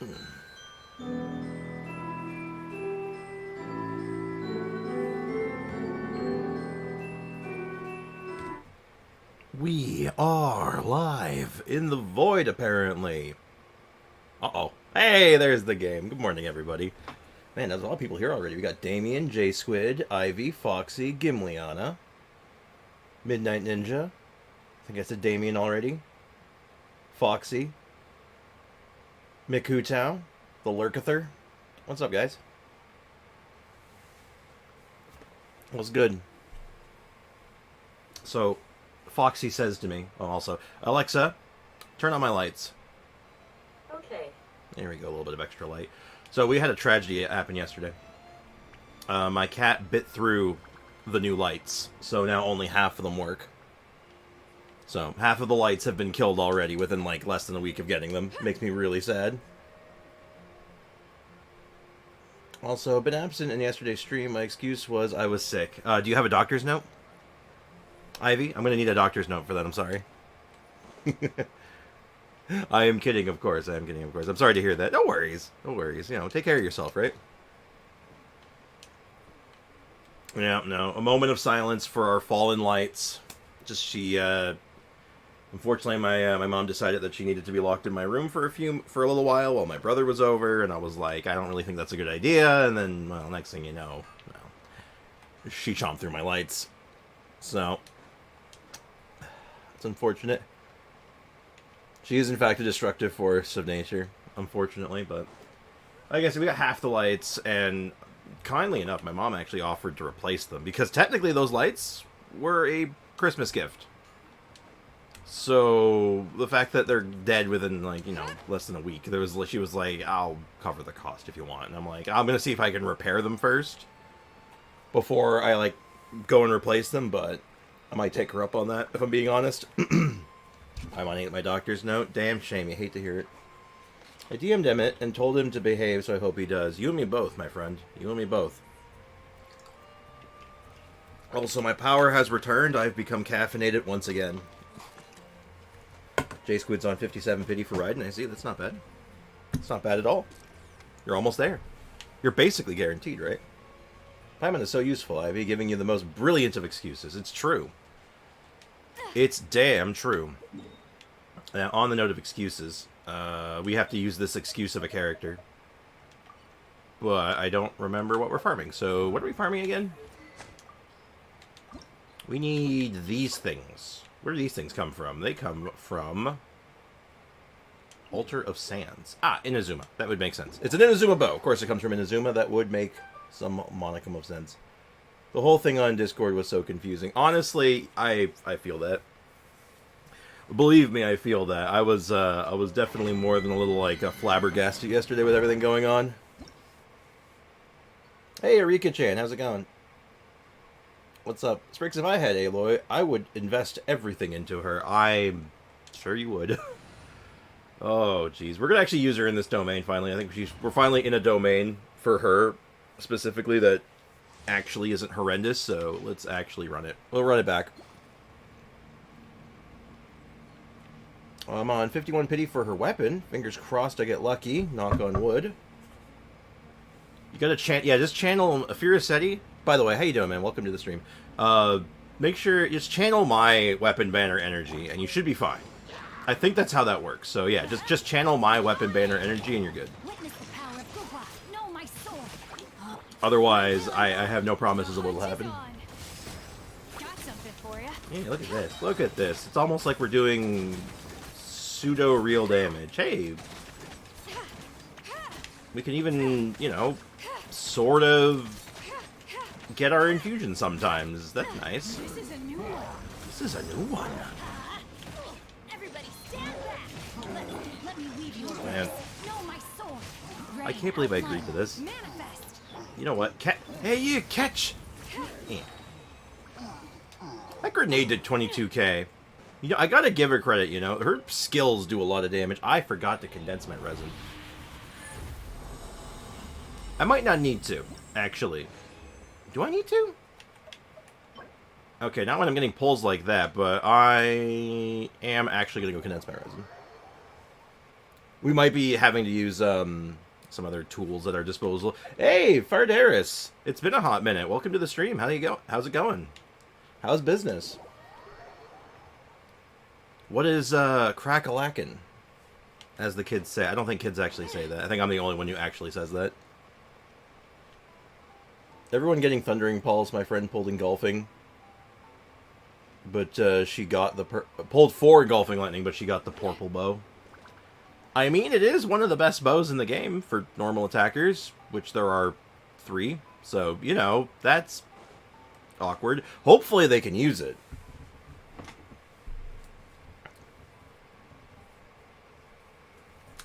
We are live in the void, apparently. Uh-oh. Hey, there's the game. Good morning, everybody. Man, there's a lot of people here already. We got Damien, J-Squid, Ivy, Foxy, Gimliana, Midnight Ninja. I think I said Damien already. Foxy. Mikutao, the Lurkather. What's up, guys? What's good? So, Foxy says to me, also, Alexa, turn on my lights. Okay. There we go, a little bit of extra light. So we had a tragedy happen yesterday. My cat bit through the new lights, so now only half of them work. So half of the lights have been killed already within like less than a week of getting them. Makes me really sad. Also, been absent in yesterday's stream. My excuse was I was sick. Do you have a doctor's note? Ivy, I'm going to need a doctor's note for that. I'm sorry. I am kidding, of course. I am kidding, of course. I'm sorry to hear that. No worries. No worries. You know, take care of yourself, right? Yeah, no. A moment of silence for our fallen lights. Just she, unfortunately, my mom decided that she needed to be locked in my room for a little while my brother was over, and I was like, I don't really think that's a good idea. And then, well, next thing you know, she chomped through my lights. So, it's unfortunate. She is, in fact, a destructive force of nature, unfortunately, but like I said, we got half the lights, and kindly enough, my mom actually offered to replace them, because technically those lights were a Christmas gift. So, the fact that they're dead within, like, you know, less than a week, she was like, I'll cover the cost if you want, and I'm like, I'm gonna see if I can repair them first, before I, like, go and replace them, but I might take her up on that, if I'm being honest. I want to get my doctor's note. Damn shame, you hate to hear it. I DM'd Emmett and told him to behave, so I hope he does. You and me both, my friend. You and me both. Also, my power has returned. I've become caffeinated once again. J-Squid's on 57 pity for riding. I see, that's not bad. It's not bad at all. You're almost there. You're basically guaranteed, right? Paimon is so useful, Ivy, giving you the most brilliant of excuses. It's true. It's damn true. Now, on the note of excuses, we have to use this excuse of a character. But I don't remember what we're farming. So, what are we farming again? We need these things. Where do these things come from? They come from Altar of Sands. Ah, Inazuma. That would make sense. It's an Inazuma bow. Of course it comes from Inazuma. That would make some monicum of sense. The whole thing on Discord was so confusing. Honestly, I feel that. Believe me, I feel that. I was definitely more than a little, like, flabbergasted yesterday with everything going on. Hey, Erika-chan, how's it going? What's up? Spriggs, if I had Aloy, I would invest everything into her. I'm sure you would. Oh, jeez. We're going to actually use her in this domain, finally. I think we're finally in a domain for her, specifically, that actually isn't horrendous, so let's actually run it. We'll run it back. I'm on 51 pity for her weapon. Fingers crossed I get lucky. Knock on wood. You gotta just channel Furisetti. By the way, how you doing, man? Welcome to the stream. Make sure, just channel my weapon banner energy, and you should be fine. I think that's how that works. So yeah, just channel my weapon banner energy, and you're good. Otherwise, I have no promises of what will happen. Yeah, look at this. Look at this. It's almost like we're doing pseudo-real damage. Hey! We can even, you know, sort of get our infusion sometimes. That's nice. This is a new one. This is a new one. Everybody stand back. Let me weave you away. Man. No, my sword. I can't believe I agreed to this. Manifest. You know what? Hey, you catch! Yeah. That grenade did 22k. You know, I gotta give her credit, you know. Her skills do a lot of damage. I forgot to condense my resin. I might not need to, actually. Do I need to? Okay, not when I'm getting pulls like that, but I am actually gonna go condense my resin. We might be having to use some other tools at our disposal. Hey, Fardaris! It's been a hot minute. Welcome to the stream. How do you go? How's it going? How's business? What is crack-a-lackin', as the kids say? I don't think kids actually say that. I think I'm the only one who actually says that. Everyone getting Thundering Pulse. My friend pulled engulfing. But she got the... pulled for engulfing lightning, but she got the purple bow. I mean, it is one of the best bows in the game for normal attackers, which there are 3. So, you know, that's awkward. Hopefully they can use it.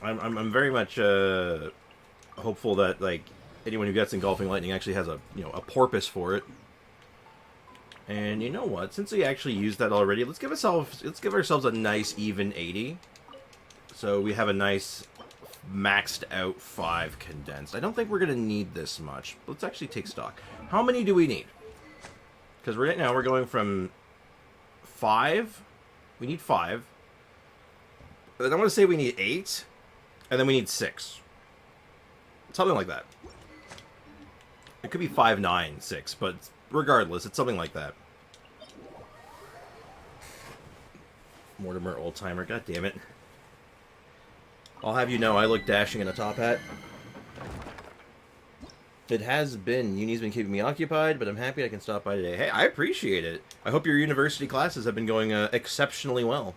I'm very much hopeful that, like, anyone who gets engulfing lightning actually has a, you know, a porpoise for it. And you know what? Since we actually used that already, let's give ourselves a nice even 80. So we have a nice maxed out 5 condensed. I don't think we're going to need this much. Let's actually take stock. How many do we need? Because right now we're going from 5. We need 5. But I want to say we need 8. And then we need 6. Something like that. It could be 5, 9, 6. But regardless, it's something like that. Mortimer old timer. God damn it. I'll have you know, I look dashing in a top hat. It has been. Uni's been keeping me occupied, but I'm happy I can stop by today. Hey, I appreciate it. I hope your university classes have been going exceptionally well.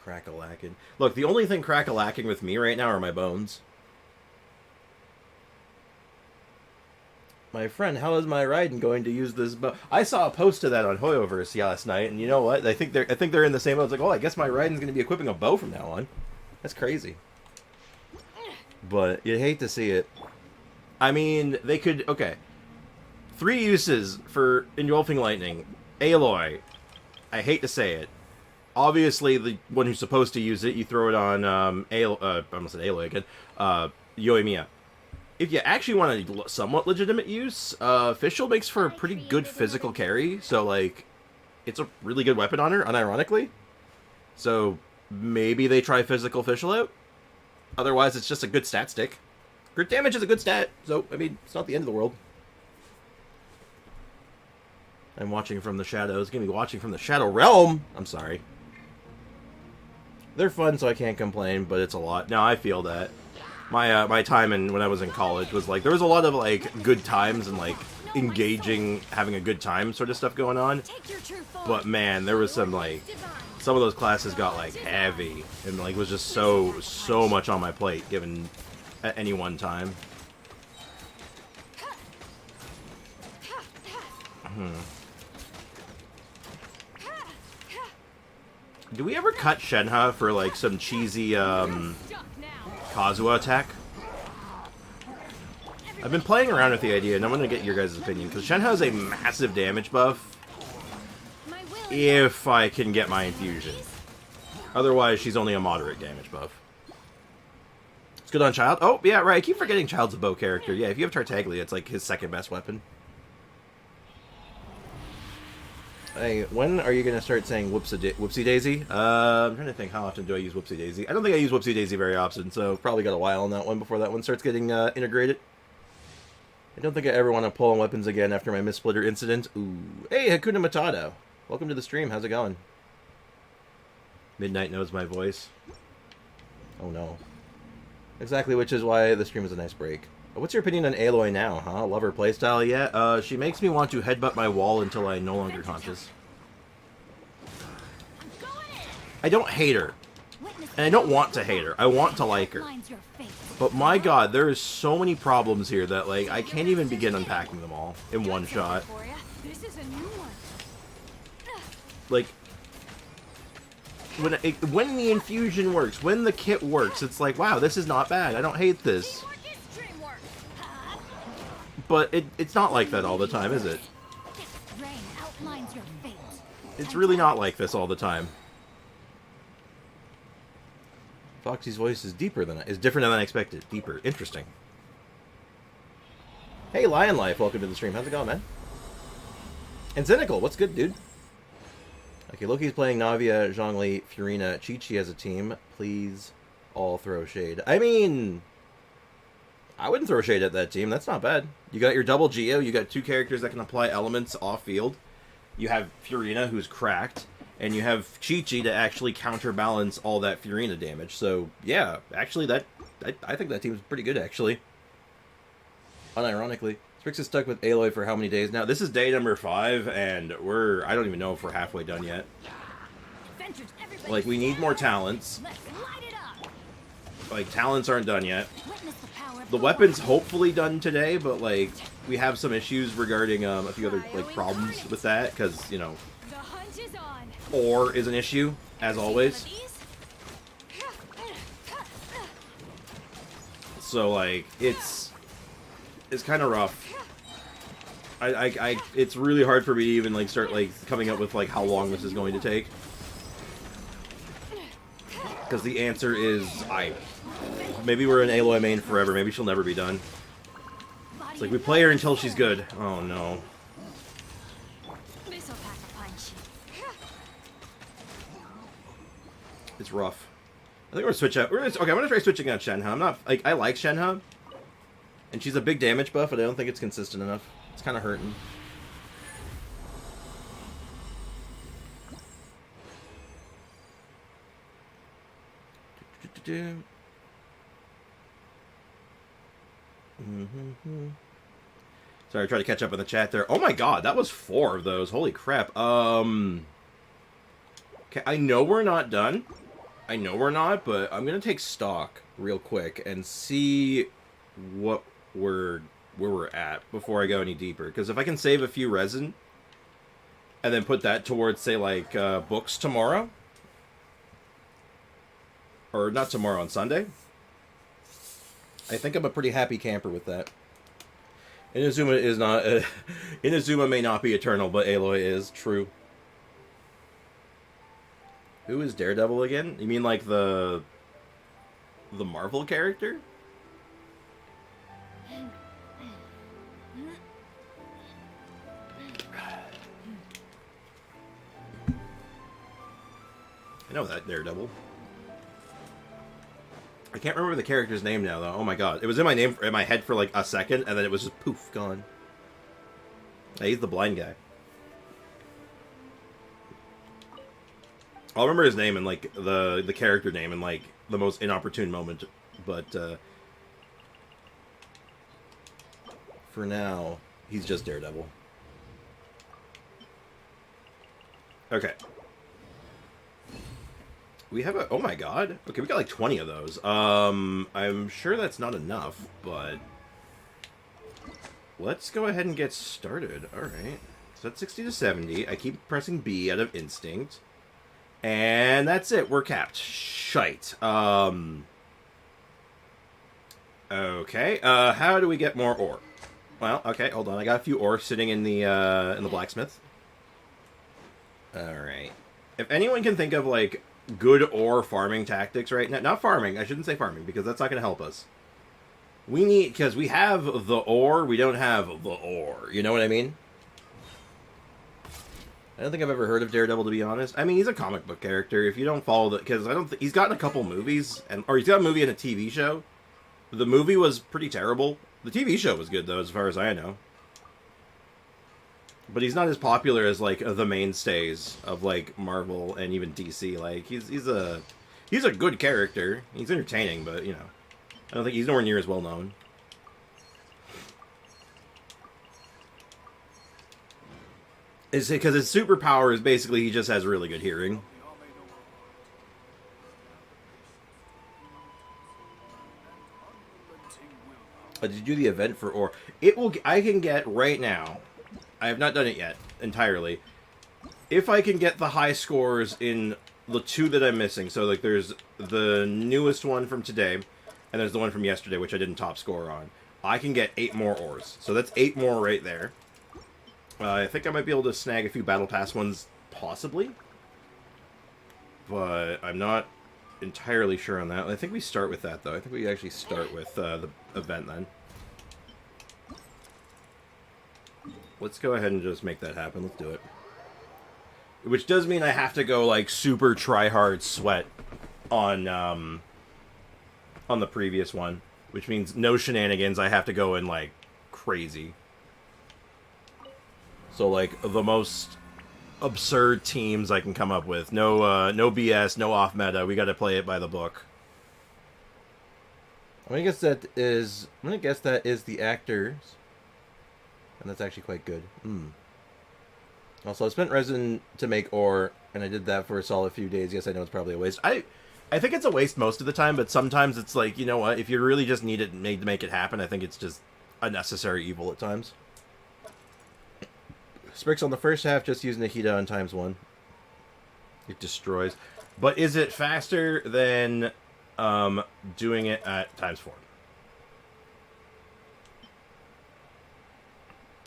Crack-a-lackin'. Look, the only thing crack-a-lacking with me right now are my bones. My friend, how is my riding going to use this bow? I saw a post of that on Hoyoverse last night, and you know what? I think they're in the same boat. It's like, oh, I guess my riding's going to be equipping a bow from now on. That's crazy. But you'd hate to see it. I mean, they could... Okay. 3 uses for engulfing lightning. Aloy. I hate to say it. Obviously, the one who's supposed to use it, you throw it on I almost said Aloy again. Yoimiya. If you actually want a somewhat legitimate use, Fischl makes for a pretty good physical carry, so, like, it's a really good weapon on her, unironically. So, maybe they try physical Fischl out? Otherwise, it's just a good stat stick. Crit damage is a good stat, so, I mean, it's not the end of the world. I'm watching from the shadows. Gonna be watching from the Shadow Realm! I'm sorry. They're fun, so I can't complain, but it's a lot. No, I feel that. My time when I was in college was like, there was a lot of like good times and like engaging, having a good time sort of stuff going on. But man, there was some like, some of those classes got like heavy and like was just so much on my plate given at any one time. Do we ever cut Shenhe for like some cheesy Kazuha attack? I've been playing around with the idea, and I'm going to get your guys' opinion, because Shenhe has a massive damage buff if I can get my infusion. Otherwise, she's only a moderate damage buff. It's good on Child. Oh, yeah, right. I keep forgetting Child's a bow character. Yeah, if you have Tartaglia, it's like his second best weapon. Hey, when are you going to start saying whoopsie daisy? I'm trying to think, how often do I use whoopsie daisy? I don't think I use whoopsie daisy very often, so probably got a while on that one before that one starts getting integrated. I don't think I ever want to pull on weapons again after my Missplitter incident. Ooh. Hey, Hakuna Matata. Welcome to the stream. How's it going? Midnight knows my voice. Oh no. Exactly, which is why the stream is a nice break. What's your opinion on Aloy now, huh? Love her playstyle yet? She makes me want to headbutt my wall until I'm no longer conscious. I don't hate her. And I don't want to hate her. I want to like her. But my god, there is so many problems here that, like, I can't even begin unpacking them all in one shot. Like, when the infusion works, when the kit works, it's like, wow, this is not bad. I don't hate this. But it's not like that all the time, is it? It's really not like this all the time. Foxy's voice is different than I expected. Deeper. Interesting. Hey, Lion Life, welcome to the stream. How's it going, man? And Cynical, what's good, dude? Okay, Loki's playing Navia, Zhongli, Furina, Chi-Chi as a team. Please all throw shade. I mean, I wouldn't throw shade at that team. That's not bad. You got your double Geo. You got 2 characters that can apply elements off-field. You have Furina, who's cracked. And you have Chi-Chi to actually counterbalance all that Furina damage. So, yeah, actually, I think that team's pretty good, actually. Unironically. Strix is stuck with Aloy for how many days now? This is day number 5, and I don't even know if we're halfway done yet. Like, we need more talents. Like, talents aren't done yet. The weapon's hopefully done today, but, like, we have some issues regarding a few other, like, problems with that, because, you know, ore is an issue, as always. So, like, it's kind of rough. It's really hard for me to even, like, start, like, coming up with, like, how long this is going to take. Because the answer is, maybe we're an Aloy main forever. Maybe she'll never be done. It's like, we play her until she's good. Oh, no. It's rough. I think we're gonna switch out. Okay, I'm gonna try switching out Shenhe. I'm not, like, I like Shenhe. And she's a big damage buff, but I don't think it's consistent enough. It's kind of hurting. Sorry, I tried to catch up in the chat there. Oh my god, that was 4 of those. Holy crap. Okay, I know we're not done. I know we're not, but I'm gonna take stock real quick and see where we're at before I go any deeper. Because if I can save a few resin and then put that towards, say, like, books tomorrow, or not tomorrow, on Sunday, I think I'm a pretty happy camper with that. Inazuma is not Inazuma may not be eternal, but Aloy is. True. Who is Daredevil again? You mean like the Marvel character? I know that Daredevil. I can't remember the character's name now, though. Oh my god, it was in my head for like a second, and then it was just poof, gone. Hey, he's the blind guy. I'll remember his name and like the character name in like the most inopportune moment, but for now, he's just Daredevil. Okay. We have a... Oh my god. Okay, we got like 20 of those. I'm sure that's not enough, but... Let's go ahead and get started. Alright. So that's 60 to 70. I keep pressing B out of instinct. And that's it. We're capped. Shite. Okay. How do we get more ore? Well, okay, hold on. I got a few ore sitting in the blacksmith. Alright. If anyone can think of, like, good ore farming tactics right now... Not farming. I shouldn't say farming, because that's not going to help us. We need... Because we have the ore, we don't have the ore. You know what I mean? I don't think I've ever heard of Daredevil, to be honest. I mean, he's a comic book character. If you don't follow the... Because I don't... He's gotten a couple movies, or he's got a movie and a TV show. The movie was pretty terrible. The TV show was good, though, as far as I know. But he's not as popular as, like, the mainstays of, like, Marvel and even DC. Like, he's a good character. He's entertaining, but, you know, I don't think he's nowhere near as well known. Is because his superpower is basically he just has really good hearing. Did you do the event for ore? It will. I can get right now. I have not done it yet entirely. If I can get the high scores in the 2 that I'm missing, so like there's the newest one from today, and there's the one from yesterday, which I didn't top score on. I can get 8 more ores, so that's 8 more right there. I think I might be able to snag a few battle pass ones, possibly, but I'm not entirely sure on that. I think we start with that though. I think we actually start with the event then. Let's go ahead and just make that happen. Let's do it. Which does mean I have to go, like, super try-hard sweat on the previous one. Which means no shenanigans, I have to go in, like, crazy. So, like, the most absurd teams I can come up with. No, no BS, no off-meta. We gotta play it by the book. I'm gonna guess that is the actors. And that's actually quite good. Also, I spent resin to make ore, and I did that for a solid few days. Yes, I know it's probably a waste. I think it's a waste most of the time, but sometimes it's like, you know what? If you really just need it made to make it happen, I think it's just a necessary evil at times. Sprix on the first half, just using Nahida on ×1. It destroys. But is it faster than doing it at ×4?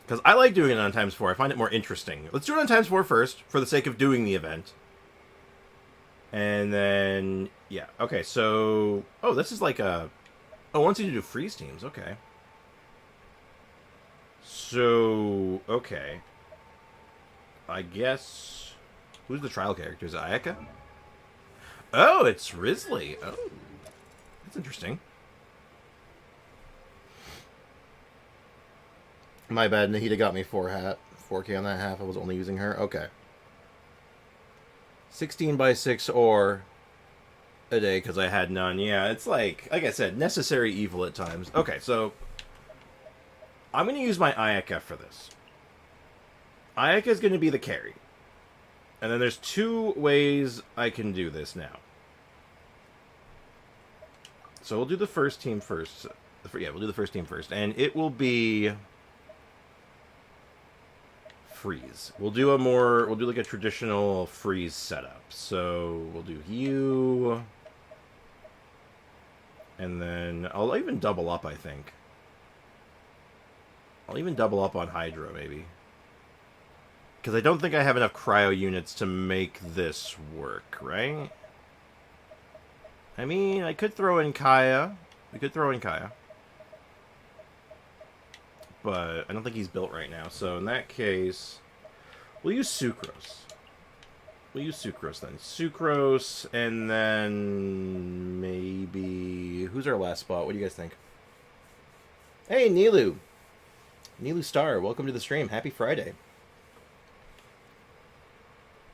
Because I like doing it on ×4. I find it more interesting. Let's do it on ×4 first, for the sake of doing the event. And then, yeah. Okay, so... Oh, this is like a... Oh, once you do freeze teams, okay. So, okay. I guess... Who's the trial character? Is it Ayaka? Oh, it's Risley. Oh, that's interesting. My bad, Nahida got me 4K on that half. I was only using her. Okay. 16 by 6 ore a day because I had none. Yeah, it's like I said, necessary evil at times. Okay, so I'm going to use my Ayaka for this. Ayaka is going to be the carry. And then there's two ways I can do this now. So we'll do the first team first. Yeah, we'll do the first team first. And it will be... freeze. We'll do like a traditional freeze setup. So we'll do you. And then I'll even double up, I think. I'll even double up on Hydro, maybe. Because I don't think I have enough cryo units to make this work, right? I mean, I could throw in Kaya. We could throw in Kaya. But I don't think he's built right now. So in that case, we'll use Sucrose. We'll use Sucrose then. Sucrose, and then maybe... Who's our last spot? What do you guys think? Hey, Nilu. Nilu Star, welcome to the stream. Happy Friday.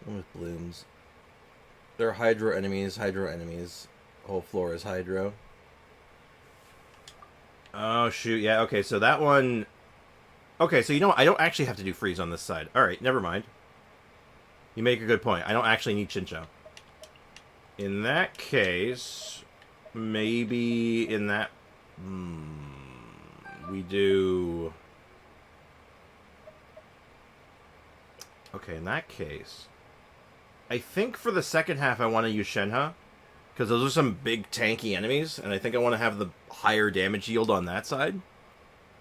One with blooms. They're Hydro enemies. Hydro enemies. The whole floor is Hydro. Oh, shoot. Yeah, okay, so that one... Okay, so you know what? I don't actually have to do freeze on this side. Alright, never mind. You make a good point. I don't actually need Chincho. In that case, maybe in that... we do... Okay, in that case... I think for the second half I want to use Shenhe. Because those are some big tanky enemies, and I think I want to have the higher damage yield on that side.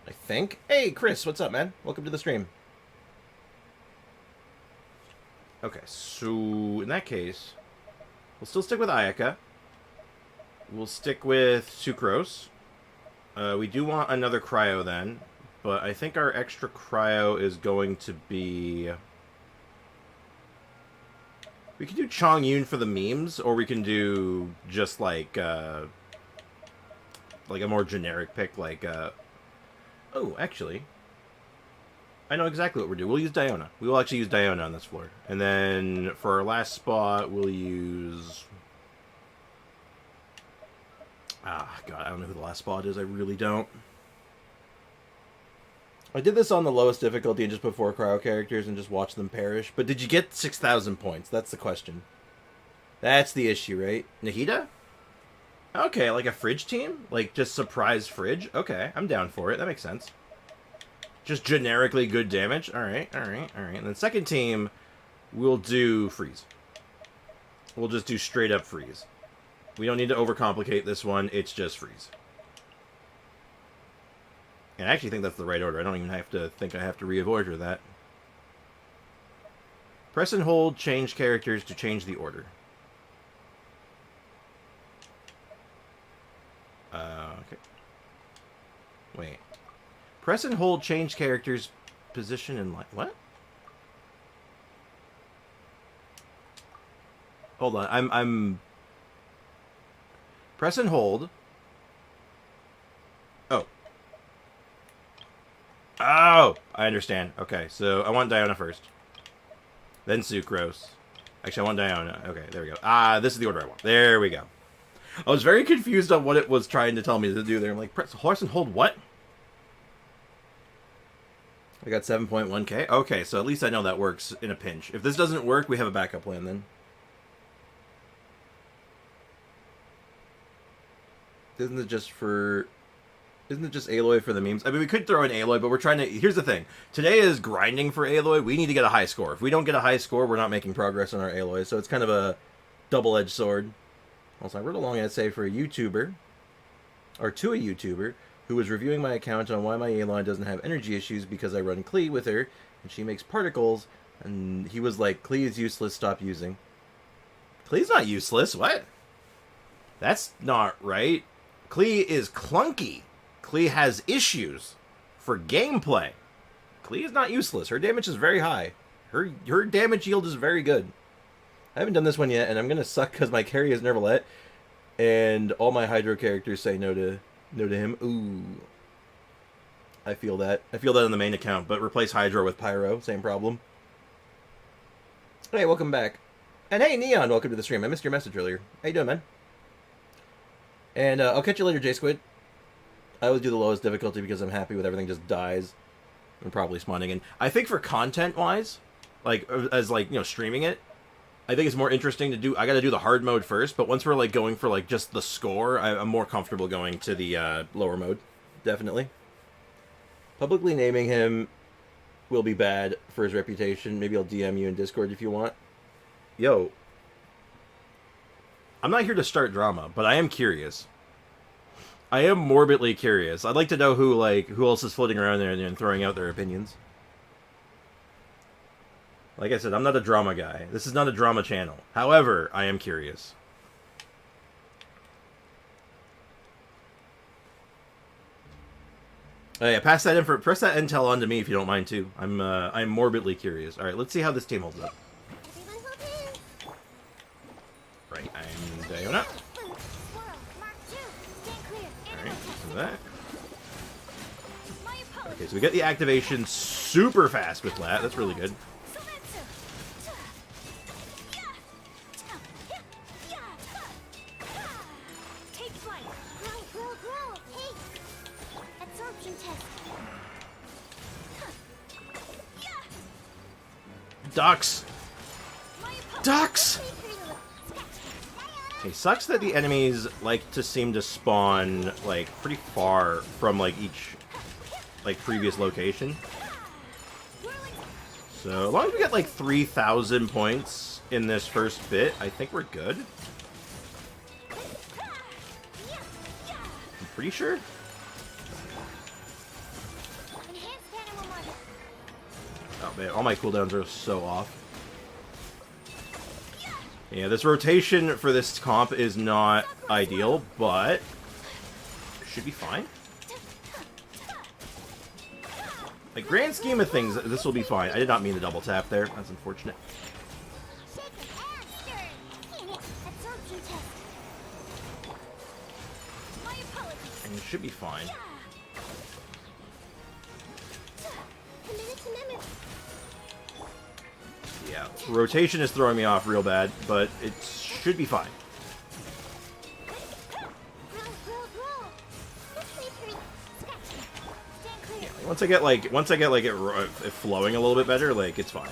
I think. Hey, Chris, what's up, man? Welcome to the stream. Okay, so in that case, we'll still stick with Ayaka. We'll stick with Sucrose. We do want another cryo then, but I think our extra cryo is going to be... We can do Chongyun for the memes, or we can do just like a more generic pick, like oh, actually, I know exactly what we're doing. We'll use Diona. We will actually use Diona on this floor. And then for our last spot, we'll use... Ah, God, I don't know who the last spot is. I really don't. I did this on the lowest difficulty and just put 4 cryo characters and just watch them perish. But did you get 6,000 points? That's the question. That's the issue, right? Nahida? Okay, like a fridge team? Like, just surprise fridge? Okay, I'm down for it. That makes sense. Just generically good damage? Alright, alright, alright. And then second team, we'll do freeze. We'll just do straight up freeze. We don't need to overcomplicate this one. It's just freeze. And I actually think that's the right order. I don't even have to think I have to reorder that. Press and hold change characters to change the order. Okay. Wait. Press and hold change characters position in line. What? Hold on. I'm press and hold. Oh. Oh, I understand. Okay, so I want Diona first. Then Sucrose. Actually, I want Diona. Okay, there we go. Ah, this is the order I want. There we go. I was very confused on what it was trying to tell me to do there. I'm like, press horse and hold what? I got 7.1k. Okay, so at least I know that works in a pinch. If this doesn't work, we have a backup plan then. Isn't it just Aloy for the memes? I mean, we could throw in Aloy, but we're trying to... Here's the thing. Today is grinding for Aloy. We need to get a high score. If we don't get a high score, we're not making progress on our Aloy. So it's kind of a double-edged sword. Also, I wrote a long essay for a YouTuber, or to a YouTuber, who was reviewing my account on why my Aloy doesn't have energy issues because I run Klee with her, and she makes particles, and he was like, Klee is useless, stop using. Klee's not useless, what? That's not right. Klee is clunky. Klee has issues for gameplay. Klee is not useless. Her damage is very high. Her damage yield is very good. I haven't done this one yet, and I'm gonna suck because my carry is Nervalette, and all my Hydro characters say no to him. Ooh, I feel that. I feel that on the main account, but replace Hydro with Pyro, same problem. Hey, welcome back, and hey Neon, welcome to the stream. I missed your message earlier. How you doing, man? And I'll catch you later, J-Squid. I always do the lowest difficulty because I'm happy with everything just dies and probably spawning in. I think for content-wise, like, as, like, you know, streaming it, I think it's more interesting to do... I gotta do the hard mode first, but once we're, like, going for, like, just the score, I'm more comfortable going to the lower mode. Definitely. Publicly naming him will be bad for his reputation. Maybe I'll DM you in Discord if you want. Yo. I'm not here to start drama, but I am curious. I am morbidly curious. I'd like to know who else is floating around there and throwing out their opinions. Like I said, I'm not a drama guy. This is not a drama channel. However, I am curious. Oh yeah, press that intel on to me if you don't mind too. I'm morbidly curious. All right, let's see how this team holds up. Right, I'm Diona. That. Okay, so we get the activation super fast with that. That's really good. Ducks! Ducks! Okay, sucks that the enemies like to seem to spawn, like, pretty far from, like, each, like, previous location. So, as long as we get, like, 3,000 points in this first bit, I think we're good. I'm pretty sure. Oh, man, all my cooldowns are so off. Yeah, this rotation for this comp is not ideal, but it should be fine. Like, grand scheme of things, this will be fine. I did not mean to double tap there. That's unfortunate. And it should be fine. Yeah, rotation is throwing me off real bad, but it should be fine. Yeah, once I get it flowing a little bit better, like, it's fine.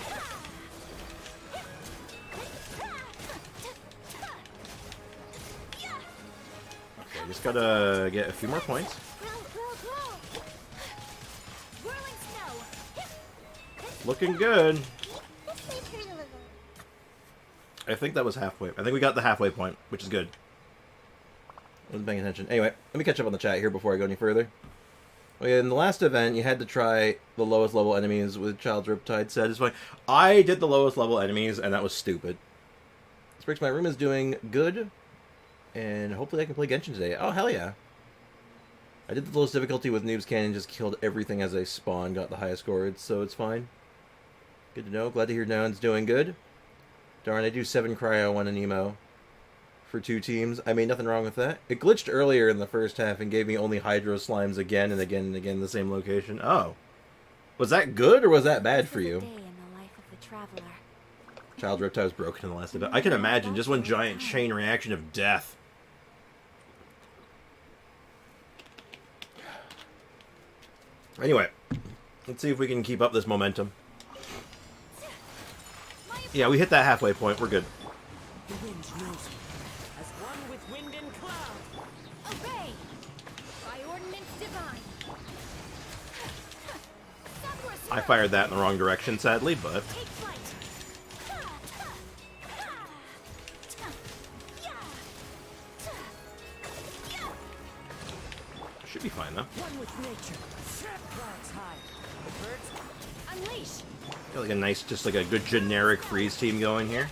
Okay, just gotta get a few more points. Looking good. I think that was halfway. I think we got the halfway point, which is good. I wasn't paying attention. Anyway, let me catch up on the chat here before I go any further. Okay, in the last event, you had to try the lowest level enemies with Child's Riptide Satisfying. I did the lowest level enemies, and that was stupid. Sprix, my room is doing good, and hopefully I can play Genshin today. Oh, hell yeah. I did the lowest difficulty with Noob's Cannon, just killed everything as they spawn, got the highest score, so it's fine. Good to know. Glad to hear Noon's doing good. Darn, I do 7 cryo, 1 anemo for 2 teams. I mean, nothing wrong with that. It glitched earlier in the first half and gave me only hydro slimes again and again and again in the same location. Oh. Was that good or was that bad for you? Day in the life of the traveler. Child reptile was broken in the last event. I can imagine just one giant chain reaction of death. Anyway, let's see if we can keep up this momentum. Yeah, we hit that halfway point. We're good. The wind knows me, as one with wind and cloud. Obey! By ordinance divine. I fired that in the wrong direction, sadly, but... Take flight. Should be fine, though. One with nature. Clouds high. The birds Unleash. Got like a nice, just like a good generic freeze team going here.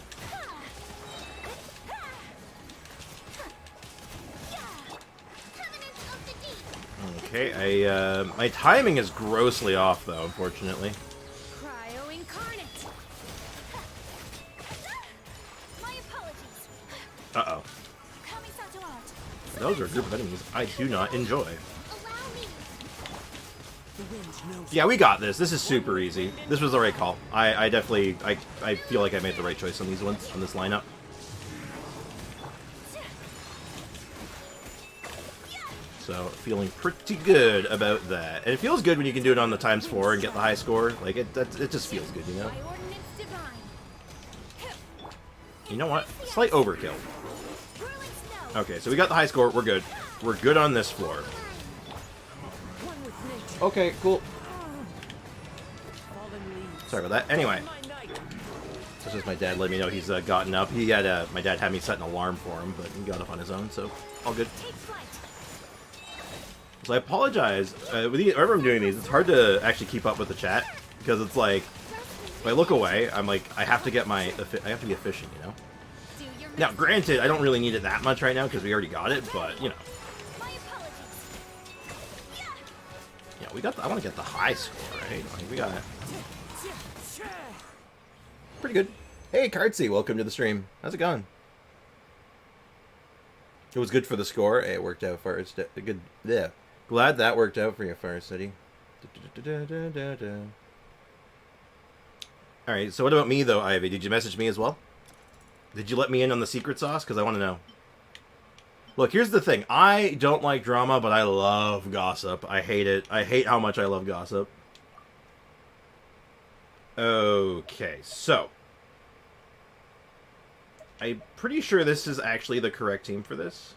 Okay, my timing is grossly off, though, unfortunately. Cryo incarnate. My apologies. Uh-oh. Kamisato art. Those are a group of enemies I do not enjoy. Allow me. The wind knows Yeah, we got this. This is super easy. This was the right call. I definitely, I feel like I made the right choice on these ones, on this lineup. So, feeling pretty good about that. And it feels good when you can do it on the ×4 and get the high score. Like, it just feels good, you know? By ordinance divine. You know what? Slight overkill. Whirling snow. Okay, so we got the high score. We're good. We're good on this floor. one with nature. Okay, cool. Fallen leaves. Sorry about that. Anyway, My night. this is my dad letting me know he's gotten up. He had, my dad had me set an alarm for him, but he got up on his own, so all good. Take flight. So I apologize. Whenever I'm doing these, it's hard to actually keep up with the chat because it's like if I look away, I'm like I have to get my I have to be efficient, you know. Do your Now, best. granted, I don't really need it that much right now because we already got it, but you know, My apologies. yeah, we got. I want to get the high score, right? Like, we got it. Pretty good. Hey, Cardsy, welcome to the stream. How's it going? It was good for the score. Hey, it worked out for it's good. Yeah, glad that worked out for you, Fire City. All right. So what about me though, Ivy? Did you message me as well? Did you let me in on the secret sauce? Because I want to know. Look, here's the thing. I don't like drama, but I love gossip. I hate it. I hate how much I love gossip. Okay, so I'm pretty sure this is actually the correct team for this.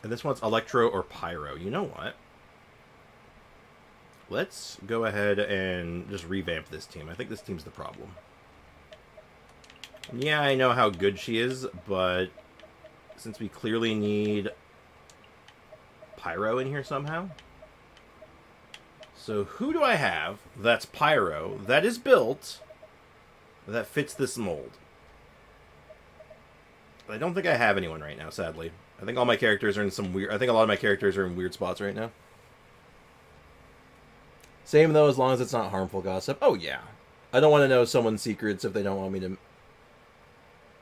And this one's Electro or Pyro. You know what? Let's go ahead and just revamp this team. I think this team's the problem. Yeah, I know how good she is, but since we clearly need Pyro in here somehow. So who do I have that's Pyro, that is built, that fits this mold? I don't think I have anyone right now, sadly. I think all my characters are in some weird... I think a lot of my characters are in weird spots right now. Same, though, as long as it's not harmful gossip. Oh, yeah. I don't want to know someone's secrets if they don't want me to...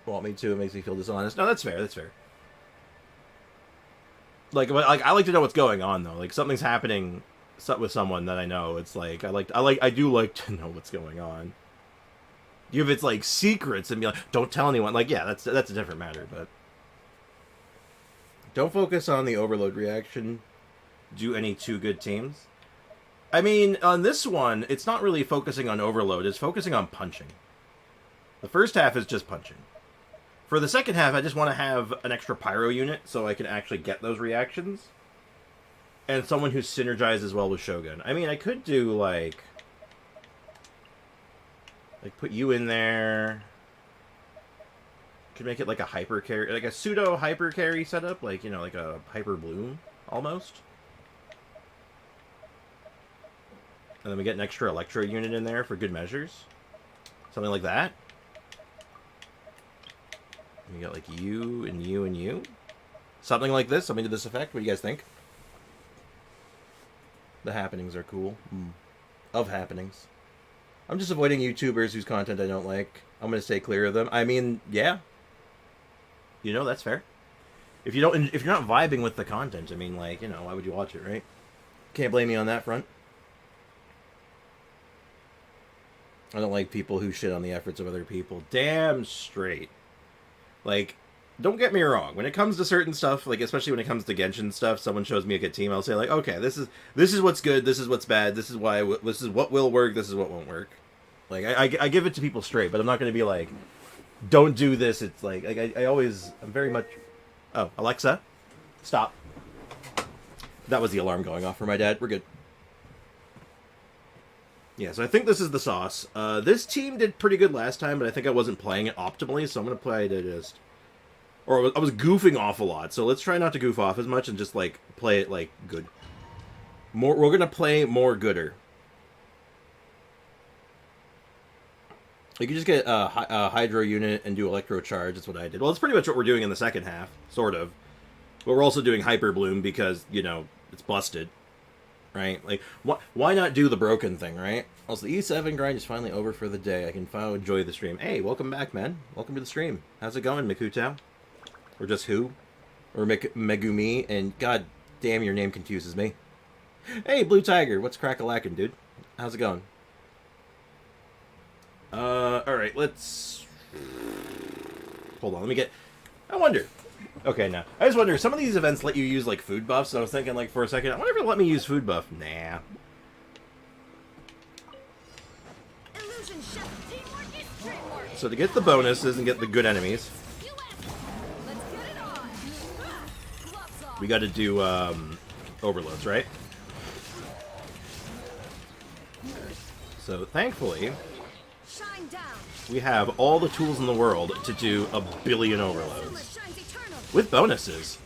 It makes me feel dishonest. No, that's fair, that's fair. Like, I like to know what's going on, though. Like, something's happening with someone that I know. It's like, I do like to know what's going on. If it's, like, secrets and be like, don't tell anyone. Like, yeah, that's a different matter, but... Don't focus on the overload reaction. Do any two good teams. I mean, on this one, it's not really focusing on overload. It's focusing on punching. The first half is just punching. For the second half, I just want to have an extra pyro unit so I can actually get those reactions. And someone who synergizes well with Shogun. I mean, I could do, like put you in there. Could make it like a hyper carry, like a pseudo hyper carry setup, like, you know, like a hyper bloom almost. And then we get an extra electro unit in there for good measures, something like that. We got like you and you and you, something like this, something to this effect. What do you guys think? The happenings are cool. Of happenings. I'm just avoiding YouTubers whose content I don't like. I'm gonna stay clear of them. I mean, yeah. You know, that's fair. If you're not vibing with the content, I mean, like, you know, why would you watch it, right? Can't blame me on that front. I don't like people who shit on the efforts of other people. Damn straight. Like, don't get me wrong. When it comes to certain stuff, like especially when it comes to Genshin stuff, someone shows me a good team, I'll say like, okay, this is what's good, this is what's bad, this is what will work, this is what won't work. Like I give it to people straight, but I'm not going to be like, don't do this. It's like I'm very much. Oh, Alexa, stop. That was the alarm going off for my dad. We're good. Yeah, so I think this is the sauce. This team did pretty good last time, but I think I wasn't playing it optimally, so I'm going to play to just... Or I was goofing off a lot, so let's try not to goof off as much and just, like, play it, like, good. We're going to play more gooder. You can just get a Hydro unit and do Electro Charge. That's what I did. Well, it's pretty much what we're doing in the second half, sort of. But we're also doing Hyper Bloom because, you know, it's busted. Right? Like, why not do the broken thing, right? Also, the E7 grind is finally over for the day. I can finally enjoy the stream. Hey, welcome back, man. Welcome to the stream. How's it going, Mikutao? Or just who? Or Megumi? And god damn, your name confuses me. Hey, Blue Tiger. What's crack-a-lackin', dude? How's it going? Alright, let's... Hold on, let me get... I wonder... Okay, now, I just wonder, some of these events let you use, like, food buffs, so I was thinking, like, for a second, I wonder if it'll let me use food buff. Nah. So to get the bonuses and get the good enemies, we gotta do, overloads, right? So, thankfully, we have all the tools in the world to do a billion overloads. With bonuses.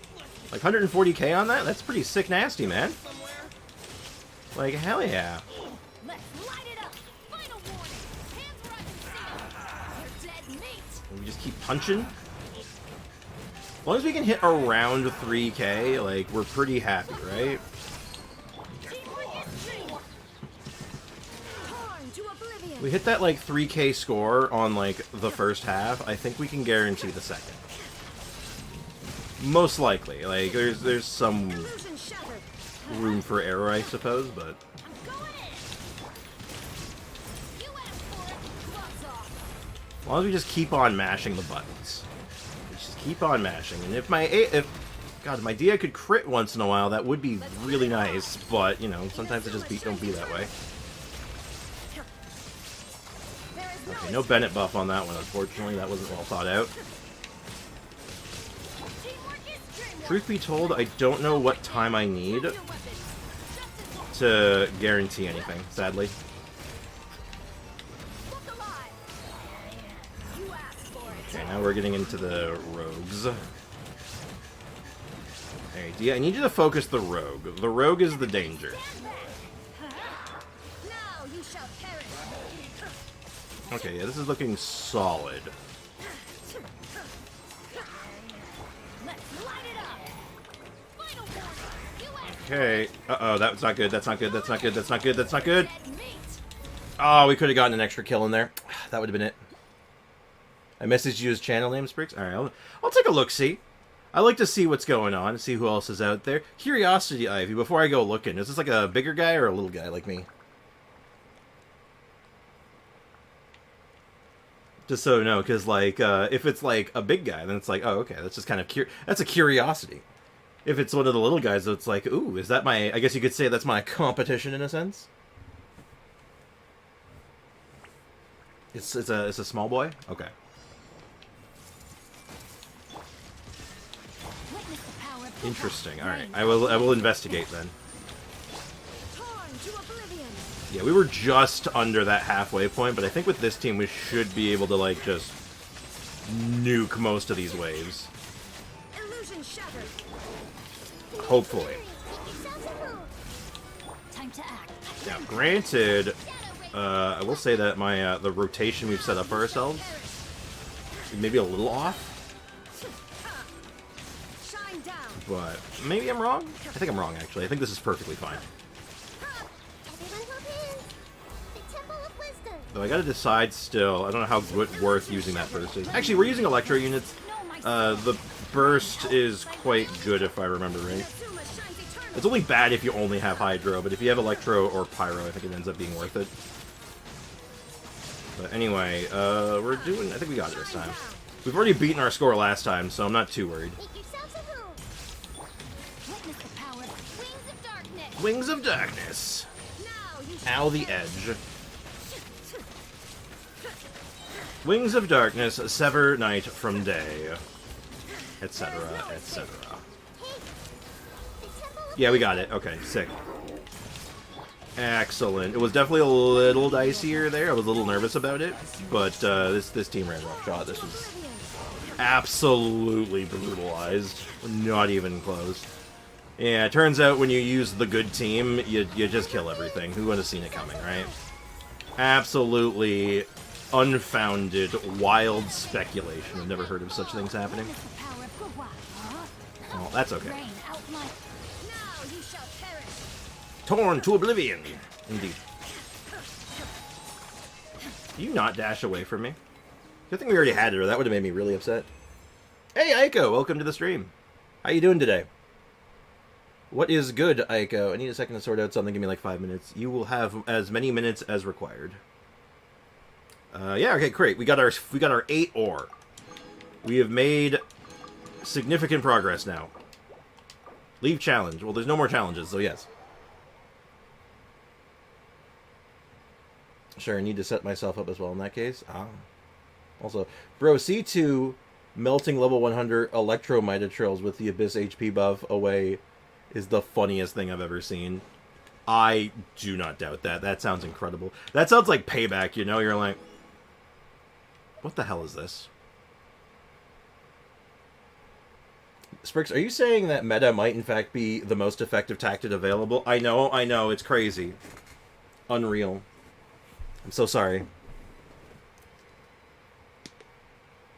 Like 140k on that? That's pretty sick nasty, man. Like, hell yeah. And we just keep punching. As long as we can hit around 3k, like, we're pretty happy, right? We hit that, like, 3k score on, like, the first half. I think we can guarantee the second. Most likely. Like, there's some room for error, I suppose, but... As long as we just keep on mashing the buttons. Just keep on mashing. And if God, my DI could crit once in a while, that would be really nice, but, you know, sometimes it just don't be that way. Okay, no Bennett buff on that one, unfortunately. That wasn't well thought out. Truth be told, I don't know what time I need to guarantee anything, sadly. Okay, now we're getting into the rogues. Hey, I need you to focus the rogue. The rogue is the danger. Okay, yeah, this is looking solid. Okay. Uh-oh, that's not good, that's not good, that's not good, that's not good, that's not good. Oh, we could have gotten an extra kill in there. That would have been it. I messaged you his channel name, Spriggs. Alright, I'll take a look-see. I like to see what's going on, see who else is out there. Curiosity Ivy, before I go looking, is this like a bigger guy or a little guy like me? Just so you know, because, like, if it's, like, a big guy, then it's like, oh, okay, that's just kind of that's a curiosity. If it's one of the little guys, it's like, ooh, is that my... I guess you could say that's my competition, in a sense. It's a small boy? Okay. Interesting, alright. I will investigate, then. Yeah, we were just under that halfway point, but I think with this team we should be able to, like, just nuke most of these waves. Hopefully. Now, granted, I will say that my the rotation we've set up for ourselves is maybe a little off. But maybe I'm wrong? I think I'm wrong, actually. I think this is perfectly fine. Though I gotta decide still. I don't know how worth using that burst is. Actually, we're using Electro units. The burst is quite good if I remember right. It's only bad if you only have Hydro, but if you have Electro or Pyro, I think it ends up being worth it. But anyway, we're doing... I think we got it this time. We've already beaten our score last time, so I'm not too worried. Wings of Darkness. Ow, the edge. Wings of Darkness, sever night from day. Etc., etc. Yeah, we got it. Okay, sick. Excellent. It was definitely a little dicier there. I was a little nervous about it, but this team ran roughshod. This was absolutely brutalized. Not even close. Yeah, it turns out when you use the good team, you just kill everything. Who would have seen it coming, right? Absolutely unfounded, wild speculation. I've never heard of such things happening. Oh, that's okay. Torn to oblivion. Indeed. Do you not dash away from me? Good thing we already had it, or that would have made me really upset. Hey, Aiko! Welcome to the stream. How you doing today? What is good, Aiko? I need a second to sort out something. Give me like 5 minutes. You will have as many minutes as required. Yeah, okay, great. We got our 8 ore. We have made significant progress now. Leave challenge. Well, there's no more challenges, so yes. Sure, I need to set myself up as well in that case. Also, bro, C2 melting level 100 Electro Mitatrails with the Abyss HP buff away is the funniest thing I've ever seen. I do not doubt that. That sounds incredible. That sounds like payback, you know? You're like, what the hell is this? Sprix, are you saying that meta might in fact be the most effective tactic available? I know, it's crazy. Unreal. I'm so sorry.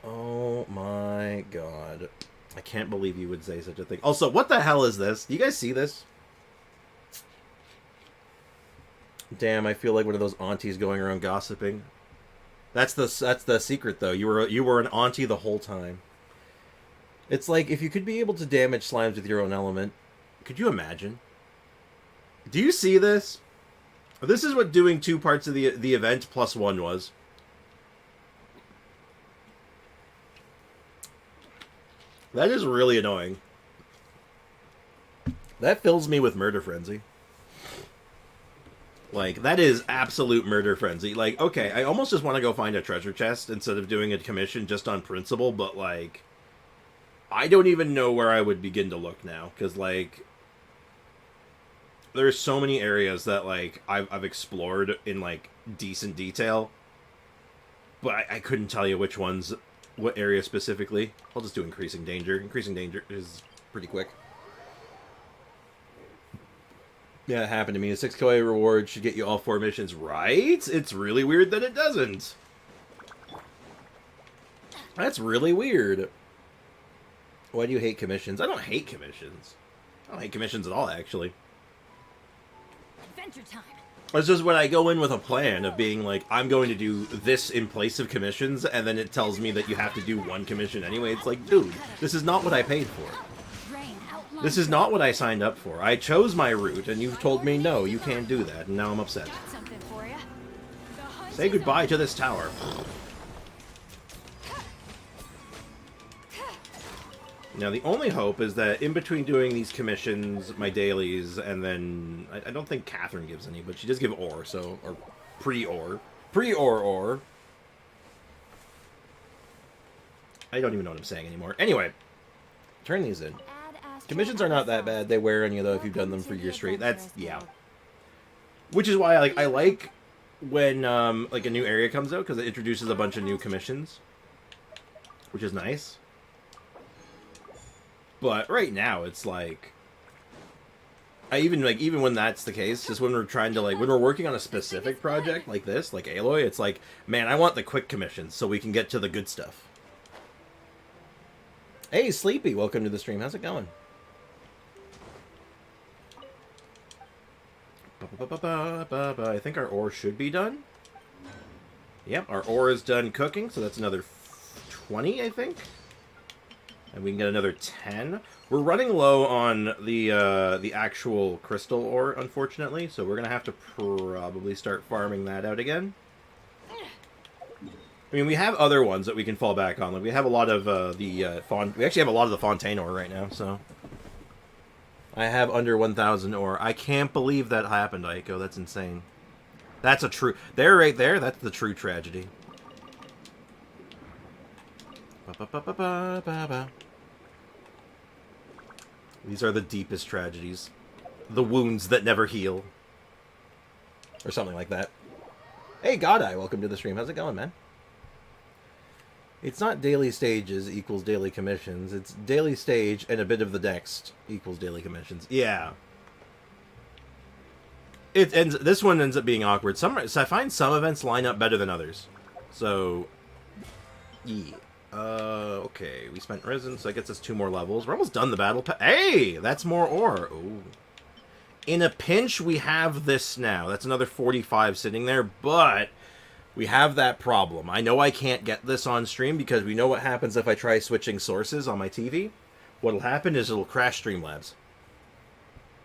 Oh my god. I can't believe you would say such a thing. Also, what the hell is this? Do you guys see this? Damn, I feel like one of those aunties going around gossiping. That's the secret though. You were an auntie the whole time. It's like if you could be able to damage slimes with your own element. Could you imagine? Do you see this? This is what doing 2 parts of the event plus 1 was. That is really annoying. That fills me with murder frenzy. Like, that is absolute murder frenzy. Like, okay, I almost just want to go find a treasure chest instead of doing a commission just on principle, but, like, I don't even know where I would begin to look now. Because, like, there's so many areas that, like, I've explored in, like, decent detail. But I couldn't tell you which ones, what area specifically. I'll just do increasing danger. Increasing danger is pretty quick. Yeah, it happened to me. A 6 KOA reward should get you all 4 missions, right? It's really weird that it doesn't. That's really weird. Why do you hate commissions? I don't hate commissions. I don't hate commissions at all, actually. Adventure time. It's just when I go in with a plan of being like, I'm going to do this in place of commissions, and then it tells me that you have to do 1 commission anyway. It's like, dude, this is not what I paid for. This is not what I signed up for. I chose my route, and you've told me, no, you can't do that, and now I'm upset. Say goodbye to this tower. Now, the only hope is that in between doing these commissions, my dailies, and then... I don't think Catherine gives any, but she does give ore, so... Or pre-ore. Pre-ore. I don't even know what I'm saying anymore. Anyway, turn these in. Commissions are not that bad. They wear on you, though, if you've done them for years straight. That's... yeah. Which is why I like when, like, a new area comes out, because it introduces a bunch of new commissions. Which is nice. But right now, it's like... even when that's the case, just when we're trying to, like, when we're working on a specific project like this, like Aloy, it's like, man, I want the quick commissions so we can get to the good stuff. Hey, Sleepy, welcome to the stream. How's it going? I think our ore should be done. Yep, our ore is done cooking, so that's another 20, I think. And we can get another 10. We're running low on the actual crystal ore, unfortunately, so we're going to have to probably start farming that out again. I mean, we have other ones that we can fall back on. Like, we have a lot of we actually have a lot of the Fontaine ore right now, so... I have under 1,000 ore. I can't believe that happened, Aiko. That's insane. That's a true... There, right there, that's the true tragedy. Ba-ba-ba-ba-ba-ba. These are the deepest tragedies. The wounds that never heal. Or something like that. Hey, Godeye, welcome to the stream. How's it going, man? It's not daily stages equals daily commissions. It's daily stage and a bit of the next equals daily commissions. Yeah. This one ends up being awkward. So I find some events line up better than others. So, yeah. Okay. We spent resin, so that gets us 2 more levels. We're almost done the battle. Hey! That's more ore. Ooh. In a pinch, we have this now. That's another 45 sitting there, but... we have that problem. I know I can't get this on stream because we know what happens if I try switching sources on my TV. What'll happen is it'll crash Streamlabs.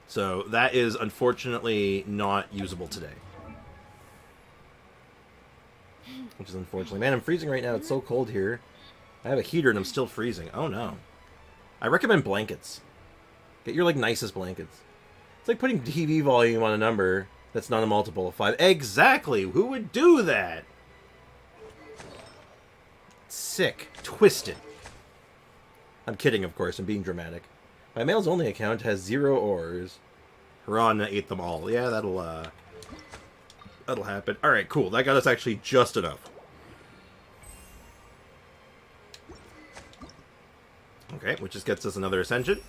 So that is unfortunately not usable today. Which is unfortunately... Man, I'm freezing right now. It's so cold here. I have a heater and I'm still freezing. Oh no. I recommend blankets. Get your, like, nicest blankets. It's like putting TV volume on a number... that's not a multiple of 5. Exactly! Who would do that? Sick. Twisted. I'm kidding, of course. I'm being dramatic. My Mails Only account has 0 ores. Haran ate them all. Yeah, that'll happen. Alright, cool. That got us actually just enough. Okay, which just gets us another ascension.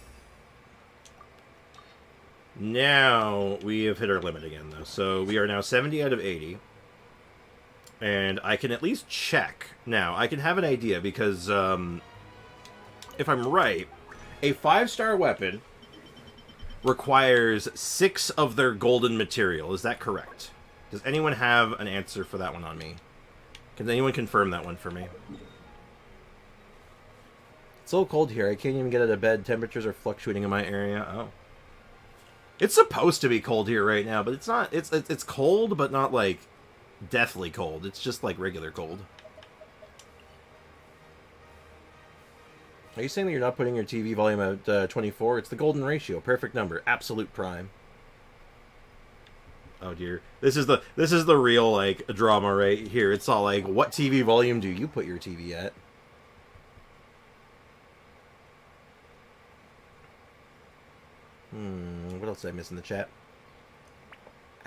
Now, we have hit our limit again, though. So, we are now 70 out of 80. And I can at least check. Now, I can have an idea, because, if I'm right, a 5-star weapon requires 6 of their golden material. Is that correct? Does anyone have an answer for that one on me? Can anyone confirm that one for me? It's so cold here, I can't even get out of bed. Temperatures are fluctuating in my area. Oh. It's supposed to be cold here right now, but it's not. It's cold, but not, like, deathly cold. It's just, like, regular cold. Are you saying that you're not putting your TV volume at 24? It's the golden ratio. Perfect number. Absolute prime. Oh, dear. This is the real, like, drama right here. It's all like, what TV volume do you put your TV at? What else did I miss in the chat?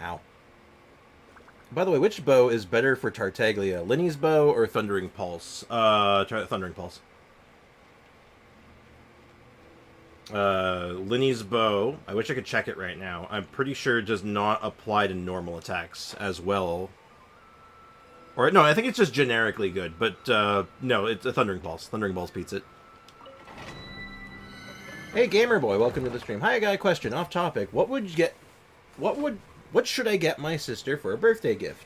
Ow. By the way, which bow is better for Tartaglia? Linny's bow or Thundering Pulse? Try Thundering Pulse. Linny's bow, I wish I could check it right now. I'm pretty sure it does not apply to normal attacks as well. Or, no, I think it's just generically good, but, no, it's a Thundering Pulse. Thundering Pulse beats it. Hey, Gamer Boy, welcome to the stream. Hi, I got a question, off topic. What should I get my sister for a birthday gift?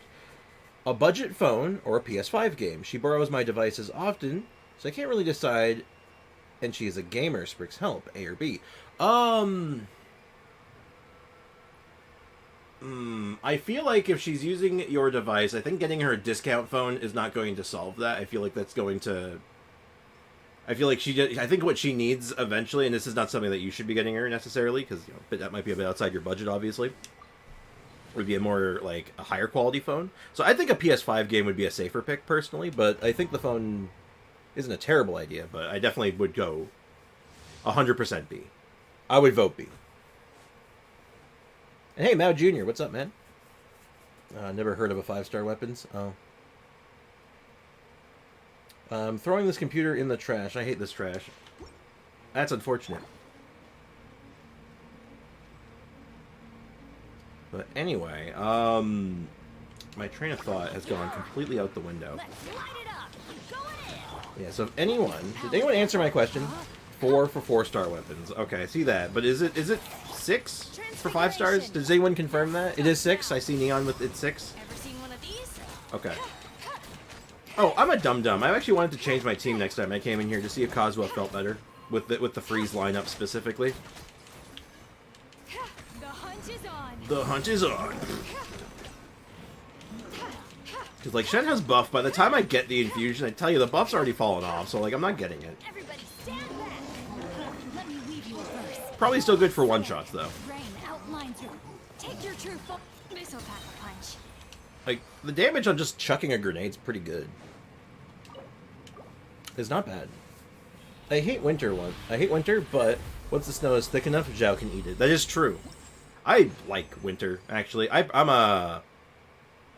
A budget phone or a PS5 game? She borrows my devices often, so I can't really decide, and she is a gamer. Sprix, help, A or B. I feel like if she's using your device, I think getting her a discount phone is not going to solve that. I feel like that's going to... I feel like I think what she needs eventually, and this is not something that you should be getting her necessarily, because that might be a bit outside your budget, obviously, would be a more, like, a higher quality phone. So I think a PS5 game would be a safer pick, personally, but I think the phone isn't a terrible idea, but I definitely would go 100% B. I would vote B. And hey, Mao Jr., what's up, man? Never heard of a 5-star weapons? Oh. Throwing this computer in the trash. I hate this trash. That's unfortunate. But anyway, my train of thought has gone completely out the window. Yeah, so if anyone... Did anyone answer my question? 4 for 4-star weapons. Okay, I see that. But is it 6 for 5 stars? Does anyone confirm that? It is 6? I see neon with it 6. Ever seen one of these? Okay. Oh, I'm a dum-dum. I actually wanted to change my team next time I came in here to see if Kazuha felt better. With the freeze lineup specifically. The hunt is on. The hunt is on. Because, like, Shen has buff. By the time I get the infusion, I tell you, the buff's already fallen off. So, like, I'm not getting it. Everybody stand back. Let me weave you a verse. Probably still good for one-shots, though. Rain outlines your... Take your true form. This'll pack a punch. Like, the damage on just chucking a grenade's pretty good. It's not bad. I hate winter but once the snow is thick enough, Zhao can eat it. That is true. I like winter, actually. I'm a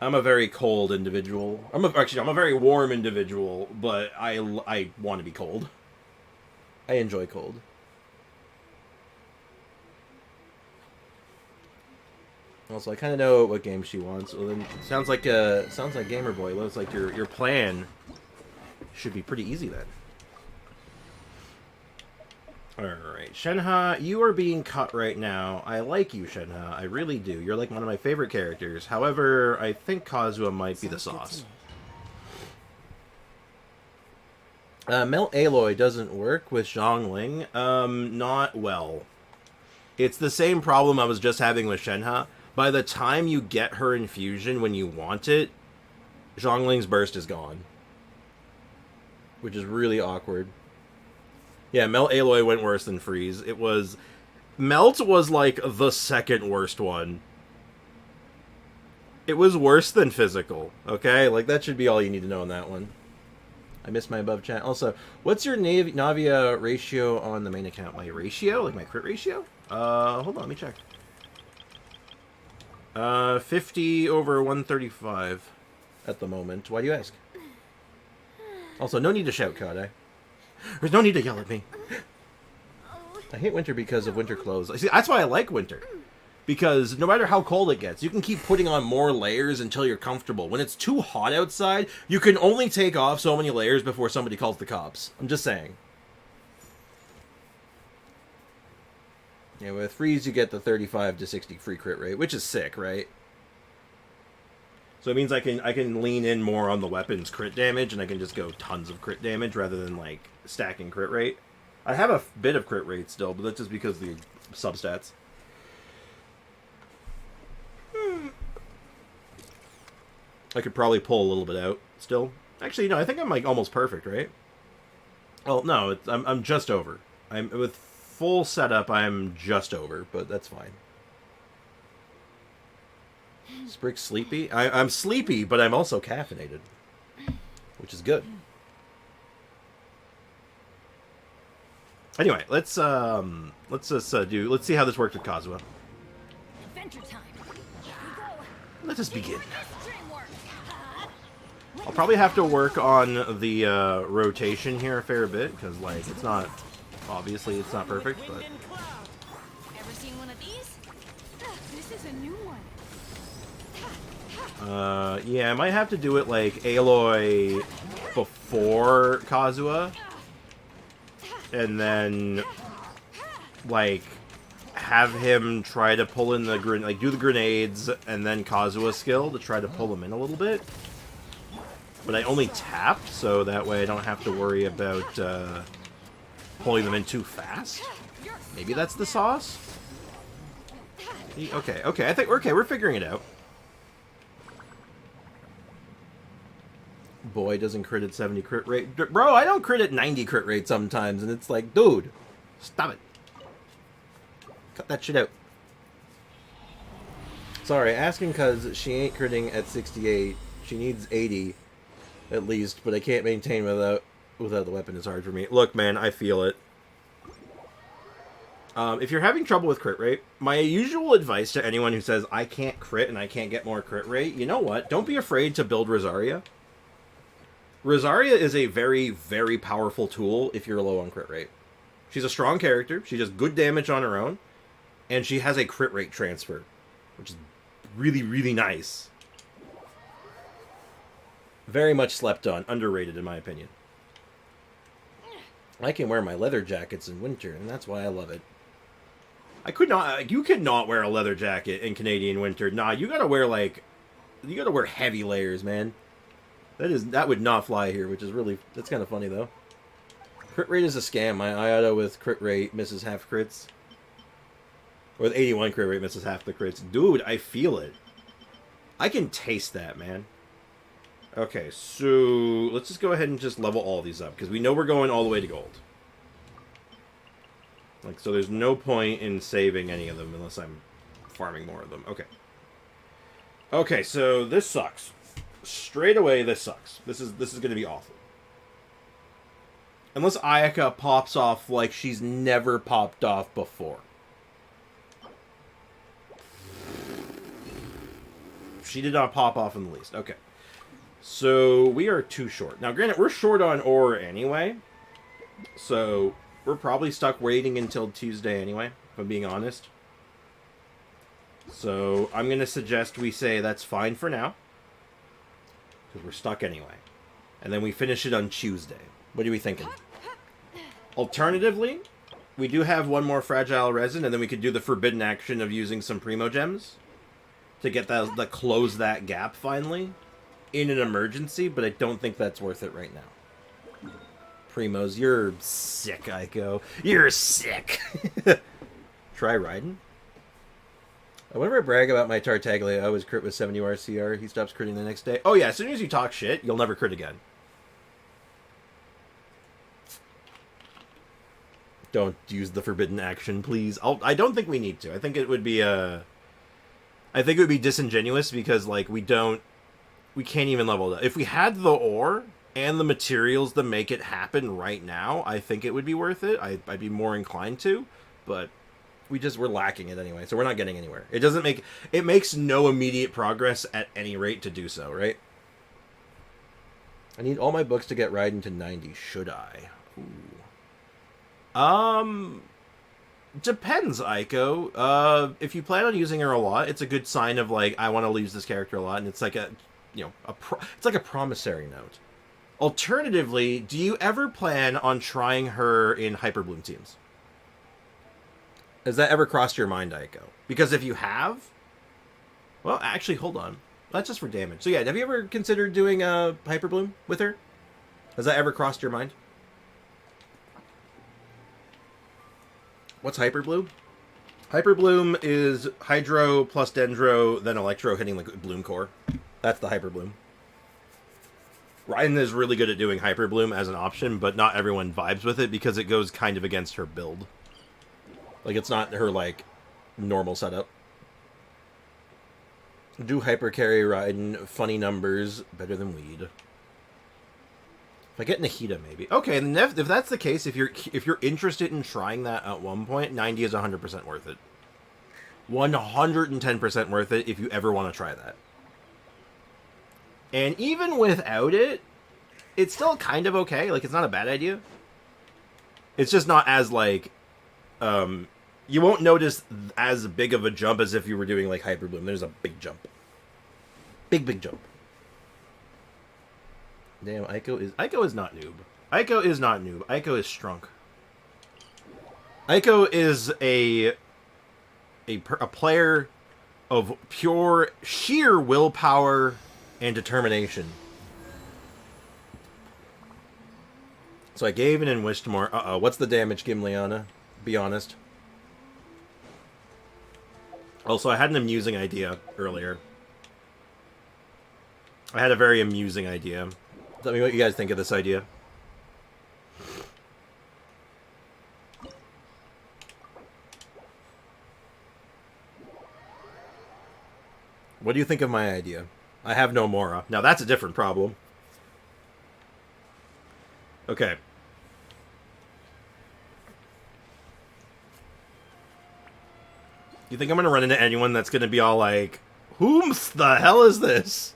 very cold individual. I'm a very warm individual, but I want to be cold. I enjoy cold. Also, I kind of know what game she wants. Well, then sounds like Gamer Boy. Looks like your plan should be pretty easy then. Alright, Shenhe, you are being cut right now. I like you, Shenhe. I really do. You're like one of my favorite characters. However, I think Kazuha might be the sauce. Melt Aloy doesn't work with Zhongling. Not well. It's the same problem I was just having with Shenhe. By the time you get her infusion when you want it, Zhongling's burst is gone. Which is really awkward. Yeah, Melt Aloy went worse than Freeze. Melt was like the second worst one. It was worse than Physical, okay? Like, that should be all you need to know on that one. I missed my above chat. Also, what's your Navia ratio on the main account? My ratio? Like my crit ratio? Hold on, let me check. 50 over 135 at the moment. Why do you ask? Also, no need to shout, Kade. There's no need to yell at me. I hate winter because of winter clothes. See, that's why I like winter. Because no matter how cold it gets, you can keep putting on more layers until you're comfortable. When it's too hot outside, you can only take off so many layers before somebody calls the cops. I'm just saying. Yeah, with Freeze, you get the 35 to 60 free crit rate, which is sick, right? So it means I can lean in more on the weapon's crit damage, and I can just go tons of crit damage rather than, like, stacking crit rate. I have a bit of crit rate still, but that's just because of the substats. I could probably pull a little bit out still. Actually, no, I think I'm, like, almost perfect, right? Well, no, I'm just over. With full setup, I'm just over, but that's fine. Sprick's sleepy? I'm sleepy, but I'm also caffeinated. Which is good. Anyway, let's see how this works with Kazuha. Adventure time. Here we go. Let us begin. Dream work. I'll probably have to work on the rotation here a fair bit, because, like, it's not... Obviously, it's not perfect, but... Ever seen one of these? This is a new one. Yeah, I might have to do it, like, Aloy before Kazuha. And then, like, have him try to pull in the... Like, do the grenades, and then Kazuha skill to try to pull him in a little bit. But I only tapped, so that way I don't have to worry about, pulling them in too fast. Maybe that's the sauce? Okay, I think... Okay, we're figuring it out. Boy doesn't crit at 70 crit rate. Bro, I don't crit at 90 crit rate sometimes, and it's like, dude, stop it. Cut that shit out. Sorry, asking because she ain't critting at 68. She needs 80, at least, but I can't maintain without the weapon. It's hard for me. Look, man, I feel it. If you're having trouble with crit rate, my usual advice to anyone who says, I can't crit and I can't get more crit rate, you know what? Don't be afraid to build Rosaria. Rosaria is a very, very powerful tool if you're low on crit rate. She's a strong character, she does good damage on her own, and she has a crit rate transfer, which is really, really nice. Very much slept on, underrated in my opinion. I can wear my leather jackets in winter, and that's why I love it. I could not... You could not wear a leather jacket in Canadian winter. Nah, you gotta wear, like... You gotta wear heavy layers, man. That would not fly here, which is really... That's kind of funny, though. Crit rate is a scam. My auto with crit rate misses half crits. Or with 81 crit rate misses half the crits. Dude, I feel it. I can taste that, man. Okay, so let's just go ahead and just level all these up, because we know we're going all the way to gold. Like, so there's no point in saving any of them unless I'm farming more of them. Okay. Okay, so this sucks. Straight away, this sucks. This is going to be awful. Unless Ayaka pops off like she's never popped off before. She did not pop off in the least. Okay. So, we are too short. Now, granted, we're short on ore anyway. So, we're probably stuck waiting until Tuesday anyway, if I'm being honest. So, I'm going to suggest we say that's fine for now. Because we're stuck anyway. And then we finish it on Tuesday. What are we thinking? Alternatively, we do have one more fragile resin, and then we could do the forbidden action of using some primo gems to get that close that gap finally in an emergency, but I don't think that's worth it right now. Primos, you're sick, Aiko. You're sick. Try riding. Whenever I brag about my Tartaglia, I always crit with 70 RCR. He stops critting the next day. Oh yeah, as soon as you talk shit, you'll never crit again. Don't use the forbidden action, please. I don't think we need to. I think it would be disingenuous because like we can't even level it up. If we had the ore and the materials to make it happen right now, I think it would be worth it. I'd be more inclined to, but we're lacking it anyway, so we're not getting anywhere. It makes no immediate progress at any rate to do so, right? I need all my books to get Raiden to 90. Should I? Ooh. Depends, Aiko. If you plan on using her a lot, it's a good sign of like I want to use this character a lot, and it's like it's like a promissory note. Alternatively, do you ever plan on trying her in Hyperbloom teams? Has that ever crossed your mind, Aiko? Because if you have, well, actually, hold on. That's just for damage. So yeah, have you ever considered doing a Hyperbloom with her? Has that ever crossed your mind? What's Hyperbloom? Hyperbloom is Hydro plus Dendro, then Electro hitting like Bloom Core. That's the Hyperbloom. Raiden is really good at doing Hyperbloom as an option, but not everyone vibes with it because it goes kind of against her build. Like, it's not her, like, normal setup. Do Hyper Carry Raiden, funny numbers, better than weed. If I get Nahida, maybe. Okay, and if that's the case, if you're interested in trying that at one point, 90 is 100% worth it. 110% worth it if you ever want to try that. And even without it, it's still kind of okay. Like, it's not a bad idea. It's just not as, like, you won't notice as big of a jump as if you were doing, like, Hyperbloom. There's a big jump. Big jump. Damn, Aiko is not noob. Aiko is not noob. Aiko is strunk. Aiko is a player of pure, sheer willpower and determination. So I gave in and wished more. Uh-oh, what's the damage, Gimliana? Be honest. Also, I had an amusing idea earlier. I had a very amusing idea. Tell me what you guys think of this idea. What do you think of my idea? I have no Mora. Now that's a different problem. Okay. You think I'm going to run into anyone that's going to be all like, whom's the hell is this?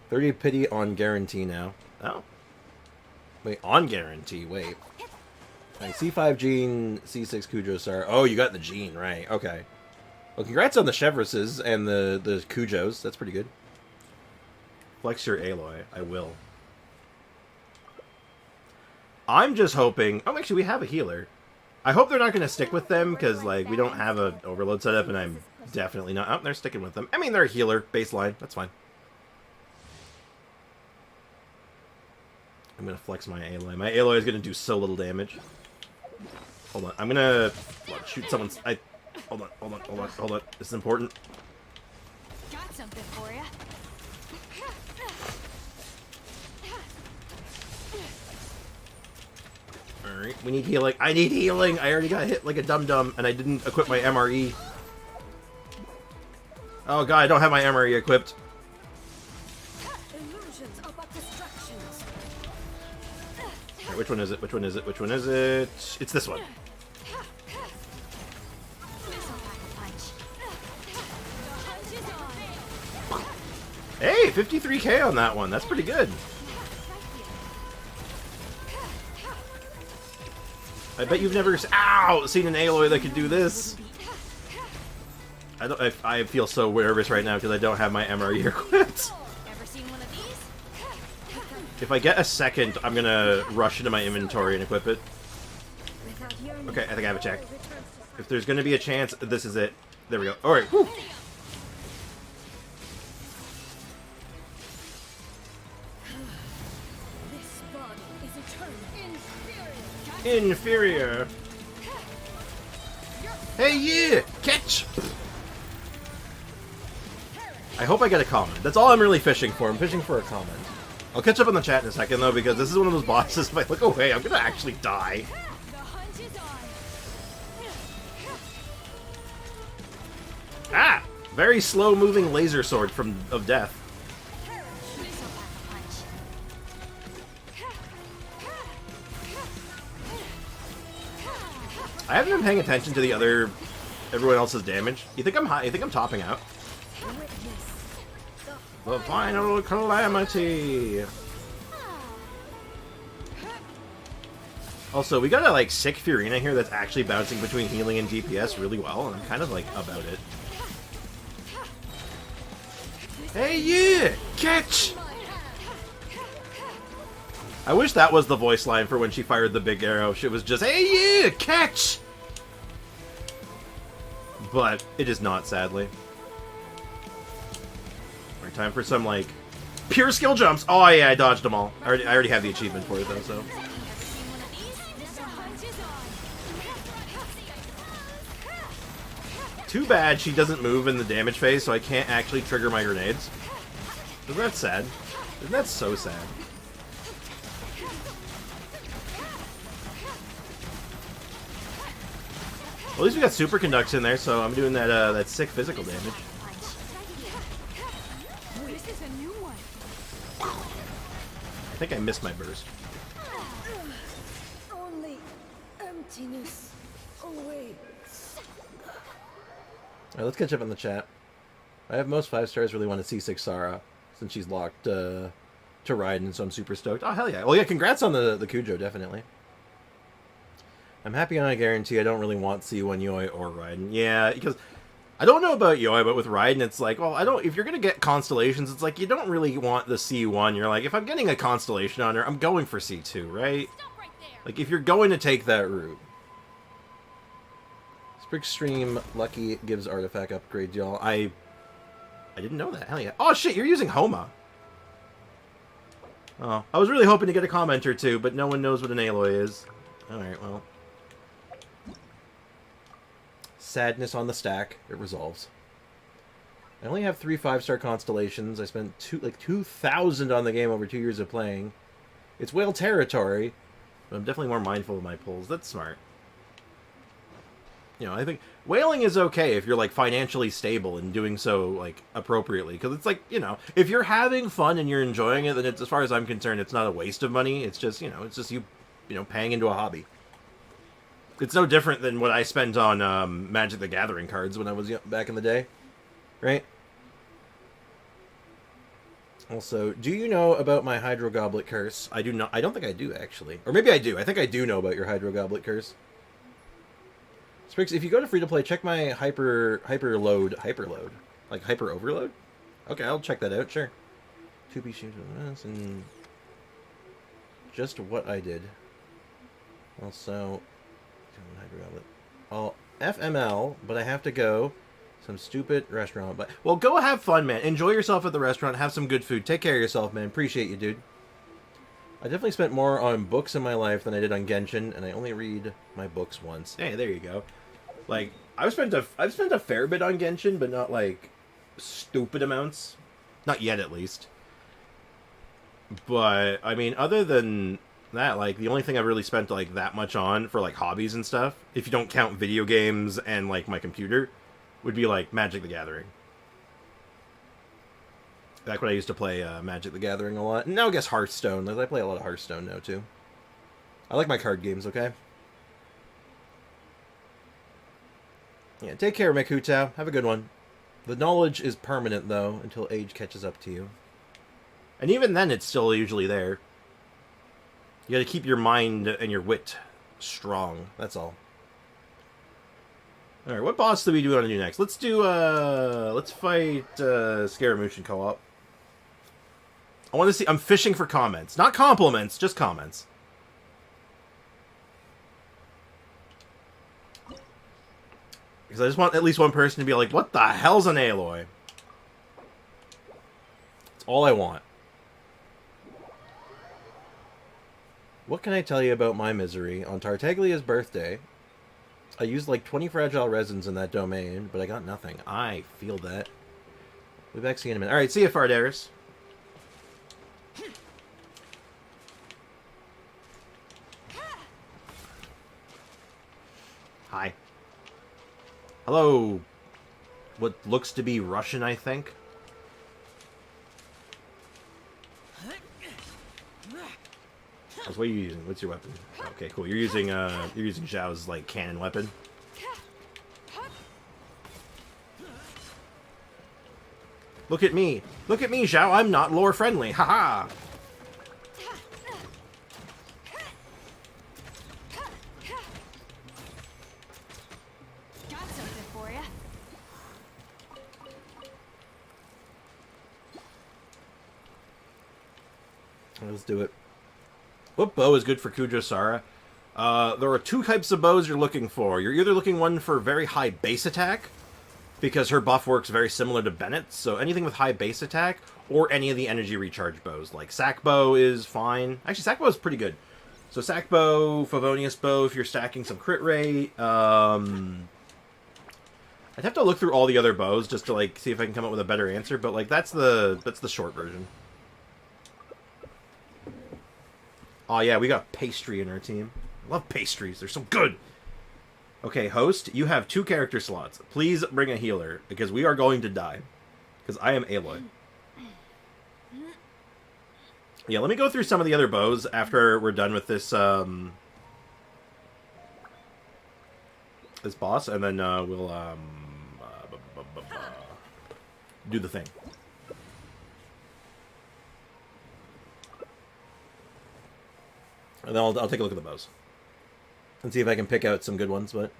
30 pity on guarantee now. Oh. Wait, on guarantee. Wait. Right, C5 Gene, C6 Cujo Star. Oh, you got the Gene, right. Okay. Well, congrats on the Chevruses and the Cujos. That's pretty good. Flex your Aloy. I will. I'm just hoping... Oh, actually, we have a healer. I hope they're not going to stick with them, because, like, we don't have an overload setup, and I'm definitely not... Oh, they're sticking with them. I mean, they're a healer. Baseline. That's fine. I'm gonna flex my Aloy. My Aloy is gonna do so little damage. Hold on. I'm gonna shoot someone's... Hold on. This is important. Got something for ya. Alright, we need healing. I need healing! I already got hit like a dum-dum, and I didn't equip my MRE. Oh god, I don't have my MRE equipped. Illusions are but distractions. Right, which one is it? Which one is it? Which one is it? It's this one. This'll pack a punch. The hunt is on. Hey, 53k on that one. That's pretty good. I bet you've never seen an Aloy that could do this. I feel so nervous right now because I don't have my MRE equipped. Ever seen one of these? If I get a second, I'm gonna rush into my inventory and equip it. Okay, I think I have a check. If there's gonna be a chance, this is it. There we go. Alright, whew. This body is eternal. Inferior. Hey, yeah! Catch! I hope I get a comment. That's all I'm really fishing for. I'm fishing for a comment. I'll catch up on the chat in a second, though, because this is one of those bosses. If I look away, I'm gonna actually die. The hunt is on. Ah! Very slow-moving laser sword of death. This'll pack a punch. I haven't been paying attention to everyone else's damage. You think I'm high? You think I'm topping out? The final calamity. Also, we got a like sick Furina here that's actually bouncing between healing and DPS really well, and I'm kind of like about it. Hey, yeah! Catch! I wish that was the voice line for when she fired the big arrow. She was just, hey, yeah! Catch! But it is not, sadly. Alright, time for some, like, pure skill jumps. Oh, yeah, I dodged them all. I already have the achievement for it, though, so. Ever seen one of these? The hunt is on. Too bad she doesn't move in the damage phase, so I can't actually trigger my grenades. Isn't that sad? Isn't that so sad? Well, at least we got super conducts in there, so I'm doing that sick physical damage. This is a new one. I think I missed my burst. Only emptiness awaits. Alright, let's catch up on the chat. I have most 5 stars really want to see 6 Sara, since she's locked to Raiden, so I'm super stoked. Oh, hell yeah. Well, yeah, congrats on the Cujo, definitely. I'm happy on a guarantee. I don't really want C1 Yoi or Raiden. Yeah, because I don't know about Yoi, but with Raiden, it's like, well, if you're going to get constellations, it's like you don't really want the C1. You're like, if I'm getting a constellation on her, I'm going for C2, right? Stop right there. Like, if you're going to take that route. Springstream Lucky gives artifact upgrade, y'all. I didn't know that. Hell yeah. Oh, shit, you're using Homa. Oh, I was really hoping to get a comment or two, but no one knows what an Aloy is. Alright, well. Sadness on the stack. It resolves. I only have 3 5-star constellations. I spent 2,000 on the game over 2 years of playing. It's whale territory, but I'm definitely more mindful of my pulls. That's smart. You know, I think whaling is okay if you're, like, financially stable and doing so, like, appropriately. Because it's like, you know, if you're having fun and you're enjoying it, then it's, as far as I'm concerned, it's not a waste of money. It's just, you know, it's just you know, paying into a hobby. It's no different than what I spent on Magic the Gathering cards when I was back in the day. Right? Also, do you know about my Hydro Goblet curse? I do not. I don't think I do, actually. Or maybe I do. I think I do know about your Hydro Goblet curse. Spriggs, if you go to free-to-play, check my hyperload. Like hyper overload? Okay, I'll check that out, sure. 2P shoot and just what I did. Also, I'll FML, but I have to go. Some stupid restaurant. But well, go have fun, man. Enjoy yourself at the restaurant. Have some good food. Take care of yourself, man. Appreciate you, dude. I definitely spent more on books in my life than I did on Genshin, and I only read my books once. Hey, there you go. Like, I've spent a fair bit on Genshin, but not, like, stupid amounts. Not yet, at least. But, I mean, other than that, like, the only thing I've really spent, like, that much on for, like, hobbies and stuff, if you don't count video games and, like, my computer, would be, like, Magic the Gathering. Back when I used to play Magic the Gathering a lot. And now I guess Hearthstone. Like, I play a lot of Hearthstone now, too. I like my card games, okay? Yeah, take care, Mekutao. Have a good one. The knowledge is permanent, though, until age catches up to you. And even then, it's still usually there. You gotta keep your mind and your wit strong. That's all. Alright, what boss do we want to do next? Let's do, let's fight, Scaramouche in co-op. I want to see... I'm fishing for comments. Not compliments, just comments. Because I just want at least one person to be like, what the hell's an Aloy? That's all I want. What can I tell you about my misery? On Tartaglia's birthday, I used like 20 fragile resins in that domain, but I got nothing. I feel that. We'll be back see you in a minute. Alright, see you, Fardaris. Hi. Hello. What looks to be Russian, I think. What are you using? What's your weapon? Okay, cool. You're using Zhao's like cannon weapon. Look at me. Look at me, Zhao. I'm not lore friendly. Haha. Got something for ya. Let's do it. What bow is good for Kujosara? There are two types of bows you're looking for. You're either looking one for very high base attack, because her buff works very similar to Bennett's, so anything with high base attack, or any of the energy recharge bows. Like Sack Bow is fine. Actually, Sack Bow is pretty good. So Sack Bow, Favonius Bow, if you're stacking some crit rate. I'd have to look through all the other bows just to like see if I can come up with a better answer, but like that's the short version. Oh yeah, we got pastry in our team. I love pastries. They're so good. Okay, host, you have 2 character slots. Please bring a healer, because we are going to die. Because I am Aloy. Yeah, let me go through some of the other bows after we're done with this, this boss, and then, we'll, do the thing. And then I'll take a look at the bows. And see if I can pick out some good ones, but...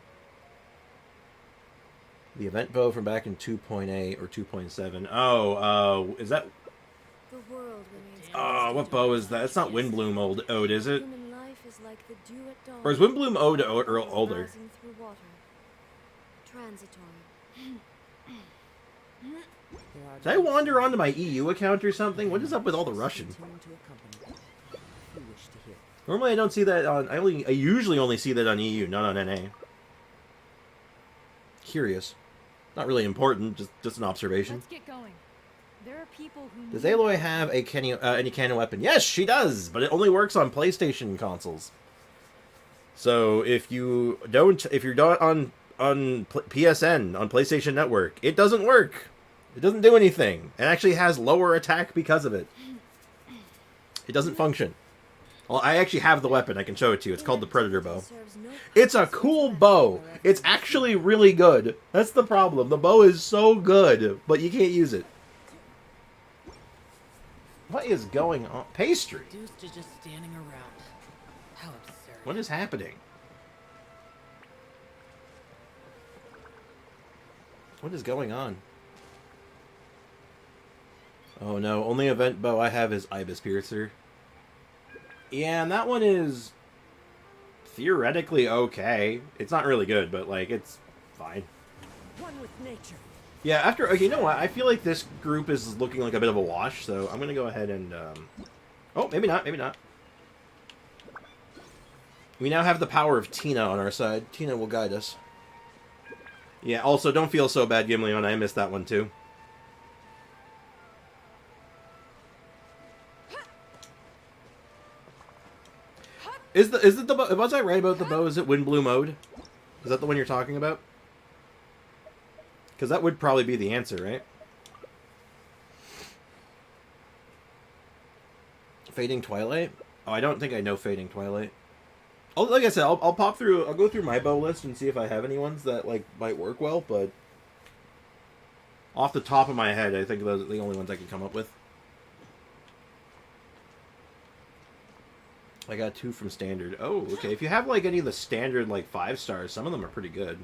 The event bow from back in 2.8 or 2.7. Oh, is that... The world remains. Oh, what bow is that? It's not Windbloom Ode, is it? Human life is like the dew at dawn. Or is Windbloom Ode older? Rising through water. Transitory. Did I wander onto my EU account or something? What is up with all the Russian? Normally I don't see that on... I usually only see that on EU, not on NA. Curious. Not really important, just an observation. Let's get going. There are people who... Does Aloy have any cannon weapon? Yes, she does, but it only works on PlayStation consoles. So if you're not on PSN, on PlayStation Network, it doesn't work. It doesn't do anything. It actually has lower attack because of it. It doesn't function. Well, I actually have the weapon. I can show it to you. It's called the Predator Bow. It's a cool bow. It's actually really good. That's the problem. The bow is so good, but you can't use it. What is going on? Pastry. Dudes are just standing around. How absurd. What is happening? What is going on? Oh no, only event bow I have is Ibis Piercer. Yeah, and that one is theoretically okay. It's not really good, but like it's fine. One with nature. Yeah, after okay, you know what? I feel like this group is looking like a bit of a wash, so I'm gonna go ahead and oh, maybe not, maybe not. We now have the power of Tina on our side. Tina will guide us. Yeah, also, don't feel so bad, Gimleon. I missed that one, too. Is the bow... Was I right about the bow? Is it wind blue mode? Is that the one you're talking about? Because that would probably be the answer, right? Fading Twilight? Oh, I don't think I know Fading Twilight. Oh, like I said, I'll pop through... I'll go through my bow list and see if I have any ones that, like, might work well, but... Off the top of my head, I think those are the only ones I can come up with. I got 2 from Standard. Oh, okay. If you have, like, any of the Standard, like, 5 stars, some of them are pretty good.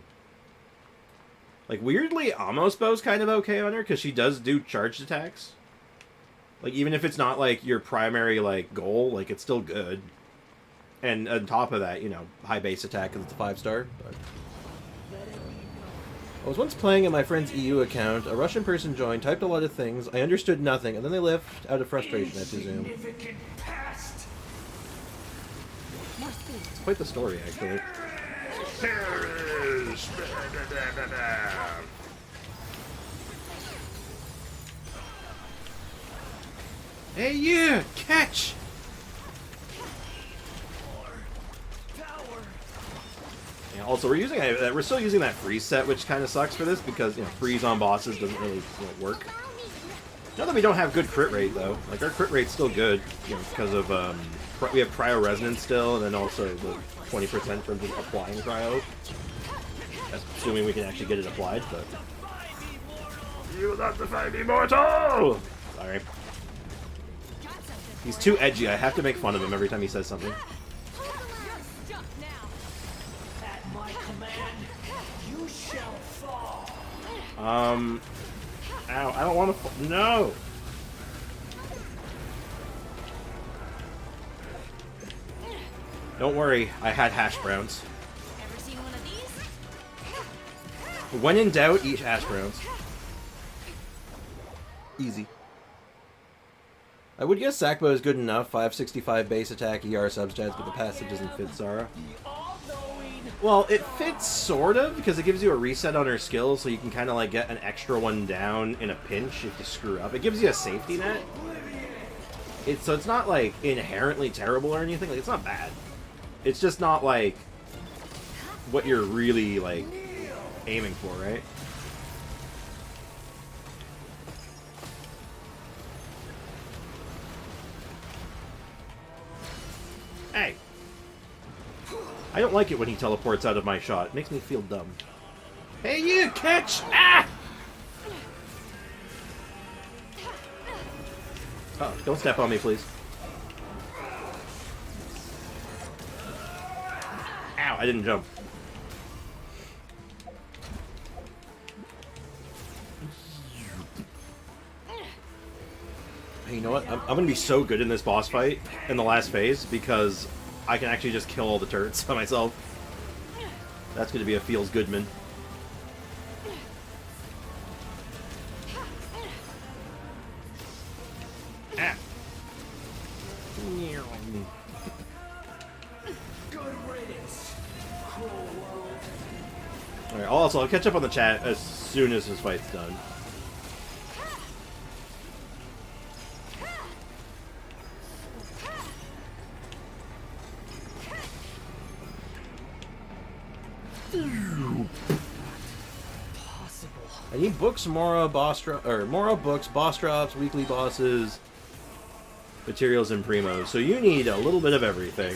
Like, weirdly, Amos Bow's kind of okay on her, because she does do charged attacks. Like, even if it's not, like, your primary, like, goal, like, it's still good. And on top of that, you know, high base attack because it's a 5-star. But... I was once playing in my friend's EU account. A Russian person joined, typed a lot of things. I understood nothing, and then they left out of frustration, I presume. It's quite the story, actually. Hey, you! Catch! Yeah, also, we're still using that freeze set, which kind of sucks for this because, you know, freeze on bosses doesn't really, work. Not that we don't have good crit rate though. Like our crit rate's still good, you know, because of we have cryo resonance still, and then also the 20% from just applying cryo. That's assuming we can actually get it applied. But you will not defy me, mortal! Sorry. He's too edgy. I have to make fun of him every time he says something. Ow, I don't want to... No! Don't worry, I had hash browns. Ever seen one of these? When in doubt, eat hash browns. Easy. I would guess Sackbow is good enough. 565 base attack, ER substats, but the passive doesn't fit Zara. Well, it fits sort of, because it gives you a reset on her skills, so you can kind of like get an extra one down in a pinch if you screw up. It gives you a safety net. So it's not like inherently terrible or anything. Like, it's not bad. It's just not like what you're really like aiming for, right? Hey. I don't like it when he teleports out of my shot. It makes me feel dumb. Hey, you! Catch! Ah! Oh, don't step on me, please. Ow, I didn't jump. Hey, you know what? I'm going to be so good in this boss fight in the last phase because I can actually just kill all the turrets by myself. That's going to be a feels goodman. Ah. Alright, also, I'll catch up on the chat as soon as this fight's done. I need books, Mora books, boss drops, weekly bosses, materials, and primos. So you need a little bit of everything.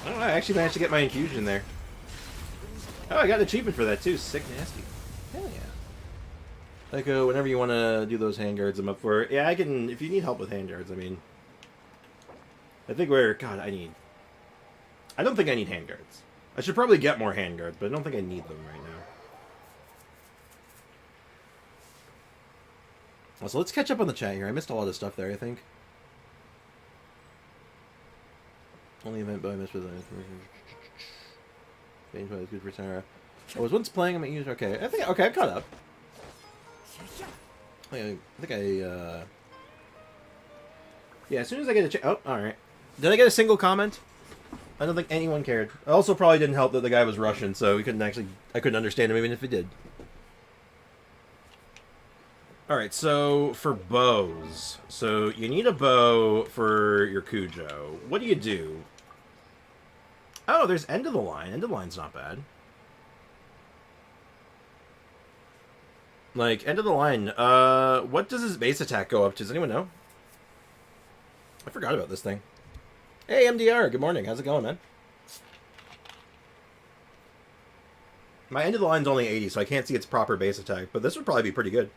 Oh, I actually managed to get my infusion there. Oh, I got an achievement for that too. Sick nasty. Hell yeah. Like, whenever you want to do those handguards, I'm up for it. Yeah, I can, if you need help with handguards, I mean... I think we're... God, I don't think I need handguards. I should probably get more handguards, but I don't think I need them right now. So let's catch up on the chat here. I missed a lot of stuff there, I think. Only event, but I missed with it. Is good for Sarah. I was once playing on my user. Okay, I think... Okay, I'm caught up. I think yeah, as soon as I get a oh, alright. Did I get a single comment? I don't think anyone cared. It also probably didn't help that the guy was Russian, so I couldn't understand him even if he did. Alright, so for bows. So you need a bow for your Cujo. What do you do? Oh, there's End of the Line. End of the Line's not bad. Like, End of the Line, what does his base attack go up to? Does anyone know? I forgot about this thing. Hey, MDR, good morning. How's it going, man? My End of the Line's only 80, so I can't see its proper base attack, but this would probably be pretty good.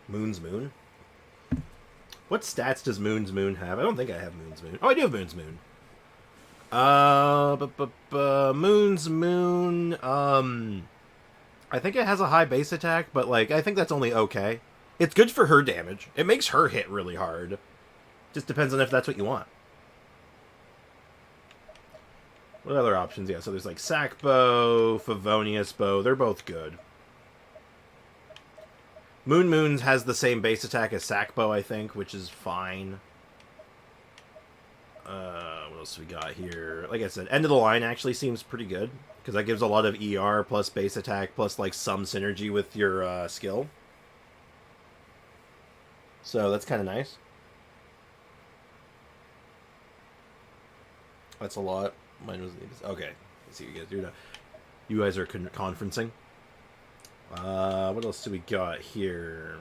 Moon's Moon? What stats does Moon's Moon have? I don't think I have Moon's Moon. Oh, I do have Moon's Moon. Moon's Moon, I think it has a high base attack, but, like, I think that's only okay. It's good for her damage. It makes her hit really hard. Just depends on if that's what you want. What other options? Yeah, so there's, like, Sack Bow, Favonius Bow. They're both good. Moon's has the same base attack as Sack Bow, I think, which is fine. What else we got here? Like I said, End of the Line actually seems pretty good, because that gives a lot of ER plus base attack plus, like, some synergy with your skill. So that's kind of nice. That's a lot. Mine was... Okay. Let's see what you guys do now. You guys are conferencing. What else do we got here?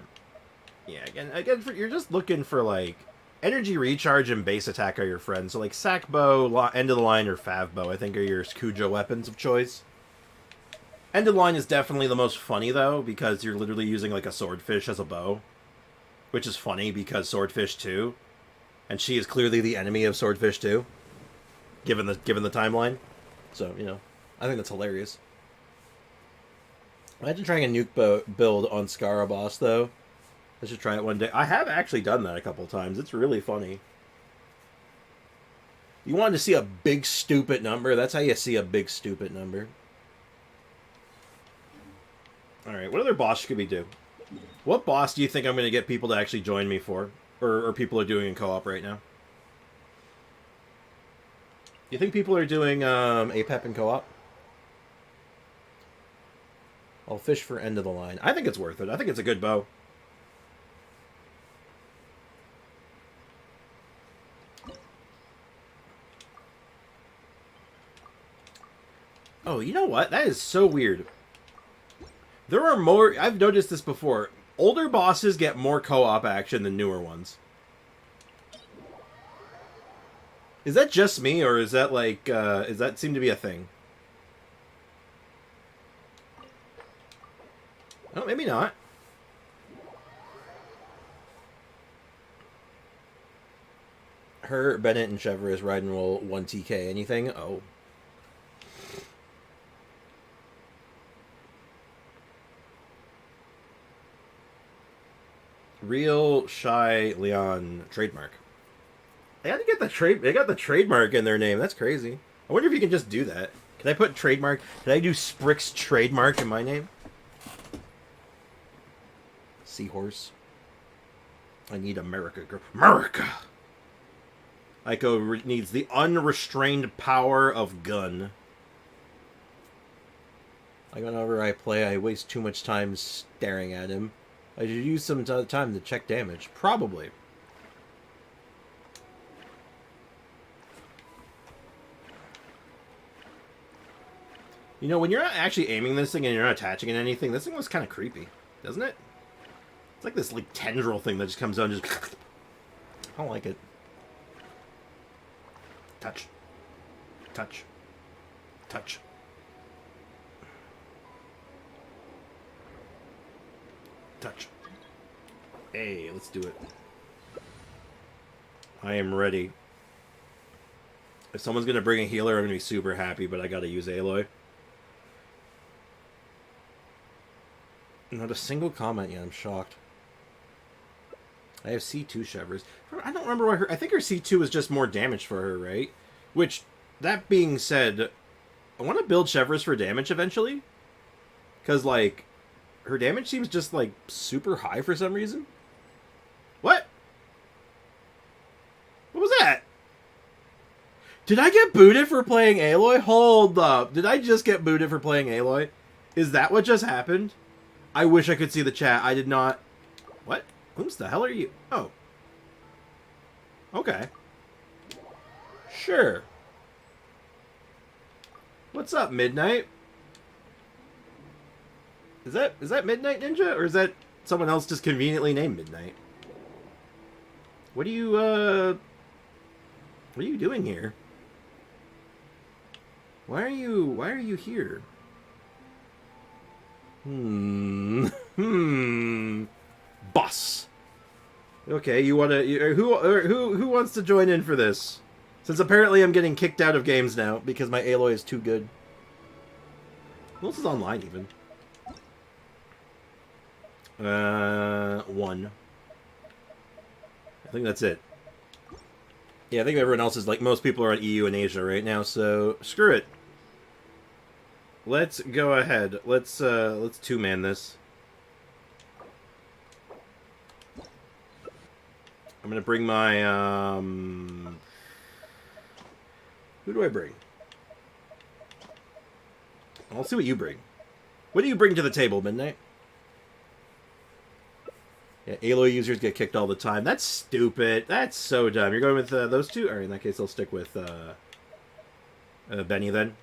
Yeah, again, you're just looking for, like, energy recharge and base attack are your friends. So, like, Sack Bow, End of the Line, or Fav Bow, I think, are your Cujo weapons of choice. End of the Line is definitely the most funny, though, because you're literally using, like, a swordfish as a bow. Which is funny, because Swordfish 2, and she is clearly the enemy of Swordfish 2, given the timeline. So, you know, I think that's hilarious. Imagine trying a nuke build on Scaraboss, though. I should try it one day. I have actually done that a couple times. It's really funny. You wanted to see a big, stupid number? That's how you see a big, stupid number. Alright, what other boss could we do? What boss do you think I'm going to get people to actually join me for? Or people are doing in co-op right now? You think people are doing APEP in co-op? I'll fish for End of the Line. I think it's worth it. I think it's a good bow. Oh, you know what? That is so weird. There are more... I've noticed this before. Older bosses get more co-op action than newer ones. Is that just me, or is that, like, does that seem to be a thing? Oh, maybe not. Her, Bennett, and Chevrolet's ride and roll 1 TK. Anything? Oh. Real Shy Leon trademark. They had to get the trade. They got the trademark in their name. That's crazy. I wonder if you can just do that. Can I put trademark? Can I do Sprick's trademark in my name? Seahorse. I need America. America! Aiko needs the unrestrained power of gun. Like whenever I play, I waste too much time staring at him. I should use some time to check damage. Probably. You know, when you're not actually aiming this thing and you're not attaching it to anything, this thing looks kind of creepy, doesn't it? It's like this, like, tendril thing that just comes out and just... I don't like it. Touch. Touch. Touch. Touch. Hey, let's do it. I am ready. If someone's going to bring a healer, I'm going to be super happy, but I got to use Aloy. Not a single comment yet. I'm shocked. I have C2 Chevers. I don't remember why her... I think her C2 is just more damage for her, right? Which That being said, I want to build Chevres for damage eventually. Because, like, her damage seems just, like, super high for some reason. What? What was that? Did I get booted for playing Aloy? Hold up. Did I just get booted for playing Aloy? Is that what just happened? I wish I could see the chat. I did not... What? Who's the hell are you? Oh. Okay. Sure. What's up, Midnight? Is that Midnight Ninja? Or is that someone else just conveniently named Midnight? What are you doing here? Why are you here? Boss. Okay, you wanna... who wants to join in for this? Since apparently I'm getting kicked out of games now because my Aloy is too good. Who else is online even? One. I think that's it. Yeah, I think everyone else is like... Most people are on EU and Asia right now, so screw it. Let's go ahead. Let's two-man this. I'm gonna bring my, Who do I bring? I'll see what you bring. What do you bring to the table, Midnight? Yeah, Aloy users get kicked all the time. That's stupid. That's so dumb. You're going with those two? Alright, in that case, I'll stick with Benny then.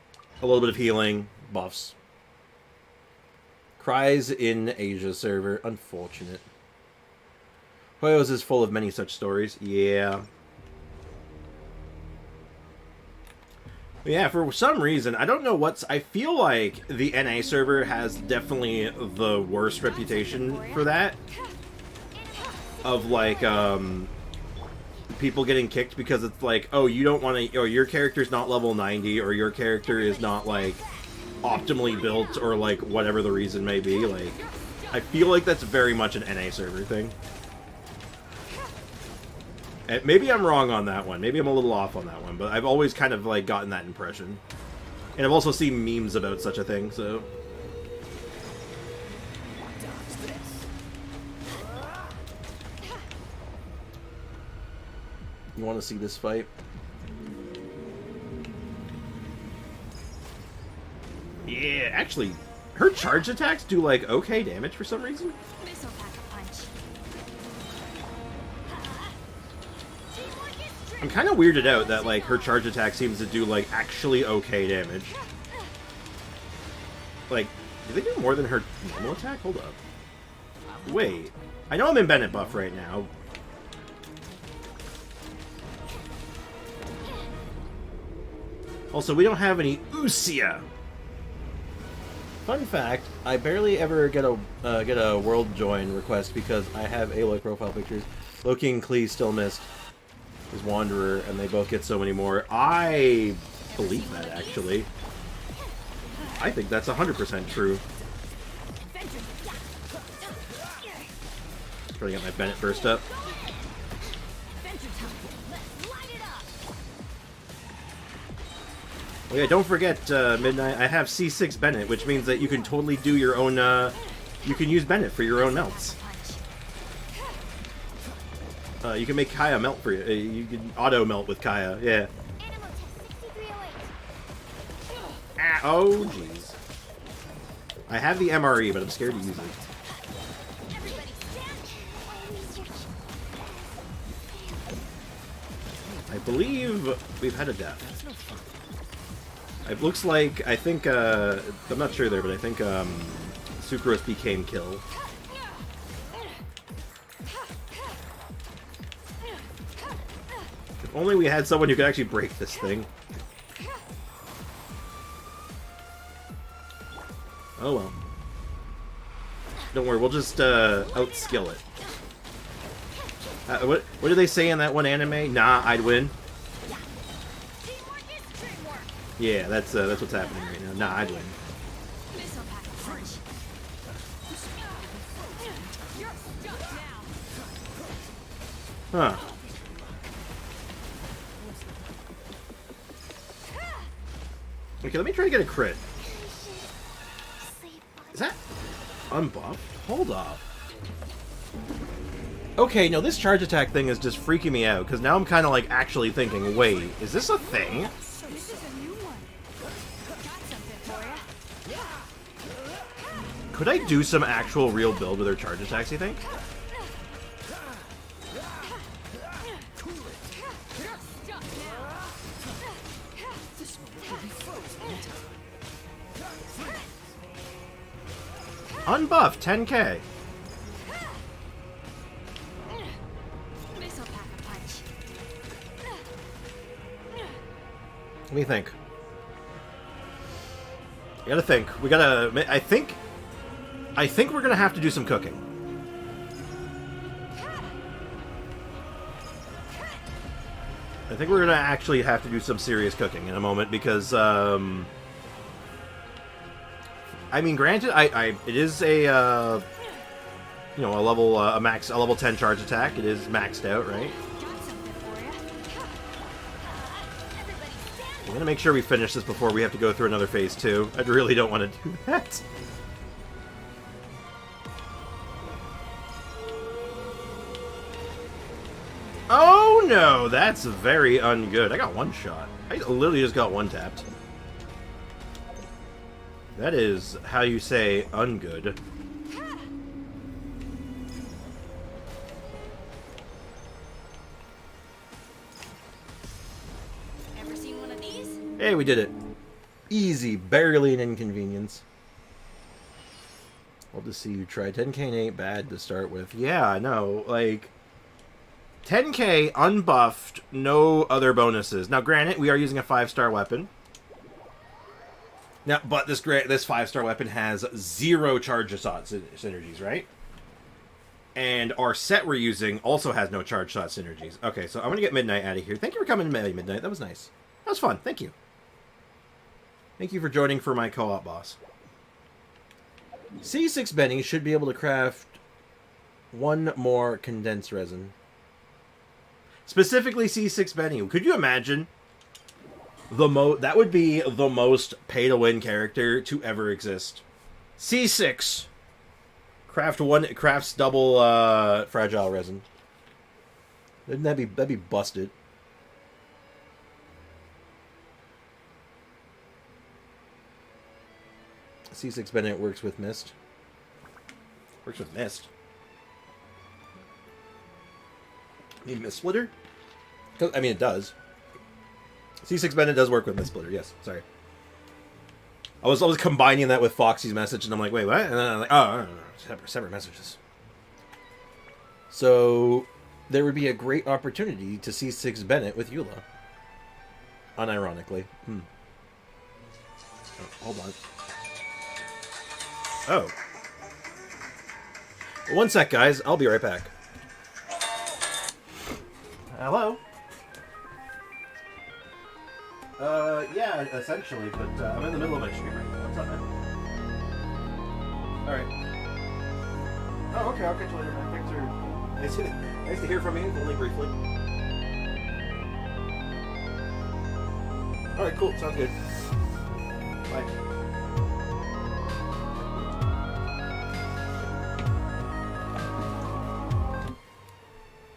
A little bit of healing, buffs. Cries in Asia server. Unfortunate. Hoyos is full of many such stories. Yeah. But yeah, for some reason, I don't know what's... I feel like the NA server has definitely the worst reputation for that. Of, like, people getting kicked because it's like, oh, you don't want to... Or your character's not level 90, or your character is not, like, optimally built, or, like, whatever the reason may be. Like, I feel like that's very much an NA server thing. And maybe I'm wrong on that one. Maybe I'm a little off on that one, but I've always kind of, like, gotten that impression. And I've also seen memes about such a thing, so... You want to see this fight? Yeah, actually, her charge attacks do, like, okay damage for some reason. Missile pack a punch. I'm kind of weirded out that, like, her charge attack seems to do, like, actually okay damage. Like, do they do more than her normal attack? Hold up. Wait. I know I'm in Bennett buff right now. Also, we don't have any Usia. Fun fact, I barely ever get a world join request because I have Aloy profile pictures. Loki and Klee still missed his Wanderer, and they both get so many more. I believe that, actually. I think that's 100% true. Trying to get my Bennett burst up. Oh yeah, don't forget, Midnight, I have C6 Bennett, which means that you can totally do your own, you can use Bennett for your own melts. You can make Kaya melt for you. You can auto-melt with Kaya, yeah. Ah, oh, jeez. I have the MRE, but I'm scared to use it. I believe we've had a death. It looks like, I think, I'm not sure there, but I think, Sucrose became kill. If only we had someone who could actually break this thing. Oh well. Don't worry, we'll just, outskill it. What do they say in that one anime? Nah, I'd win. Yeah, that's what's happening right now. Nah, I'd win. Huh. Okay, let me try to get a crit. Sleep on Is that unbuffed? Hold up. Okay, no, this charge attack thing is just freaking me out, because now I'm kind of like actually thinking, wait, is this a thing? This is a new one. Got something for ya. Could I do some actual real build with her charge attacks, you think? Stop now. This one will be frozen in time. Unbuffed, 10k. This'll pack a punch. Let me think. I gotta think. We gotta... I think we're gonna have to do some cooking. I think we're gonna actually have to do some serious cooking in a moment because, I mean, granted, it is a, you know, a level 10 charge attack. It is maxed out, right? Got something for ya. Everybody stand I'm gonna make sure we finish this before we have to go through another phase 2. I really don't want to do that. Oh no, that's very ungood. I got one shot. I literally just got one tapped. That is how you say ungood. Ever seen one of these? Hey, we did it. Easy, barely an inconvenience. I'll just see you try. 10k ain't bad to start with. Yeah, I know. Like, 10k unbuffed, no other bonuses. Now, granted, we are using a 5-star weapon. Now, but this 5-star weapon has 0 charge shot synergies, right? And our set we're using also has no charge shot synergies. Okay, so I'm gonna get Midnight out of here. Thank you for coming to Midnight. That was nice. That was fun. Thank you. Thank you for joining for my co-op boss. C6 Benny should be able to craft one more condensed resin. Specifically C6 Benny. Could you imagine that would be the most pay-to-win character to ever exist. C6 crafts double fragile resin. Wouldn't that'd be busted? C6 Bennett works with Mist. Works with Mist. Need Mist Splitter? I mean, it does. C6 Bennett does work with Mist Splitter, yes. Sorry. I was combining that with Foxy's message, and I'm like, wait, what? And then I'm like, oh, no. Separate messages. So, there would be a great opportunity to C6 Bennett with Eula. Unironically. Oh, hold on. Oh. One sec, guys. I'll be right back. Hello? Yeah, essentially, but I'm in the middle of my stream right now. What's up, man? Alright. Oh, okay, I'll catch you later, man. Thanks, nice to hear from you, only briefly. Alright, cool. Sounds good. Bye.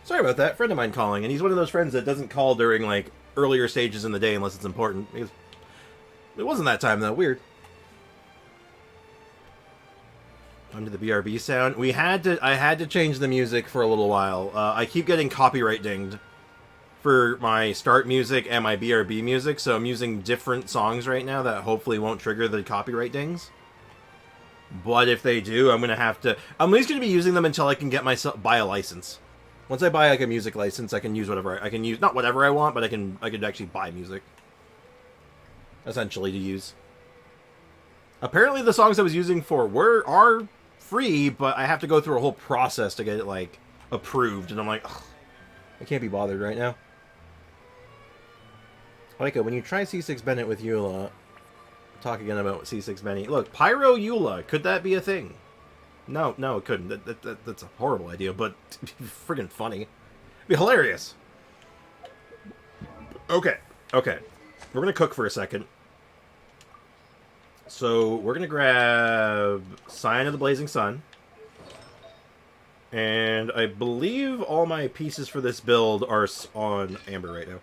Sorry about that. Friend of mine calling, and he's one of those friends that doesn't call during, like, earlier stages in the day unless it's important. It wasn't that time, though. Weird. Onto the BRB sound. I had to change the music for a little while. I keep getting copyright dinged for my start music and my BRB music, so I'm using different songs right now that hopefully won't trigger the copyright dings. But if they do, I'm at least going to be using them until I can buy a license. Once I buy like a music license, I can use whatever I can use. Not whatever I want, but I could actually buy music. Essentially to use. Apparently the songs I was using are free, but I have to go through a whole process to get it like approved, and I'm like, ugh, I can't be bothered right now. Micah, when you try C6 Bennett with Eula, talk again about C6 Bennett. Look, Pyro Eula, could that be a thing? No, it couldn't. That's a horrible idea, but friggin' funny. It'd be hilarious. Okay. We're gonna cook for a second. So we're going to grab Sign of the Blazing Sun. And I believe all my pieces for this build are on Amber right now.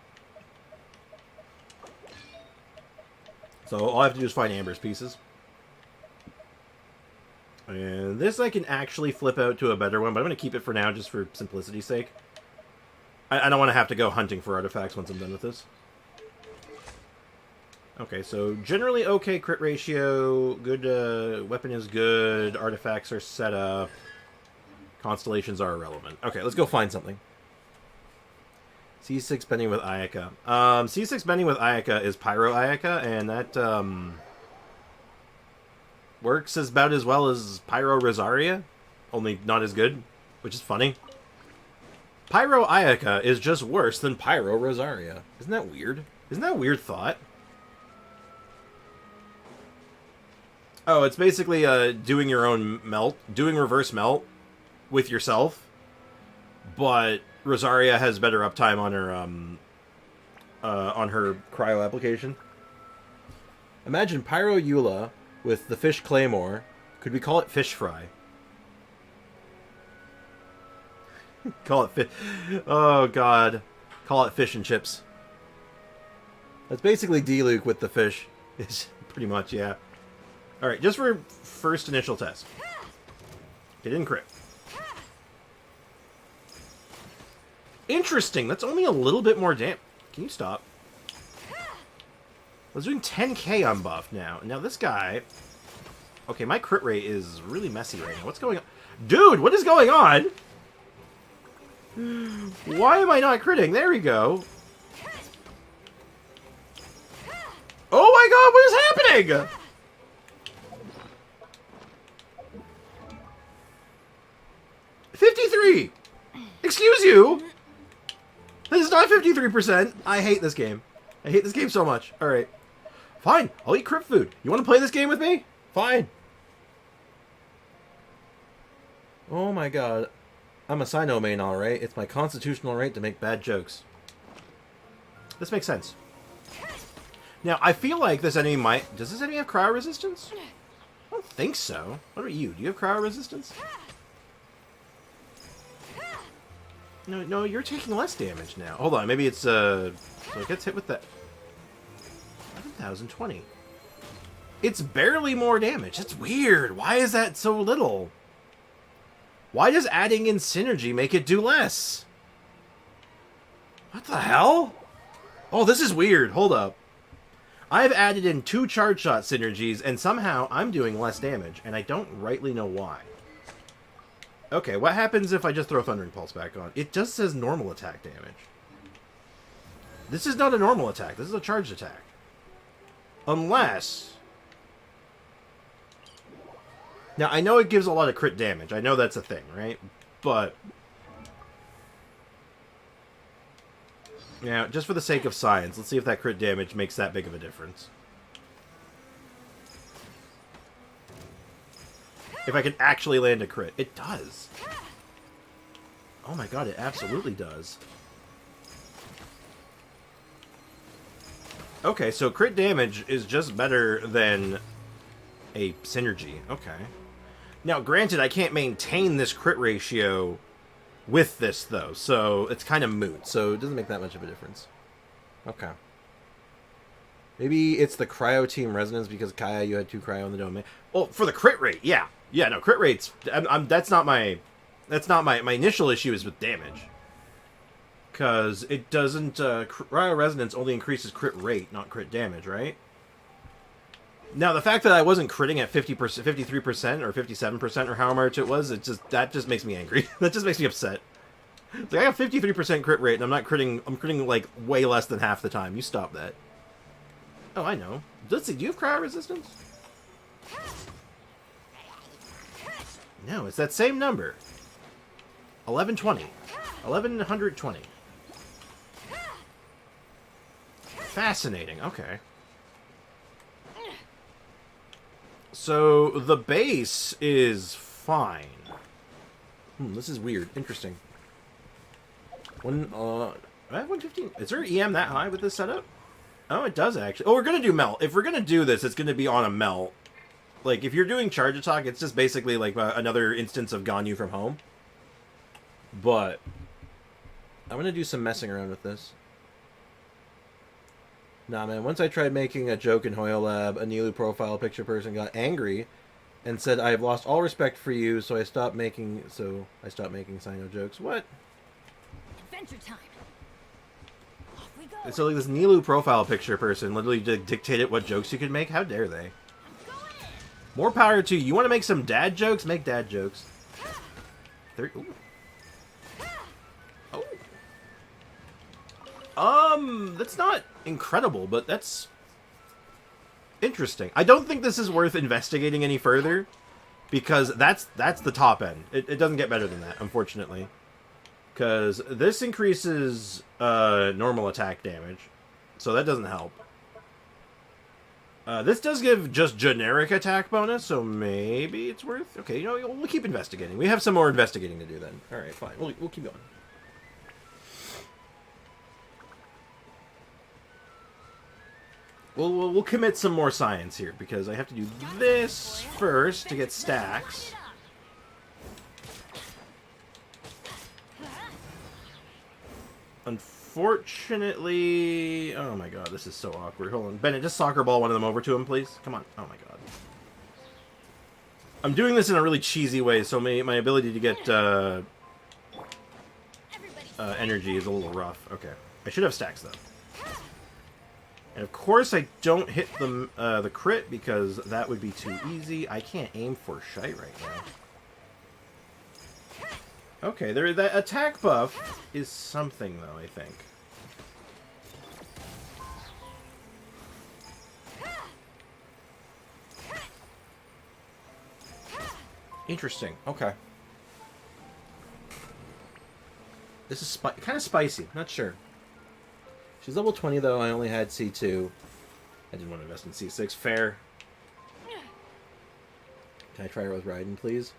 So all I have to do is find Amber's pieces. And this I can actually flip out to a better one, but I'm going to keep it for now just for simplicity's sake. I don't want to have to go hunting for artifacts once I'm done with this. Okay, so generally okay crit ratio, good weapon is good, artifacts are set up, constellations are irrelevant. Okay, let's go find something. C6 bending with Ayaka. C6 bending with Ayaka is Pyro Ayaka, and that works about as well as Pyro Rosaria, only not as good, which is funny. Pyro Ayaka is just worse than Pyro Rosaria. Isn't that weird? Isn't that a weird thought? Oh, it's basically doing your own melt, doing reverse melt with yourself, but Rosaria has better uptime on her cryo application. Imagine Pyro Eula with the fish claymore. Could we call it fish fry? Call it fish. Oh god, call it fish and chips. That's basically D-Luke with the fish. It's pretty much, yeah. All right, just for first initial test. It didn't crit. Interesting. That's only a little bit more damage. Can you stop? I was doing 10k on buff now. Now this guy... Okay, my crit rate is really messy right now. What's going on? Dude, what is going on? Why am I not critting? There we go. Oh my god, what is happening? $53! Excuse you! This is not 53%. I hate this game. I hate this game so much. Alright. Fine, I'll eat crypt food. You want to play this game with me? Fine. Oh my god. I'm a Sino main, alright. It's my constitutional right to make bad jokes. This makes sense. Now, I feel like this enemy might... Does this enemy have cryo resistance? I don't think so. What about you? Do you have cryo resistance? No, you're taking less damage now. Hold on, maybe it's, so it gets hit with that... 11,020. It's barely more damage. That's weird. Why is that so little? Why does adding in synergy make it do less? What the hell? Oh, this is weird. Hold up. I've added in 2 charge shot synergies, and somehow I'm doing less damage, and I don't rightly know why. Okay, what happens if I just throw Thundering Pulse back on? It just says normal attack damage. This is not a normal attack. This is a charged attack. Unless... Now, I know it gives a lot of crit damage. I know that's a thing, right? But... Yeah, just for the sake of science, let's see if that crit damage makes that big of a difference. If I can actually land a crit. It does. Oh my god, it absolutely does. Okay, so crit damage is just better than a synergy. Okay. Now, granted, I can't maintain this crit ratio with this, though, so it's kind of moot, so it doesn't make that much of a difference. Okay. Maybe it's the cryo team resonance because Kaya, you had 2 cryo in the domain. Well, for the crit rate, yeah. Yeah, no, crit rates, that's not my initial issue is with damage. Because it doesn't, cryo resonance only increases crit rate, not crit damage, right? Now, the fact that I wasn't critting at 50%, 53% or 57% or how much it was, that just makes me angry. That just makes me upset. It's like, I have 53% crit rate and I'm not critting, I'm critting like way less than half the time. You stop that. Oh, I know. Let's see, do you have cryo resistance? No, it's that same number. 1120. 1120. Fascinating, okay. So, the base is fine. This is weird. Interesting. I have 115. Is there EM that high with this setup? Oh, it does actually. Oh, we're gonna do melt. If we're gonna do this, it's gonna be on a melt. Like, if you're doing charge attack, it's just basically like another instance of Ganyu from home. But I'm gonna do some messing around with this. Nah, man. Once I tried making a joke in Hoyo Lab, a Nilu profile picture person got angry and said, "I have lost all respect for you, so I stopped making Sino jokes." What? Adventure time. Off we go. So like this Nilu profile picture person literally dictated what jokes you could make. How dare they? Go in. More power to you. You want to make some dad jokes? Make dad jokes. Ooh. That's not incredible, but that's interesting. I don't think this is worth investigating any further, because that's the top end. It doesn't get better than that, unfortunately. Because this increases normal attack damage, so that doesn't help. This does give just generic attack bonus, so maybe it's worth... Okay, you know, we'll keep investigating. We have some more investigating to do then. Alright, fine. We'll keep going. We'll commit some more science here, because I have to do this first to get stacks. Unfortunately... Oh my god, this is so awkward. Hold on. Bennett, just soccer ball one of them over to him, please. Come on. Oh my god. I'm doing this in a really cheesy way, so my ability to get energy is a little rough. Okay. I should have stacks, though. And of course I don't hit the crit, because that would be too easy. I can't aim for shite right now. Okay, that attack buff is something, though, I think. Interesting. Okay. This is kind of spicy. Not sure. She's level 20, though. I only had C2. I didn't want to invest in C6. Fair. Can I try her with Raiden, please?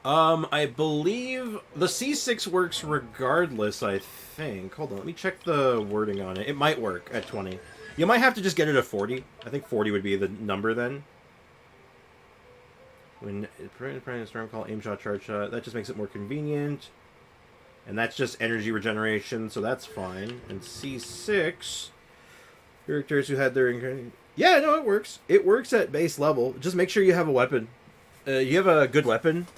I believe the C6 works regardless, I think. Hold on, let me check the wording on it. It might work at 20. You might have to just get it at 40. I think 40 would be the number then. When a storm call, aim shot, charge shot, that just makes it more convenient. And that's just energy regeneration, so that's fine. And C6, characters who had their... Yeah, no, it works. It works at base level. Just make sure you have a weapon. You have a good weapon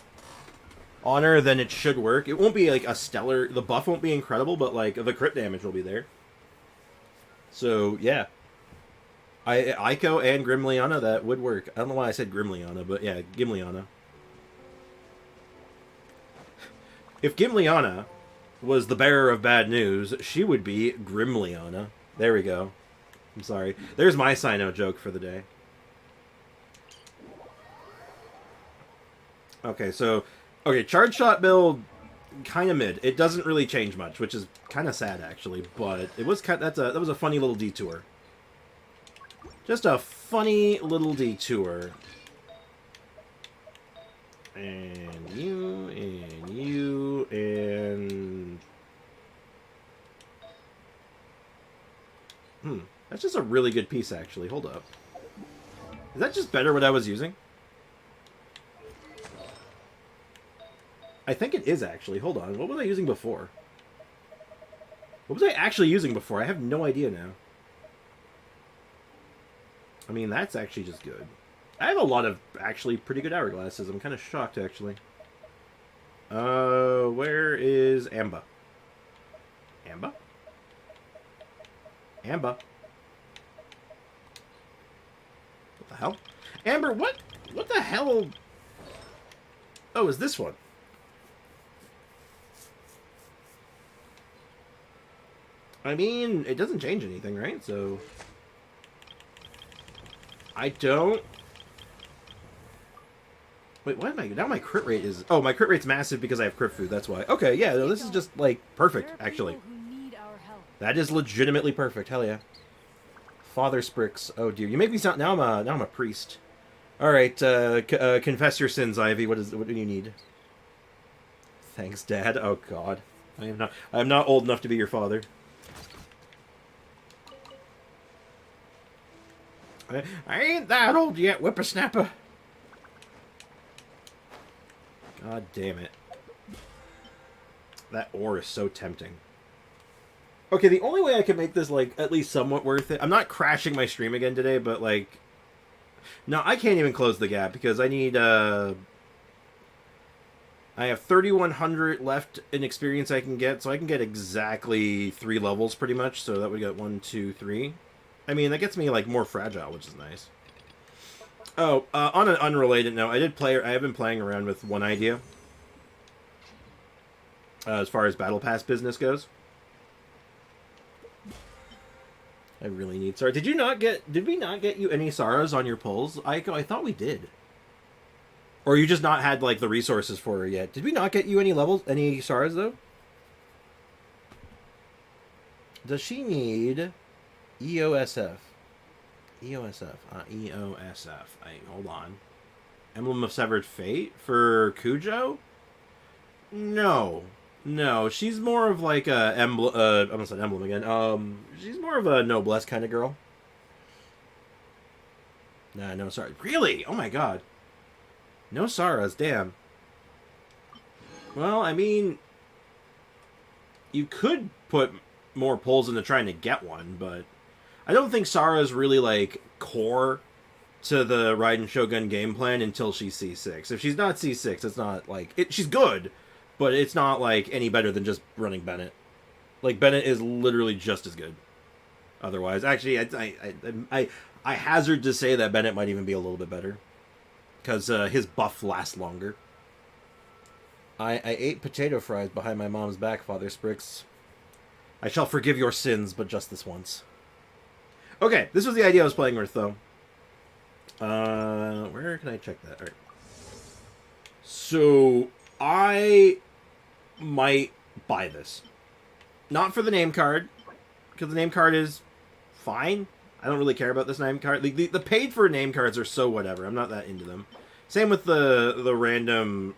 on her, then it should work. It won't be like a stellar... The buff won't be incredible, but like the crit damage will be there. So, yeah. Aiko and Grimliana, that would work. I don't know why I said Grimliana, but yeah, Gimliana. If Gimliana was the bearer of bad news, she would be Grimliana. There we go. I'm sorry. There's my Sino joke for the day. Okay, so... Okay, charge shot build, kind of mid. It doesn't really change much, which is kind of sad, actually. But it was that was a funny little detour. Just a funny little detour. And you, and you, and... That's just a really good piece, actually. Hold up. Is that just better what I was using? I think it is, actually. Hold on. What was I using before? What was I actually using before? I have no idea now. I mean, that's actually just good. I have a lot of actually pretty good hourglasses. I'm kind of shocked, actually. Where is Amba? Amba? Amba? What the hell? Amber, what the hell? Oh, is this one? I mean, it doesn't change anything, right? So... I don't... Wait, what am I... Now my crit rate is... Oh, my crit rate's massive because I have crit food, that's why. Okay, yeah, no, this is just, like, perfect, actually. That is legitimately perfect, hell yeah. Father Sprix. Oh, dear. You make me sound... Now I'm a priest. Alright, confess your sins, Ivy. What do you need? Thanks, Dad. Oh, God. I am not old enough to be your father. I ain't that old yet, whippersnapper. God damn it. That ore is so tempting. Okay, the only way I can make this, like, at least somewhat worth it... I'm not crashing my stream again today, but, like... No, I can't even close the gap, because I need, I have 3,100 left in experience I can get, so I can get exactly 3 levels, pretty much. So that would get 1, 2, 3. I mean, that gets me, like, more fragile, which is nice. Oh, on an unrelated note, I have been playing around with one idea. As far as Battle Pass business goes. I really need Sarah. Did we not get you any Saras on your pulls, Aiko? I thought we did. Or you just not had, like, the resources for her yet. Did we not get you any Saras, though? Does she need EOSF? EOSF. EOSF. Hold on. Emblem of Severed Fate for Cujo? No. No, she's more of like a emblem. I almost said emblem again. She's more of a noblesse kind of girl. Nah, no, sorry. Really? Oh my god. No Saras, damn. Well, I mean, you could put more pulls into trying to get one, but I don't think Sara's really like core to the Raiden Shogun game plan until she's C6. If she's not C6, it's not like she's good. But it's not, like, any better than just running Bennett. Like, Bennett is literally just as good. Otherwise, actually, I hazard to say that Bennett might even be a little bit better. Because his buff lasts longer. I ate potato fries behind my mom's back, Father Sprix. I shall forgive your sins, but just this once. Okay, this was the idea I was playing with, though. Where can I check that? All right. So, I might buy this. Not for the name card, because the name card is fine. I don't really care about this name card. The paid for name cards are so whatever. I'm not that into them. Same with the random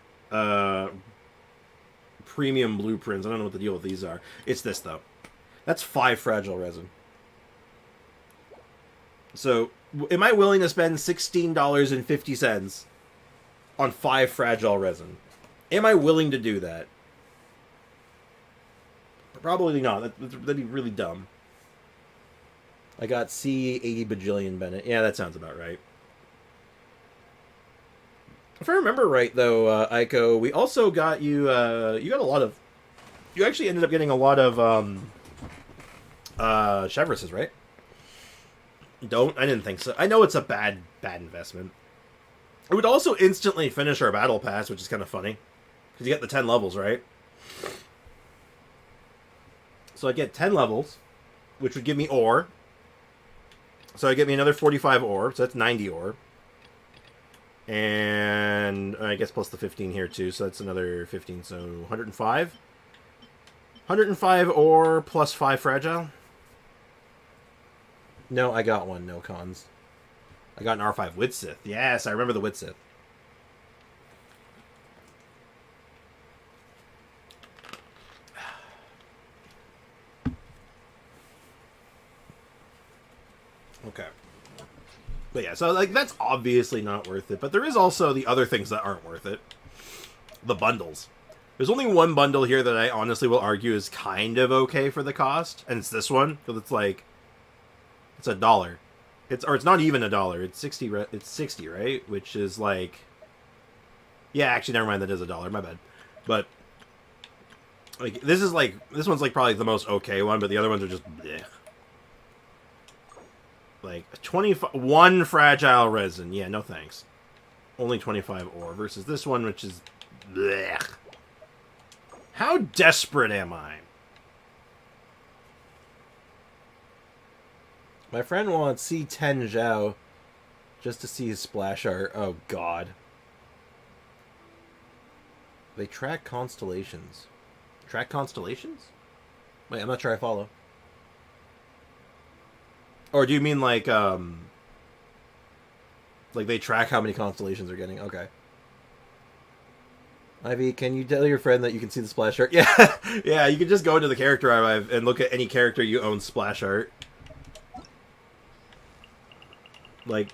premium blueprints. I don't know what the deal with these are. It's this, though. That's 5 fragile resin. So, am I willing to spend $16.50 on 5 fragile resin? Am I willing to do that? Probably not. That'd be really dumb. I got C 80 bajillion Bennett. Yeah, that sounds about right. If I remember right, though, Aiko, we also got you. You got a lot of. You actually ended up getting a lot of Chevresses, right? Don't. I didn't think so. I know it's a bad investment. It would also instantly finish our battle pass, which is kind of funny. Because you get the 10 levels, right? So I get 10 levels, which would give me ore. So I get me another 45 ore, so that's 90 ore. And I guess plus the 15 here too, so that's another 15, so 105. 105 ore plus 5 fragile. No, I got one, no cons. I got an R5 Widsith. Yes, I remember the Widsith. Okay. But yeah, so like that's obviously not worth it. But there is also the other things that aren't worth it. The bundles. There's only one bundle here that I honestly will argue is kind of okay for the cost, and it's this one because it's like it's $1. It's not even $1. It's 60. It's 60, right? Which is like, yeah, actually, never mind. That is $1. My bad. But like this one's like probably the most okay one, but the other ones are just bleh. Like 21 fragile resin. Yeah, no thanks. Only 25 ore versus this one, which is bleh. How desperate am I? My friend wants C10 Zhao just to see his splash art. Oh, God. They track constellations. Track constellations? Wait, I'm not sure I follow. Or do you mean like they track how many constellations they're getting? Okay. Ivy, can you tell your friend that you can see the splash art? Yeah, yeah, you can just go into the character archive and look at any character you own splash art. Like,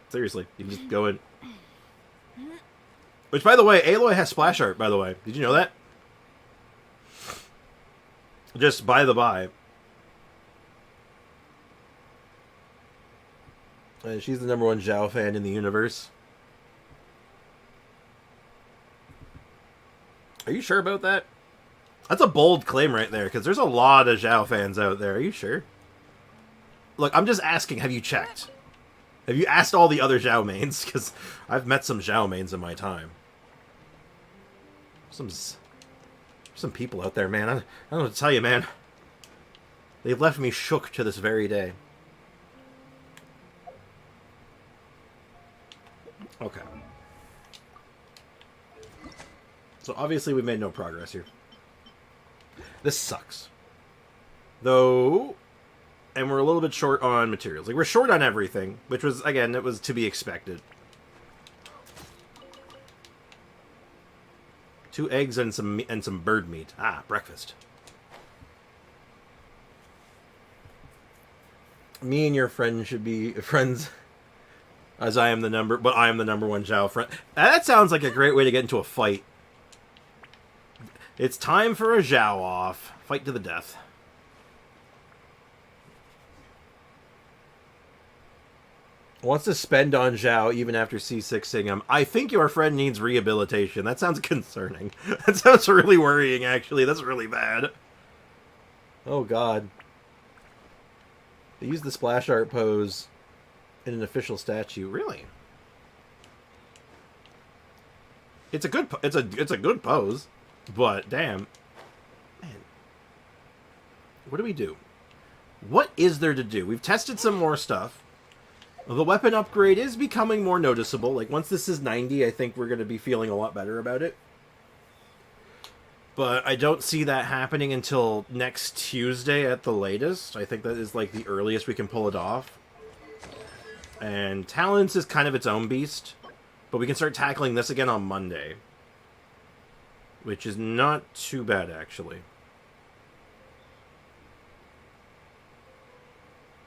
seriously, you just go in. Which, by the way, Aloy has splash art, by the way. Did you know that? Just by the by. She's the #1 Zhao fan in the universe. Are you sure about that? That's a bold claim right there, because there's a lot of Zhao fans out there. Are you sure? Look, I'm just asking, have you checked? Have you asked all the other Zhao mains? Because I've met some Zhao mains in my time. Some people out there, man. I don't know what to tell you, man. They've left me shook to this very day. Okay. So obviously we made no progress here. This sucks. Though, and we're a little bit short on materials. Like, we're short on everything, which was, again, it was to be expected. 2 eggs and some bird meat. Ah, breakfast. Me and your friend should be friends, as I am the #1 Zhao friend. That sounds like a great way to get into a fight. It's time for a Zhao off. Fight to the death. Wants to spend on Zhao even after C6ing him. I think your friend needs rehabilitation. That sounds concerning. That sounds really worrying, actually. That's really bad. Oh, God. They used the splash art pose in an official statue. Really? It's a good pose, but damn. Man. What do we do? What is there to do? We've tested some more stuff. The weapon upgrade is becoming more noticeable. Like, once this is 90, I think we're going to be feeling a lot better about it. But I don't see that happening until next Tuesday at the latest. I think that is, like, the earliest we can pull it off. And Talents is kind of its own beast. But we can start tackling this again on Monday. Which is not too bad, actually.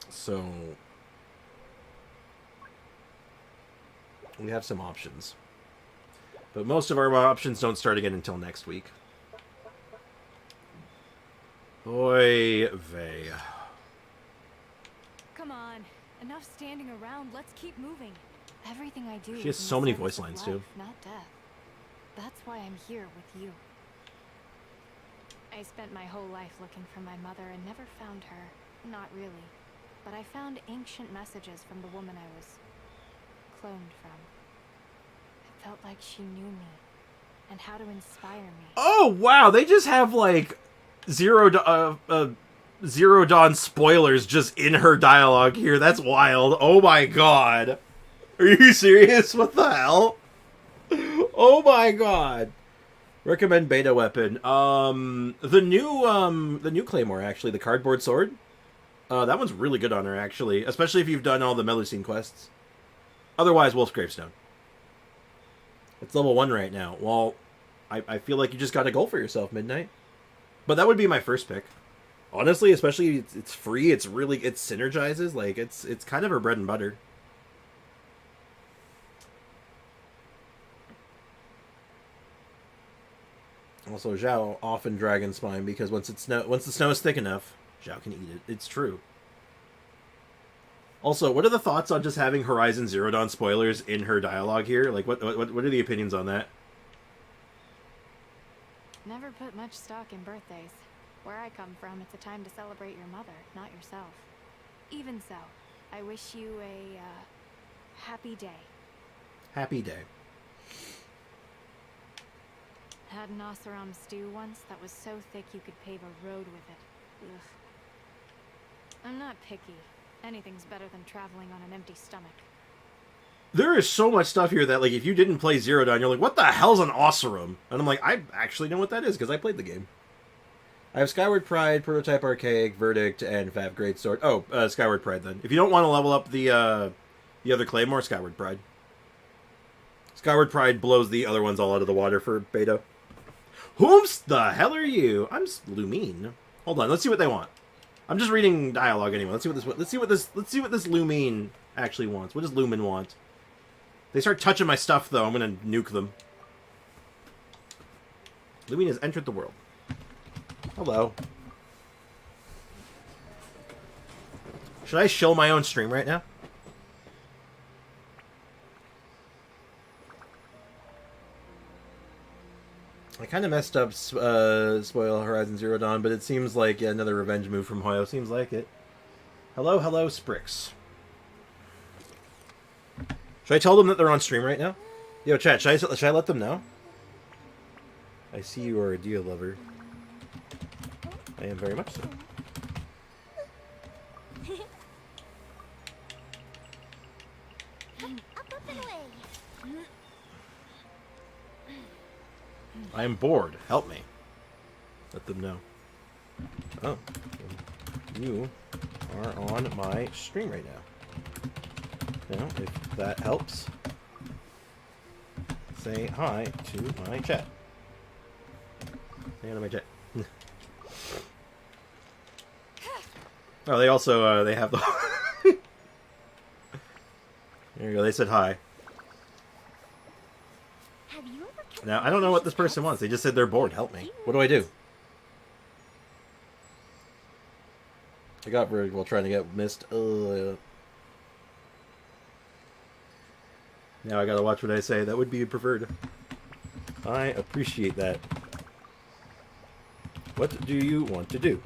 So we have some options. But most of our options don't start again until next week. Oy vey. Come on. Enough standing around. Let's keep moving. Everything I do. She has so many voice lines, too. Not death. That's why I'm here with you. I spent my whole life looking for my mother and never found her. Not really. But I found ancient messages from the woman I was cloned from. It felt like she knew me and how to inspire me. Oh, wow. They just have, like, Zero Dawn spoilers just in her dialogue here. That's wild. Oh, my God. Are you serious? What the hell? Oh, my God. Recommend beta weapon. The new Claymore, actually, the cardboard sword. That one's really good on her, actually, especially if you've done all the Melusine quests. Otherwise, Wolf's Gravestone. It's level 1 right now. Well, I feel like you just got to go for yourself, Midnight. But that would be my first pick. Honestly, especially it's free. It synergizes. Like it's kind of her bread and butter. Also, Zhao often Dragon Spine because once the snow is thick enough, Zhao can eat it. It's true. Also, what are the thoughts on just having Horizon Zero Dawn spoilers in her dialogue here? Like, what are the opinions on that? Never put much stock in birthdays. Where I come from, it's a time to celebrate your mother, not yourself. Even so, I wish you a happy day. Happy day. Had an Oseram stew once that was so thick you could pave a road with it. Ugh. I'm not picky. Anything's better than traveling on an empty stomach. There is so much stuff here that, like, if you didn't play Zero Dawn, you're like, what the hell's an Oseram? And I'm like, I actually know what that is, because I played the game. I have Skyward Pride, Prototype Archaic, Verdict, and Fav Great Sword. Oh, Skyward Pride, then. If you don't want to level up the other Claymore, Skyward Pride. Skyward Pride blows the other ones all out of the water for beta. Whomst the hell are you? I'm Lumine. Hold on, let's see what they want. I'm just reading dialogue anyway. Let's see what this Lumine actually wants. What does Lumen want? They start touching my stuff though, I'm gonna nuke them. Lumine has entered the world. Hello. Should I shill my own stream right now? I kind of messed up Spoil Horizon Zero Dawn, but it seems like another revenge move from Hoyo. Seems like it. Hello, hello, Sprix. Should I tell them that they're on stream right now? Yo, chat, should I let them know? I see you are a deal lover. I am very much so. I am bored. Help me. Let them know. Oh. You are on my stream right now. Now, if that helps, say hi to my chat. Say hi to my chat. Oh, they also, they have the... There you go, they said hi. Now, I don't know what this person wants. They just said they're bored. Help me. What do I do? I got buried while trying to get missed. Now I gotta watch what I say. That would be preferred. I appreciate that. What do you want to do?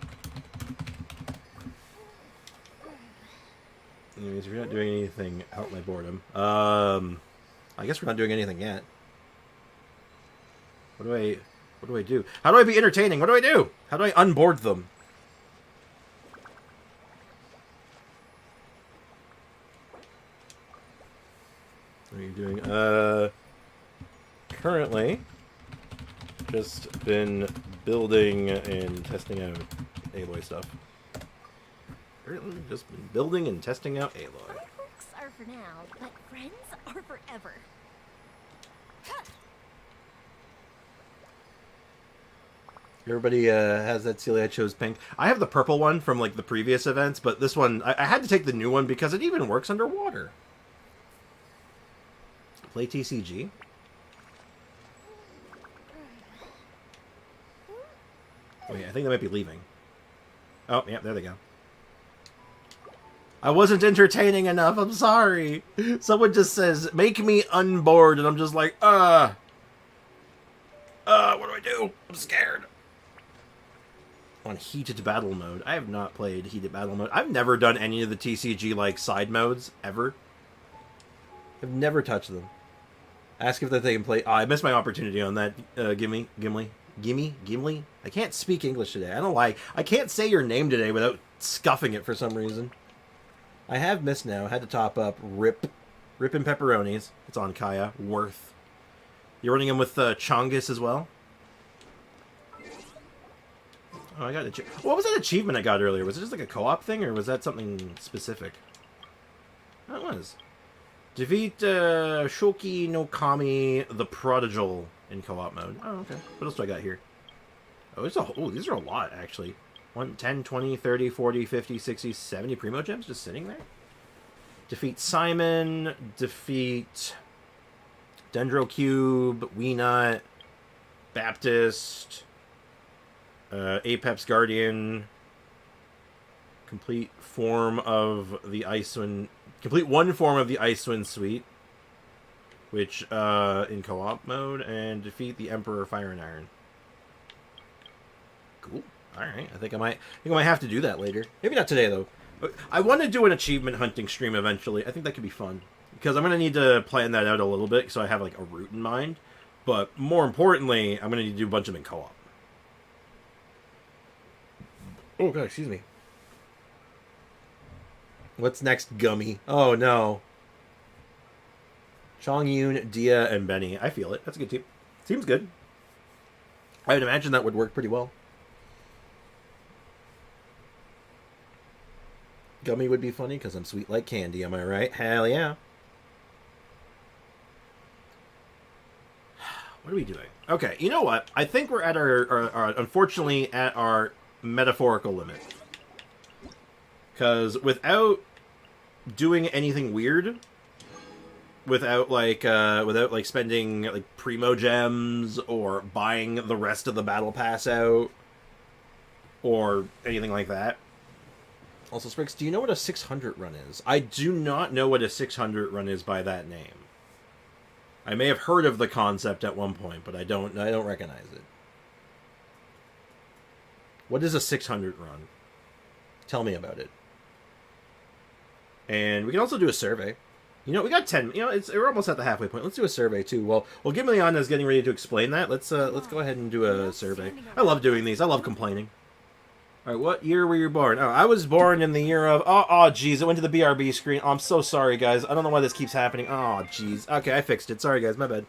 Anyways, if you're not doing anything, help my boredom. I guess we're not doing anything yet. What do I do? How do I be entertaining? What do I do? How do I unboard them? What are you doing? Currently, just been building and testing out Aloy stuff. Currently, just been building and testing out Aloy. Fireworks are for now, but friends are forever. Everybody has that Celia. I chose pink. I have the purple one from like the previous events, but this one I had to take the new one because it even works underwater. Play TCG. Wait, I think they might be leaving. Oh, yeah, there they go. I wasn't entertaining enough. I'm sorry. Someone just says, "Make me unbored," and I'm just like, what do I do? I'm scared. On heated battle mode. I have not played heated battle mode. I've never done any of the TCG like side modes ever. I've never touched them. Ask if they can play. Oh, I missed my opportunity on that. Gimli. I can't speak English today. I don't know why. I can't say your name today without scuffing it for some reason. I have missed now. I had to top up Rip and Pepperonis. It's on Kaya. Worth. You're running him with Chongus as well? Oh, I got a... What was that achievement I got earlier? Was it just like a co-op thing, or was that something specific? That was. Defeat Shoki no Kami the Prodigal in co-op mode. Oh, okay. What else do I got here? Oh, these are a lot, actually. 10, 20, 30, 40, 50, 60, 70 Primo Gems just sitting there? Defeat Simon. Defeat Dendro Cube. Weenut. Baptist. Apex Guardian. Complete form of the Icewind. Complete one form of the Icewind Suite, which in co-op mode, and defeat the Emperor Fire and Iron. Cool. All right. I think I might have to do that later. Maybe not today though. But I want to do an achievement hunting stream eventually. I think that could be fun because I'm gonna need to plan that out a little bit so I have like a route in mind. But more importantly, I'm gonna need to do a bunch of them in co-op. Oh god, excuse me. What's next, Gummy? Oh no. Chongyun, Dia, and Benny. I feel it. That's a good team. Seems good. I would imagine that would work pretty well. Gummy would be funny because I'm sweet like candy, am I right? Hell yeah. What are we doing? Okay, you know what? I think we're at our unfortunately, at our metaphorical limit. Because without doing anything weird, without like spending like primo gems or buying the rest of the battle pass out or anything like that. Also, Spriggs, do you know what a 600 run is? I do not know what a 600 run is by that name. I may have heard of the concept at one point, but I don't recognize it. What is a 600 run? Tell me about it. And we can also do a survey. You know, we got 10. You know, we're almost at the halfway point. Let's do a survey too. Well, Gimleon is getting ready to explain that. Let's go ahead and do a survey. I love doing these. I love complaining. All right, what year were you born? Oh, I was born in the year of... Oh, jeez, it went to the BRB screen. Oh, I'm so sorry, guys. I don't know why this keeps happening. Oh, jeez. Okay, I fixed it. Sorry, guys. My bad.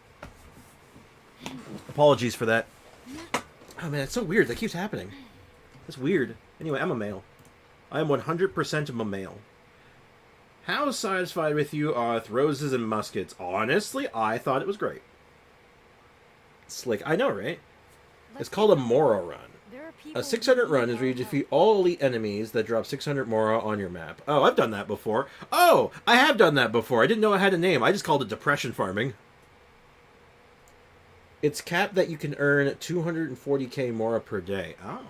Apologies for that. Oh, man, it's so weird. That keeps happening. It's weird. Anyway, I'm a male. I am 100% a male. How satisfied with you are with roses and muskets? Honestly, I thought it was great. Slick. I know, right? It's called a Mora run. A 600 run is where you defeat all elite enemies that drop 600 Mora on your map. Oh, I've done that before. Oh, I have done that before. I didn't know it had a name. I just called it depression farming. It's capped that you can earn 240k Mora per day. Oh.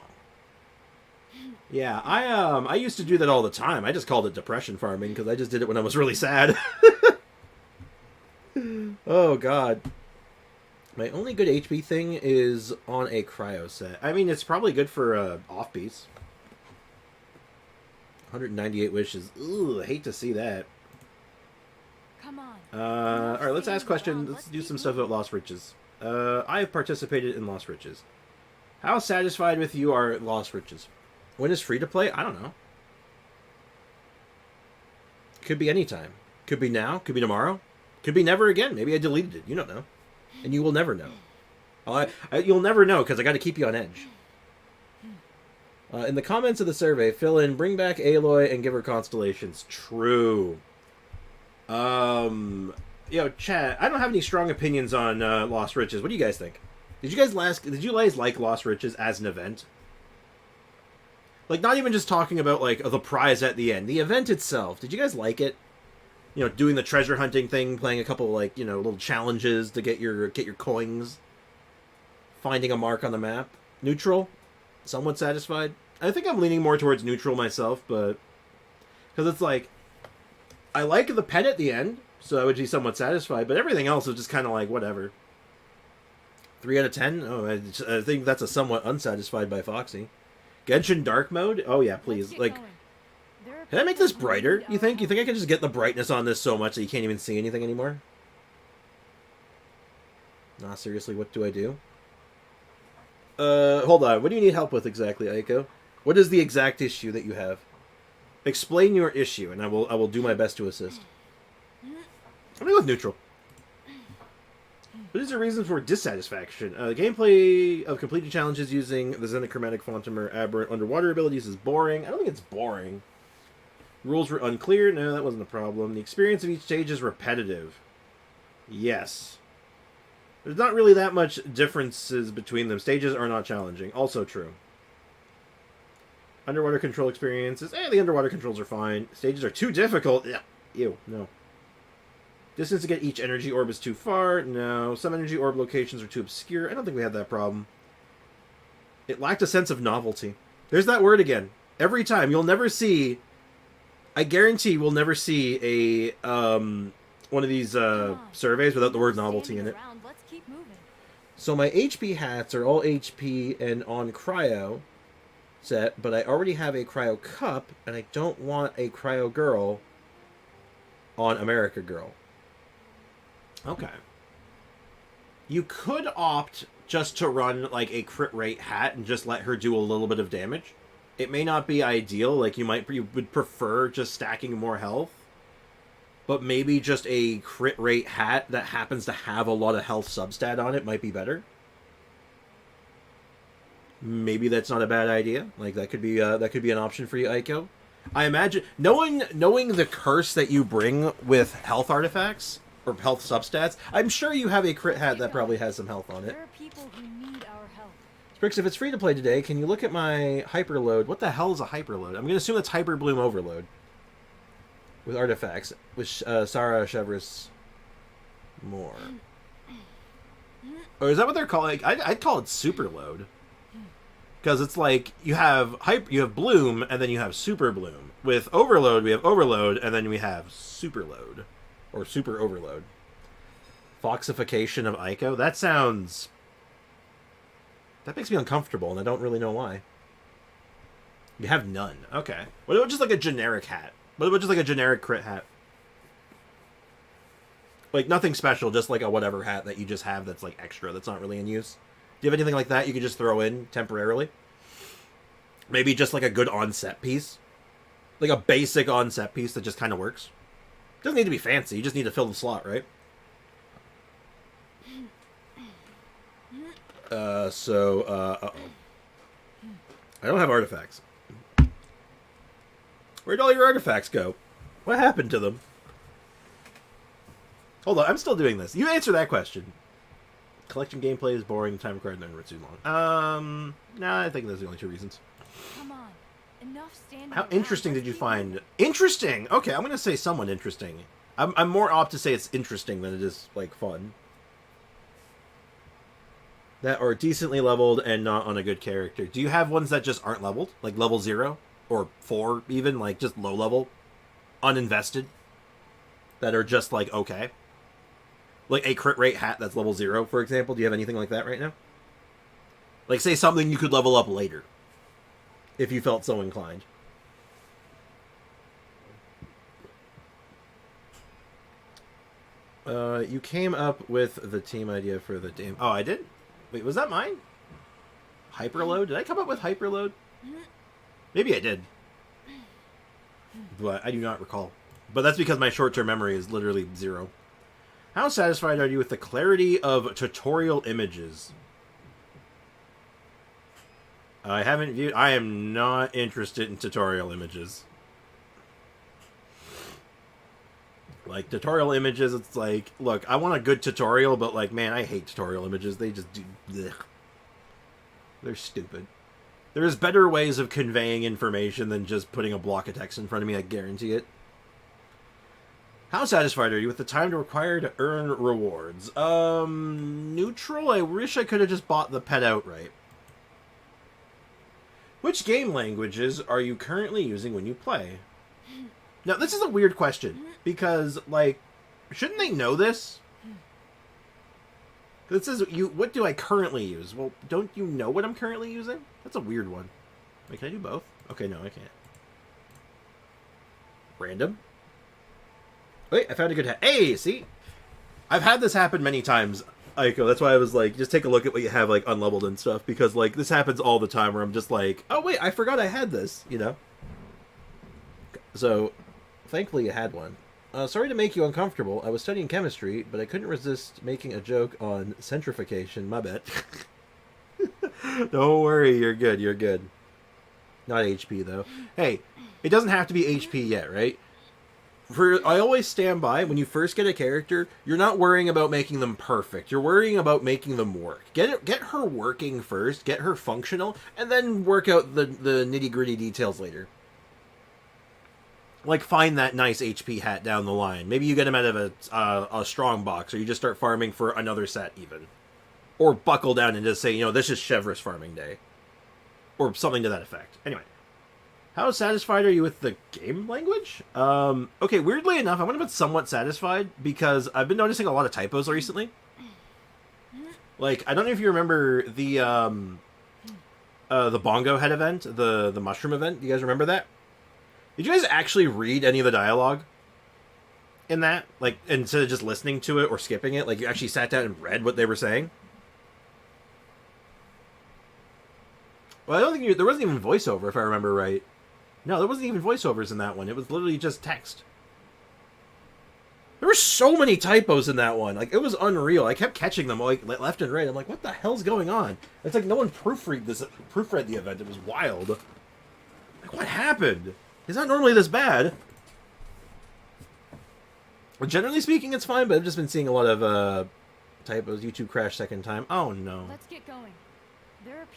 Yeah, I used to do that all the time. I just called it depression farming because I just did it when I was really sad. Oh, God. My only good HP thing is on a cryo set. I mean, it's probably good for off-piece. 198 wishes. Ooh, I hate to see that. Come on. Alright, let's ask questions. Let's do some stuff about Lost Riches. I have participated in Lost Riches. How satisfied with you are Lost Riches? When is free to play? I don't know. Could be anytime. Could be now. Could be tomorrow. Could be never again. Maybe I deleted it. You don't know. And you will never know. You'll never know because I got to keep you on edge. In the comments of the survey, fill in, bring back Aloy and give her constellations. True. Chat, I don't have any strong opinions on Lost Riches. What do you guys think? Did you guys like Lost Riches as an event? Like, not even just talking about, like, the prize at the end. The event itself. Did you guys like it? You know, doing the treasure hunting thing, playing a couple, like, you know, little challenges to get your coins. Finding a mark on the map. Neutral? Somewhat satisfied? I think I'm leaning more towards neutral myself, but... Because it's like... I like the pen at the end, so I would be somewhat satisfied, but everything else is just kind of like, whatever. 3 out of 10? Oh, I think that's a somewhat unsatisfied by Foxy. Genshin Dark Mode? Oh yeah, please. Like, can I make this brighter? You think? You think I can just get the brightness on this so much that you can't even see anything anymore? Nah, seriously, what do I do? Hold on. What do you need help with exactly, Aiko? What is the exact issue that you have? Explain your issue, and I will do my best to assist. I'm gonna go with neutral. What is the reason for dissatisfaction? The gameplay of completing challenges using the Xenochromatic Phantom or Aberrant Underwater abilities is boring. I don't think it's boring. Rules were unclear. No, that wasn't a problem. The experience of each stage is repetitive. Yes. There's not really that much differences between them. Stages are not challenging. Also true. Underwater control experiences. The underwater controls are fine. Stages are too difficult. Yeah. Ew, no. Distance to get each energy orb is too far. No. Some energy orb locations are too obscure. I don't think we had that problem. It lacked a sense of novelty. There's that word again. Every time. You'll never see... I guarantee we'll never see a one of these surveys without the word novelty in it. So my HP hats are all HP and on cryo set, but I already have a cryo cup, and I don't want a cryo girl on America Girl. Okay. You could opt just to run like a crit rate hat and just let her do a little bit of damage. It may not be ideal, like you would prefer just stacking more health, but maybe just a crit rate hat that happens to have a lot of health substat on it might be better. Maybe that's not a bad idea. Like that could be an option for you, Aiko. I imagine knowing the curse that you bring with health artifacts or health substats, I'm sure you have a crit hat that probably has some health on it. There are people who need our help. Sprix, if it's free to play today, can you look at my hyperload? What the hell is a hyperload? I'm going to assume it's Hyper Bloom Overload. With artifacts. With Sarah Chevris more. Or is that what they're calling? I'd call it Superload. Because it's like, you have Bloom, and then you have Super Bloom. With Overload, we have Overload, and then we have Superload. Or Super Overload. Foxification of Ico? That sounds... That makes me uncomfortable, and I don't really know why. You have none. Okay. What about just like a generic hat? What about just like a generic crit hat? Like, nothing special, just like a whatever hat that you just have that's like extra, that's not really in use. Do you have anything like that you could just throw in temporarily? Maybe just like a good on-set piece? Like a basic on-set piece that just kind of works? Doesn't need to be fancy, you just need to fill the slot, right? Uh-oh. I don't have artifacts. Where'd all your artifacts go? What happened to them? Hold on, I'm still doing this. You answer that question. Collection gameplay is boring, time required, and too long. Nah, I think those are the only two reasons. Come on. Enough standing How around. interesting did you find... Interesting! Okay, I'm gonna say somewhat interesting. I'm more apt to say it's interesting than it is, like, fun. That are decently leveled and not on a good character. Do you have ones that just aren't leveled? Like level 0? Or 4 even? Like just low level? Uninvested? That are just like okay? Like a crit rate hat that's level 0, for example? Do you have anything like that right now? Like say something you could level up later. If you felt so inclined. You came up with the team idea for the game. Oh, I did? Wait, was that mine? Hyperload? Did I come up with Hyperload? Maybe I did. But I do not recall. But that's because my short-term memory is literally 0. How satisfied are you with the clarity of tutorial images? I haven't viewed... I am not interested in tutorial images. Like, tutorial images, it's like, look, I want a good tutorial, but, like, man, I hate tutorial images. They just do... Blech. They're stupid. There's better ways of conveying information than just putting a block of text in front of me, I guarantee it. How satisfied are you with the time required to earn rewards? Neutral? I wish I could have just bought the pet outright. Which game languages are you currently using when you play? Now, this is a weird question, because, like, shouldn't they know this? It says, what do I currently use? Well, don't you know what I'm currently using? That's a weird one. Wait, can I do both? Okay, no, I can't. Random? Wait, I found a good hat. Hey, see? I've had this happen many times, Aiko. That's why I was like, just take a look at what you have, like, unleveled and stuff, because, like, this happens all the time where I'm just like, oh, wait, I forgot I had this, you know? So... Thankfully, you had one. Sorry to make you uncomfortable. I was studying chemistry, but I couldn't resist making a joke on centrifugation. My bad. Don't worry, you're good, you're good. Not HP, though. Hey, it doesn't have to be HP yet, right? I always stand by, when you first get a character, you're not worrying about making them perfect. You're worrying about making them work. Get her working first, get her functional, and then work out the nitty-gritty details later. Like, find that nice HP hat down the line. Maybe you get him out of a strong box, or you just start farming for another set, even. Or buckle down and just say, you know, this is Chevris farming day. Or something to that effect. Anyway. How satisfied are you with the game language? Okay, weirdly enough, I'm going to be somewhat satisfied, because I've been noticing a lot of typos recently. Like, I don't know if you remember the Bongo Head event, the Mushroom event. You guys remember that? Did you guys actually read any of the dialogue in that? Like, instead of just listening to it or skipping it, like, you actually sat down and read what they were saying? Well, I don't think there wasn't even voiceover, if I remember right. No, there wasn't even voiceovers in that one. It was literally just text. There were so many typos in that one. Like, it was unreal. I kept catching them, like, left and right. I'm like, what the hell's going on? It's like no one proofread the event. It was wild. Like, what happened? It's not normally this bad. Well, generally speaking, it's fine, but I've just been seeing a lot of typos. YouTube crashed second time. Oh, no. Let's get going.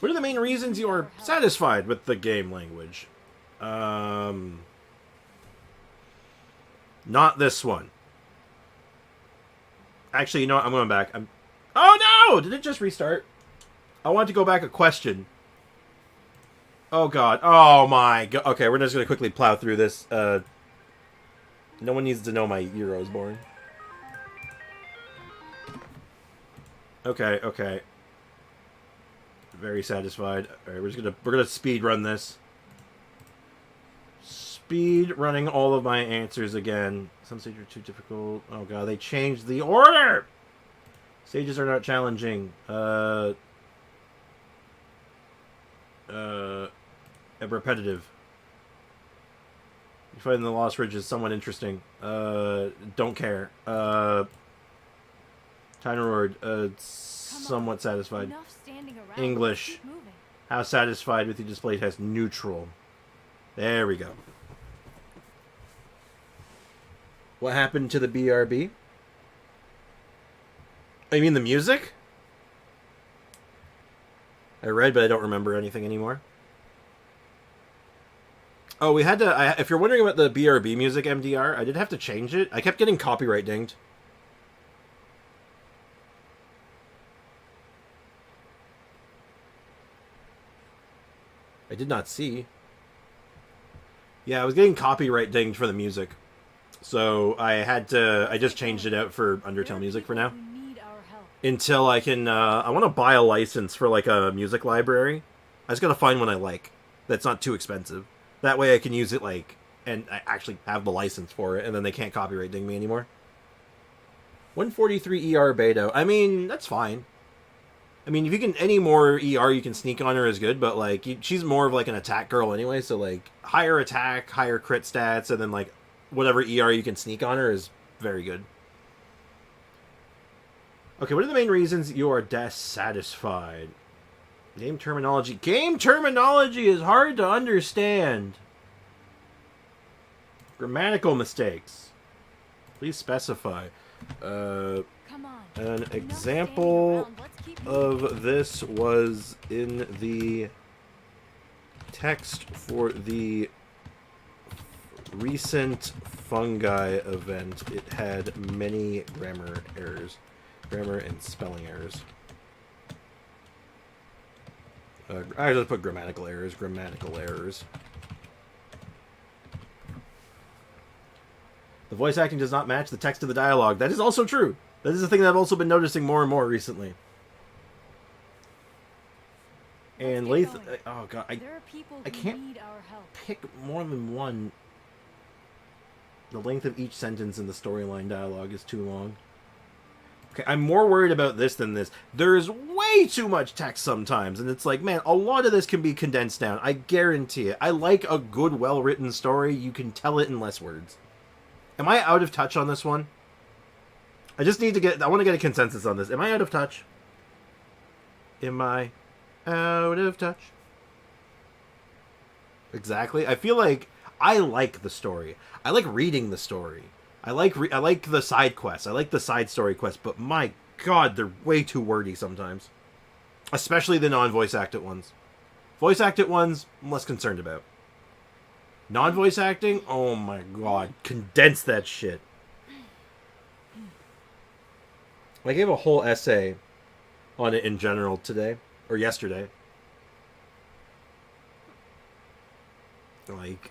What are the main reasons you are satisfied with the game language? Not this one. Actually, you know what? I'm going back. Oh no! Did it just restart? I want to go back a question. Oh god. Oh my god. Okay, we're just going to quickly plow through this. No one needs to know my year I was born. Okay, okay. Very satisfied. Alright, we're gonna speed run this. Speed running all of my answers again. Some stages are too difficult. Oh god, they changed the order! Stages are not challenging. Repetitive. You find the Lost Ridge is somewhat interesting. Don't care. Tyner Roard, somewhat satisfied. English. How satisfied with the display test? Neutral. There we go. What happened to the BRB? Oh, you mean the music? I read, but I don't remember anything anymore. Oh, we had to... if you're wondering about the BRB music MDR, I did have to change it. I kept getting copyright dinged. I did not see. Yeah, I was getting copyright dinged for the music. So I had to... I just changed it out for Undertale music for now. Until I can... I want to buy a license for, like, a music library. I just gotta find one I like. That's not too expensive. That way I can use it, like... And I actually have the license for it, and then they can't copyright ding me anymore. 143 ER Beto. I mean, that's fine. I mean, if you can... Any more ER you can sneak on her is good, but, like, she's more of, like, an attack girl anyway, so, like, higher attack, higher crit stats, and then, like, whatever ER you can sneak on her is very good. Okay, what are the main reasons you are dissatisfied? Game terminology. Game terminology is hard to understand. Grammatical mistakes. Please specify. An example of this was in the text for the recent fungi event. It had many grammar errors. Grammar and spelling errors. I just put grammatical errors. Grammatical errors. The voice acting does not match the text of the dialogue. That is also true. That is a thing that I've also been noticing more and more recently. And Lath... Oh god, I can't pick more than one. The length of each sentence in the storyline dialogue is too long. Okay, I'm more worried about this than this. There's way too much text sometimes, and it's like, man, a lot of this can be condensed down. I guarantee it. I like a good, well-written story. You can tell it in less words. Am I out of touch on this one? I just need to get... I want to get a consensus on this. Am I out of touch? Am I out of touch? Exactly. I feel like I like the story. I like reading the story. I like the side quests. I like the side story quests, but my god, they're way too wordy sometimes. Especially the non-voice acted ones. Voice acted ones, I'm less concerned about. Non-voice acting? Oh my god. Condense that shit. I gave a whole essay on it in general today. Or yesterday. Like...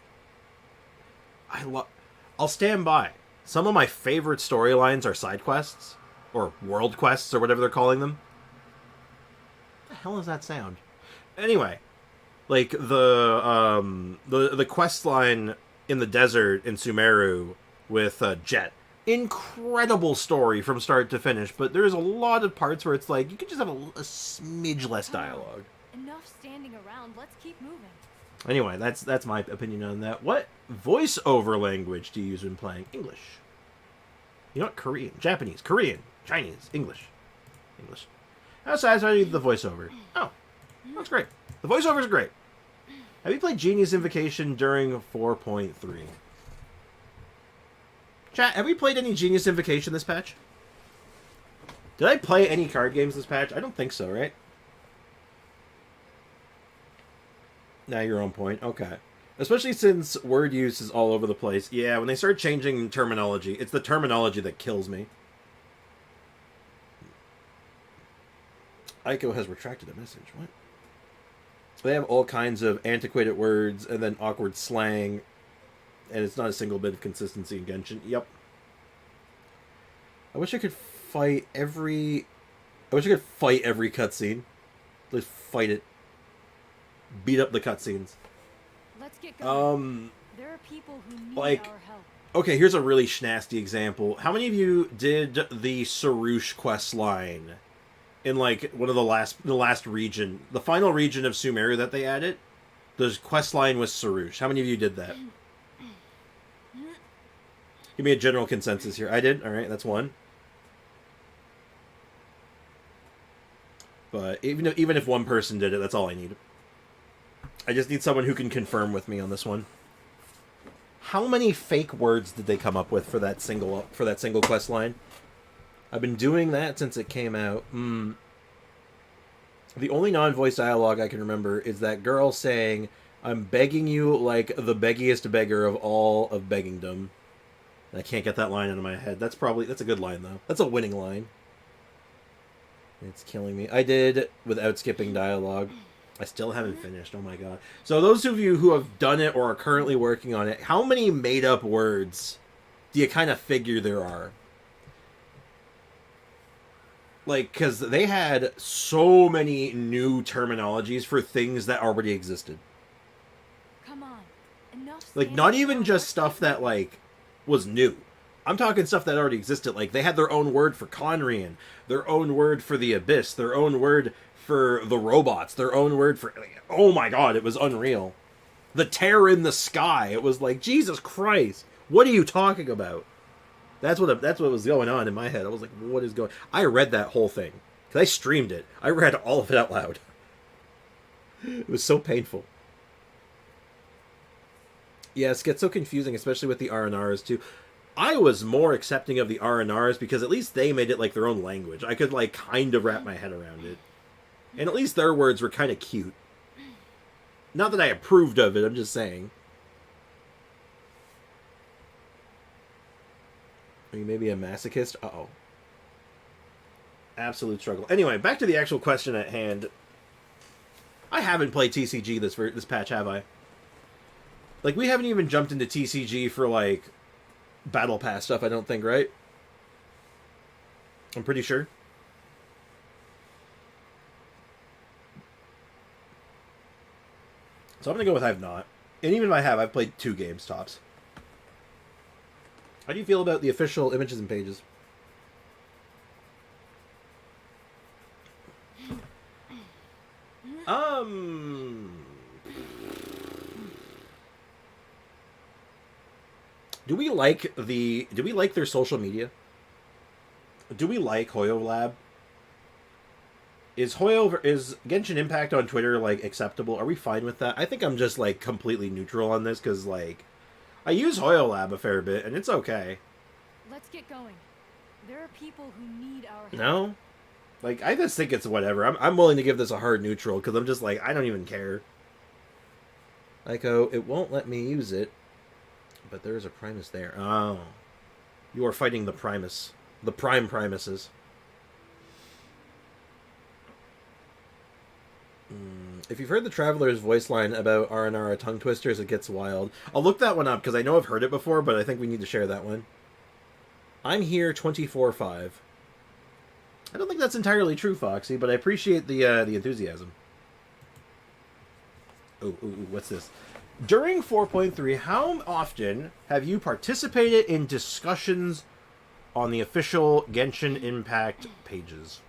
I'll stand by. Some of my favorite storylines are side quests. Or world quests, or whatever they're calling them. What the hell does that sound? Anyway. Like, the quest line in the desert in Sumeru with Jet. Incredible story from start to finish, but there's a lot of parts where it's like, you could just have a smidge less dialogue. Enough standing around, let's keep moving. Anyway, that's my opinion on that. What voiceover language do you use when playing? English. You know what? Korean. Japanese. Korean. Chinese. English. English. How satisfied are you with the voiceover? Oh, that's great. The voiceovers are great. Have you played Genius Invocation during 4.3? Chat, have we played any Genius Invocation this patch? Did I play any card games this patch? I don't think so, right? Now you're on point. Okay. Especially since word use is all over the place. Yeah, when they start changing terminology, it's the terminology that kills me. Aiko has retracted a message. What? They have all kinds of antiquated words and then awkward slang, and it's not a single bit of consistency in Genshin. Yep. I wish I could fight every cutscene. Let's fight it. Beat up the cutscenes. Let's get going. There are people who need like, our help. Okay, here's a really schnasty example. How many of you did the Sarush quest line in like one of the last region, the final region of Sumeru that they added? The quest line was Sarush. How many of you did that? Give me a general consensus here. I did. All right, that's one. But even if one person did it, that's all I need. I just need someone who can confirm with me on this one. How many fake words did they come up with for that single quest line? I've been doing that since it came out. The only non-voice dialogue I can remember is that girl saying, "I'm begging you like the beggiest beggar of all of beggingdom." I can't get that line out of my head. That's a good line though. That's a winning line. It's killing me. I did without skipping dialogue. I still haven't finished. Oh my god. So those of you who have done it or are currently working on it, how many made-up words do you kind of figure there are? Like, because they had so many new terminologies for things that already existed. Come on. Enough. Like, not even just stuff that, like, was new. I'm talking stuff that already existed. Like, they had their own word for Conrian, their own word for the Abyss, their own word for the robots, their own word for... Oh my god, it was unreal. The tear in the sky. It was like, Jesus Christ, what are you talking about? That's what was going on in my head. I was like, what is going... I read that whole thing. Because I streamed it. I read all of it out loud. It was so painful. Yes, it gets so confusing, especially with the RNRs too. I was more accepting of the RNRs because at least they made it like their own language. I could like kind of wrap my head around it. And at least their words were kind of cute. Not that I approved of it, I'm just saying. Are you maybe a masochist? Uh-oh. Absolute struggle. Anyway, back to the actual question at hand. I haven't played TCG this patch, have I? Like, we haven't even jumped into TCG for, like, Battle Pass stuff, I don't think, right? I'm pretty sure. So I'm going to go with I've not. And even if I have, I've played 2 games, tops. How do you feel about the official images and pages? Do we like their social media? Do we like Hoyo Lab? Is Genshin Impact on Twitter like acceptable? Are we fine with that? I think I'm just like completely neutral on this because like I use Hoyo Lab a fair bit and it's okay. Let's get going. There are people who need our help. No? Like I just think it's whatever. I'm willing to give this a hard neutral because I'm just like I don't even care. It won't let me use it. But there is a Primus there. Oh. You are fighting the Primus. The Prime Primuses. If you've heard the Traveler's voice line about RNR tongue twisters, it gets wild. I'll look that one up, because I know I've heard it before, but I think we need to share that one. I'm here 24/5. I don't think that's entirely true, Foxy, but I appreciate the enthusiasm. Ooh, what's this? During 4.3, how often have you participated in discussions on the official Genshin Impact pages?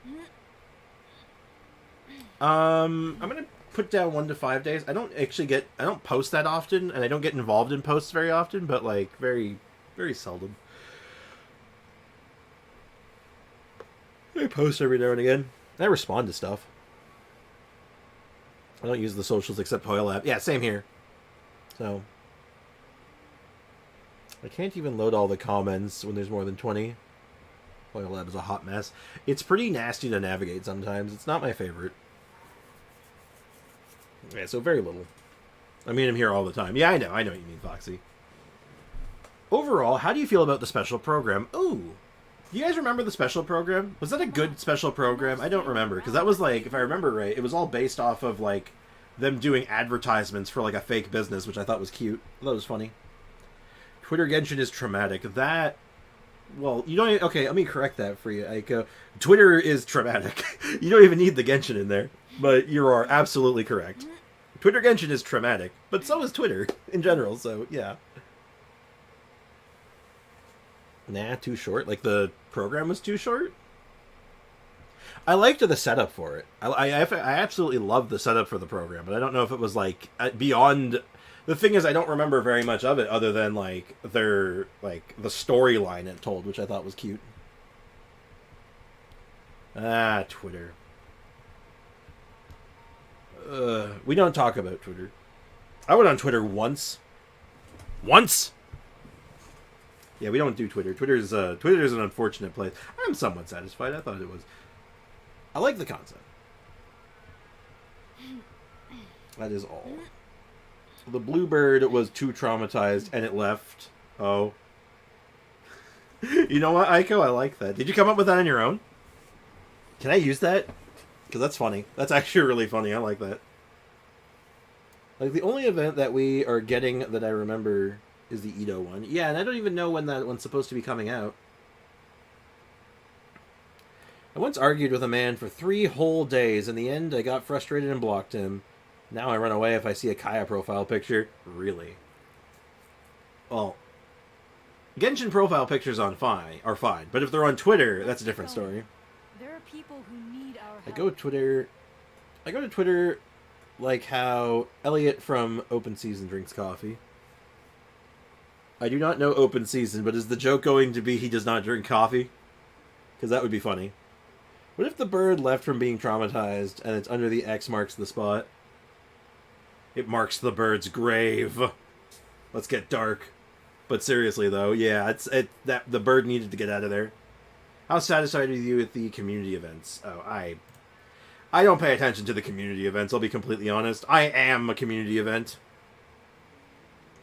I'm gonna put down 1 to 5 days. I don't post that often, and I don't get involved in posts very often, but like very, very seldom. I post every now and again. I respond to stuff. I don't use the socials except Hoyle Lab. Yeah, same here. So I can't even load all the comments when there's more than 20. Hoyle Lab is a hot mess. It's pretty nasty to navigate sometimes. It's not my favorite. Yeah, so very little. I mean him here all the time. Yeah, I know what you mean, Foxy. Overall, how do you feel about the special program? Ooh. Do you guys remember the special program? Was that a good special program? I don't remember, because that was like, if I remember right, it was all based off of like them doing advertisements for like a fake business, which I thought was cute. I thought it was funny. Twitter Genshin is traumatic. That, well, you don't even, okay, let me correct that for you, Aiko. Twitter is traumatic. You don't even need the Genshin in there, but you are absolutely correct. Twitter Genshin is traumatic, but so is Twitter in general, so yeah. Nah, too short. Like the program was too short. I liked the setup for it. I absolutely loved the setup for the program, but I don't know if it was like beyond. The thing is, I don't remember very much of it other than like their like the storyline it told, which I thought was cute. Ah, Twitter. We don't talk about Twitter. I went on Twitter once. Once. Yeah, we don't do Twitter. Twitter's an unfortunate place. I'm somewhat satisfied. I thought it was. I like the concept. That is all. The bluebird was too traumatized and it left. Oh. You know what, Aiko? I like that. Did you come up with that on your own? Can I use that? Because that's funny. That's actually really funny. I like that. Like, the only event that we are getting that I remember is the Ito one. Yeah, and I don't even know when that one's supposed to be coming out. I once argued with a man for 3 whole days. In the end, I got frustrated and blocked him. Now I run away if I see a Kaya profile picture. Really? Well, Genshin profile pictures are fine, but if they're on Twitter, that's a different story. There are people who need our help. I go to Twitter like how Elliot from Open Season drinks coffee. I do not know Open Season, but is the joke going to be he does not drink coffee? Because that would be funny. What if the bird left from being traumatized and it's under the X marks the spot? It marks the bird's grave. Let's get dark. But seriously though, yeah, that the bird needed to get out of there. How satisfied are you with the community events? Oh, I don't pay attention to the community events, I'll be completely honest. I am a community event.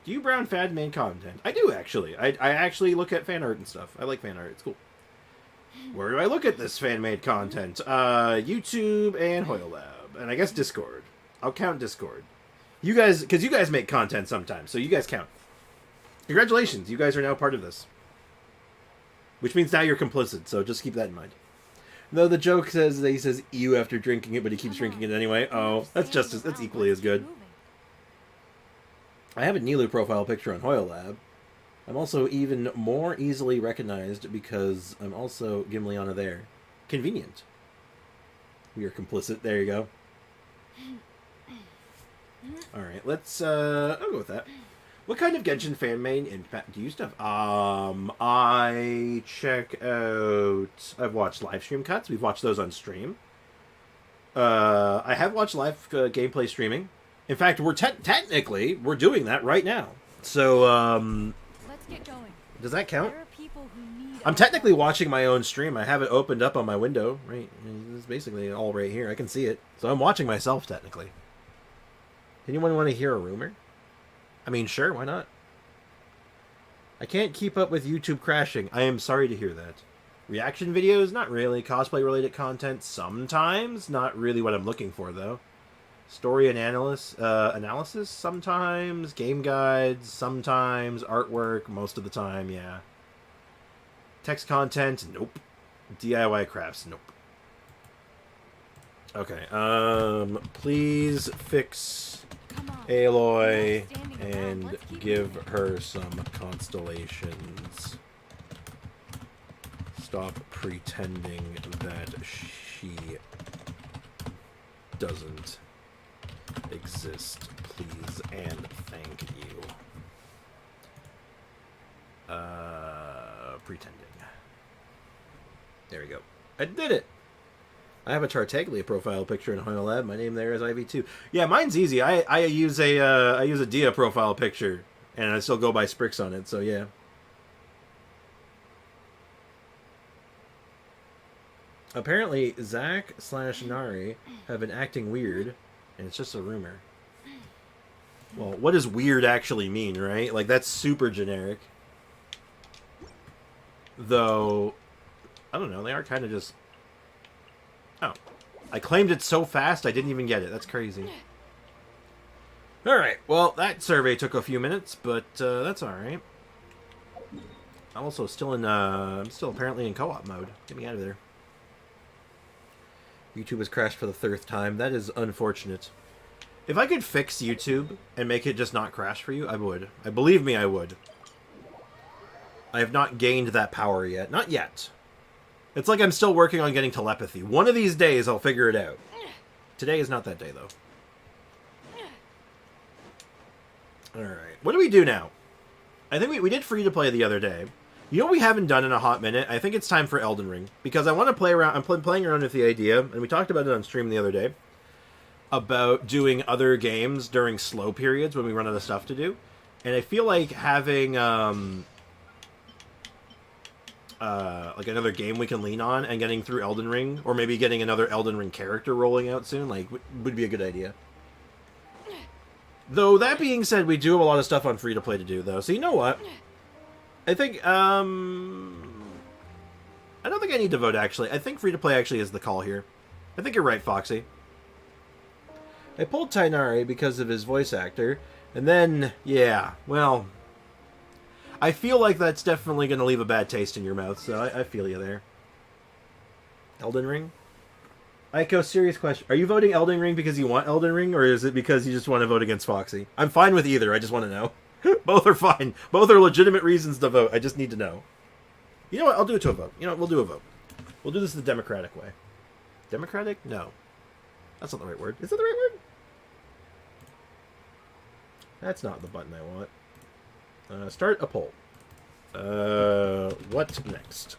Do you brown fan made content? I do, actually. I actually look at fan art and stuff. I like fan art. It's cool. Where do I look at this fan-made content? YouTube and Hoyle Lab. And I guess Discord. I'll count Discord. You guys, because you guys make content sometimes, so you guys count. Congratulations, you guys are now part of this. Which means now you're complicit, so just keep that in mind. Though the joke says that he says ew after drinking it, but he keeps drinking it anyway. Oh, that's equally as good. I have a Nilu profile picture on Hoyle Lab. I'm also even more easily recognized because I'm also Gimliana there. Convenient. We are complicit. There you go. Alright, let's, I'll go with that. What kind of Genshin fan main impact do you stuff? I check out... I've watched live stream cuts. We've watched those on stream. I have watched live gameplay streaming. In fact, we're technically, we're doing that right now. So, Let's get going. does that count? There are people who need I'm technically watching my own stream. I have it opened up on my window. Right, it's basically all right here. I can see it. So I'm watching myself, technically. Anyone want to hear a rumor? I mean, sure, why not? I can't keep up with YouTube crashing. I am sorry to hear that. Reaction videos? Not really. Cosplay-related content? Sometimes. Not really what I'm looking for, though. Story and analysis? Sometimes. Game guides? Sometimes. Artwork? Most of the time, yeah. Text content? Nope. DIY crafts? Nope. Okay, please fix Aloy and give her some constellations. Stop pretending that she doesn't exist, please, and thank you. Pretending. There we go. I did it! I have a Tartaglia profile picture in Hoyle Lab. My name there is IV2. Yeah, mine's easy. I use a Dia profile picture, and I still go by Sprix on it. So yeah. Apparently, Zach/Nari have been acting weird, and it's just a rumor. Well, what does weird actually mean, right? Like, that's super generic. Though, I don't know, they are kind of just... Oh. I claimed it so fast, I didn't even get it. That's crazy. Alright, well, that survey took a few minutes, but that's alright. I'm also still in, I'm still apparently in co-op mode. Get me out of there. YouTube has crashed for the 3rd time. That is unfortunate. If I could fix YouTube and make it just not crash for you, I would. Believe me, I would. I have not gained that power yet. Not yet. It's like I'm still working on getting telepathy. One of these days, I'll figure it out. Today is not that day, though. Alright. What do we do now? I think we did free-to-play the other day. You know what we haven't done in a hot minute? I think it's time for Elden Ring. Because I want to play around... I'm playing around with the idea, and we talked about it on stream the other day, about doing other games during slow periods when we run out of stuff to do. And I feel like having... like another game we can lean on and getting through Elden Ring, or maybe getting another Elden Ring character rolling out soon, like, would be a good idea. Though, that being said, we do have a lot of stuff on free-to-play to do, though. So, you know what? I think, I don't think I need to vote, actually. I think free-to-play actually is the call here. I think you're right, Foxy. I pulled Tainari because of his voice actor, and then, yeah, well... I feel like that's definitely going to leave a bad taste in your mouth, so I feel you there. Elden Ring? Aiko, serious question. Are you voting Elden Ring because you want Elden Ring, or is it because you just want to vote against Foxy? I'm fine with either, I just want to know. Both are fine. Both are legitimate reasons to vote, I just need to know. You know what, I'll do it to a vote. You know what, we'll do a vote. We'll do this the democratic way. Democratic? No. That's not the right word. Is that the right word? That's not the button I want. Start a poll. What next?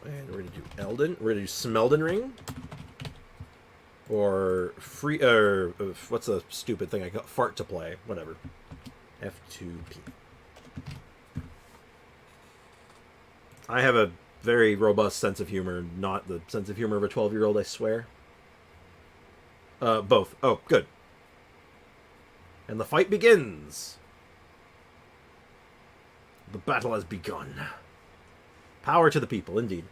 And we're going to do Elden. We're going to do Smelden Ring. Or free... what's the stupid thing I got? Fart to play. Whatever. F2P. I have a very robust sense of humor. Not the sense of humor of a 12-year-old, I swear. Both. Oh, good. And the fight begins. The battle has begun. Power to the people, indeed.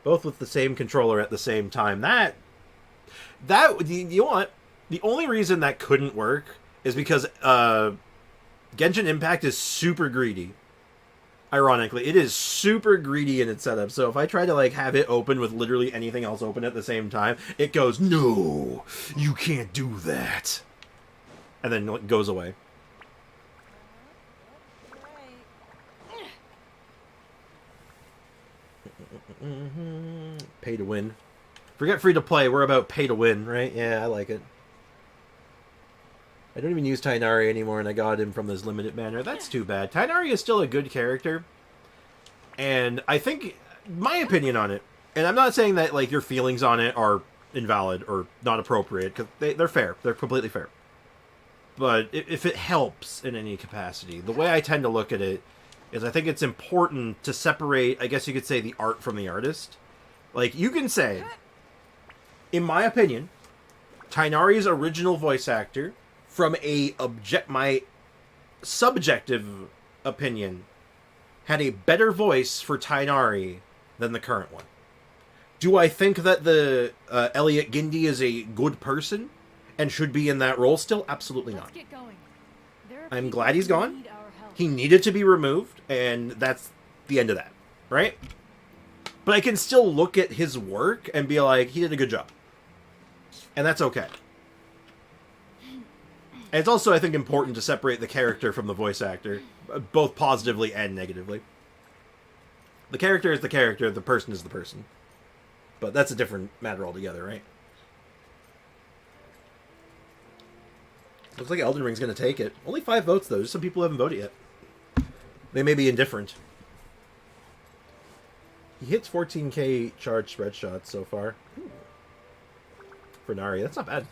Both with the same controller at the same time. That, you know what? The only reason that couldn't work is because Genshin Impact is super greedy. Ironically, it is super greedy in its setup. So if I try to like have it open with literally anything else open at the same time, it goes, no, you can't do that. And then it goes away. Pay to win. Forget free to play. We're about pay to win, right? Yeah, I like it. I don't even use Tainari anymore, and I got him from this limited banner. That's too bad. Tainari is still a good character, and I think my opinion on it, and I'm not saying that like your feelings on it are invalid or not appropriate, because they're fair. They're completely fair. But if it helps in any capacity, the way I tend to look at it is I think it's important to separate, I guess you could say, the art from the artist. Like, you can say, in my opinion, Tainari's original voice actor, from my subjective opinion, had a better voice for Tainari than the current one. Do I think that the Elliot Gindi is a good person and should be in that role still? Absolutely not. I'm glad he's gone. He needed to be removed, and that's the end of that, right? But I can still look at his work and be like, he did a good job. And that's okay. And it's also, I think, important to separate the character from the voice actor, both positively and negatively. The character is the character, the person is the person. But that's a different matter altogether, right? Looks like Elden Ring's going to take it. Only 5 votes, though. Some people haven't voted yet. They may be indifferent. He hits 14k charged spread shots so far. Ooh. For Nari, that's not bad.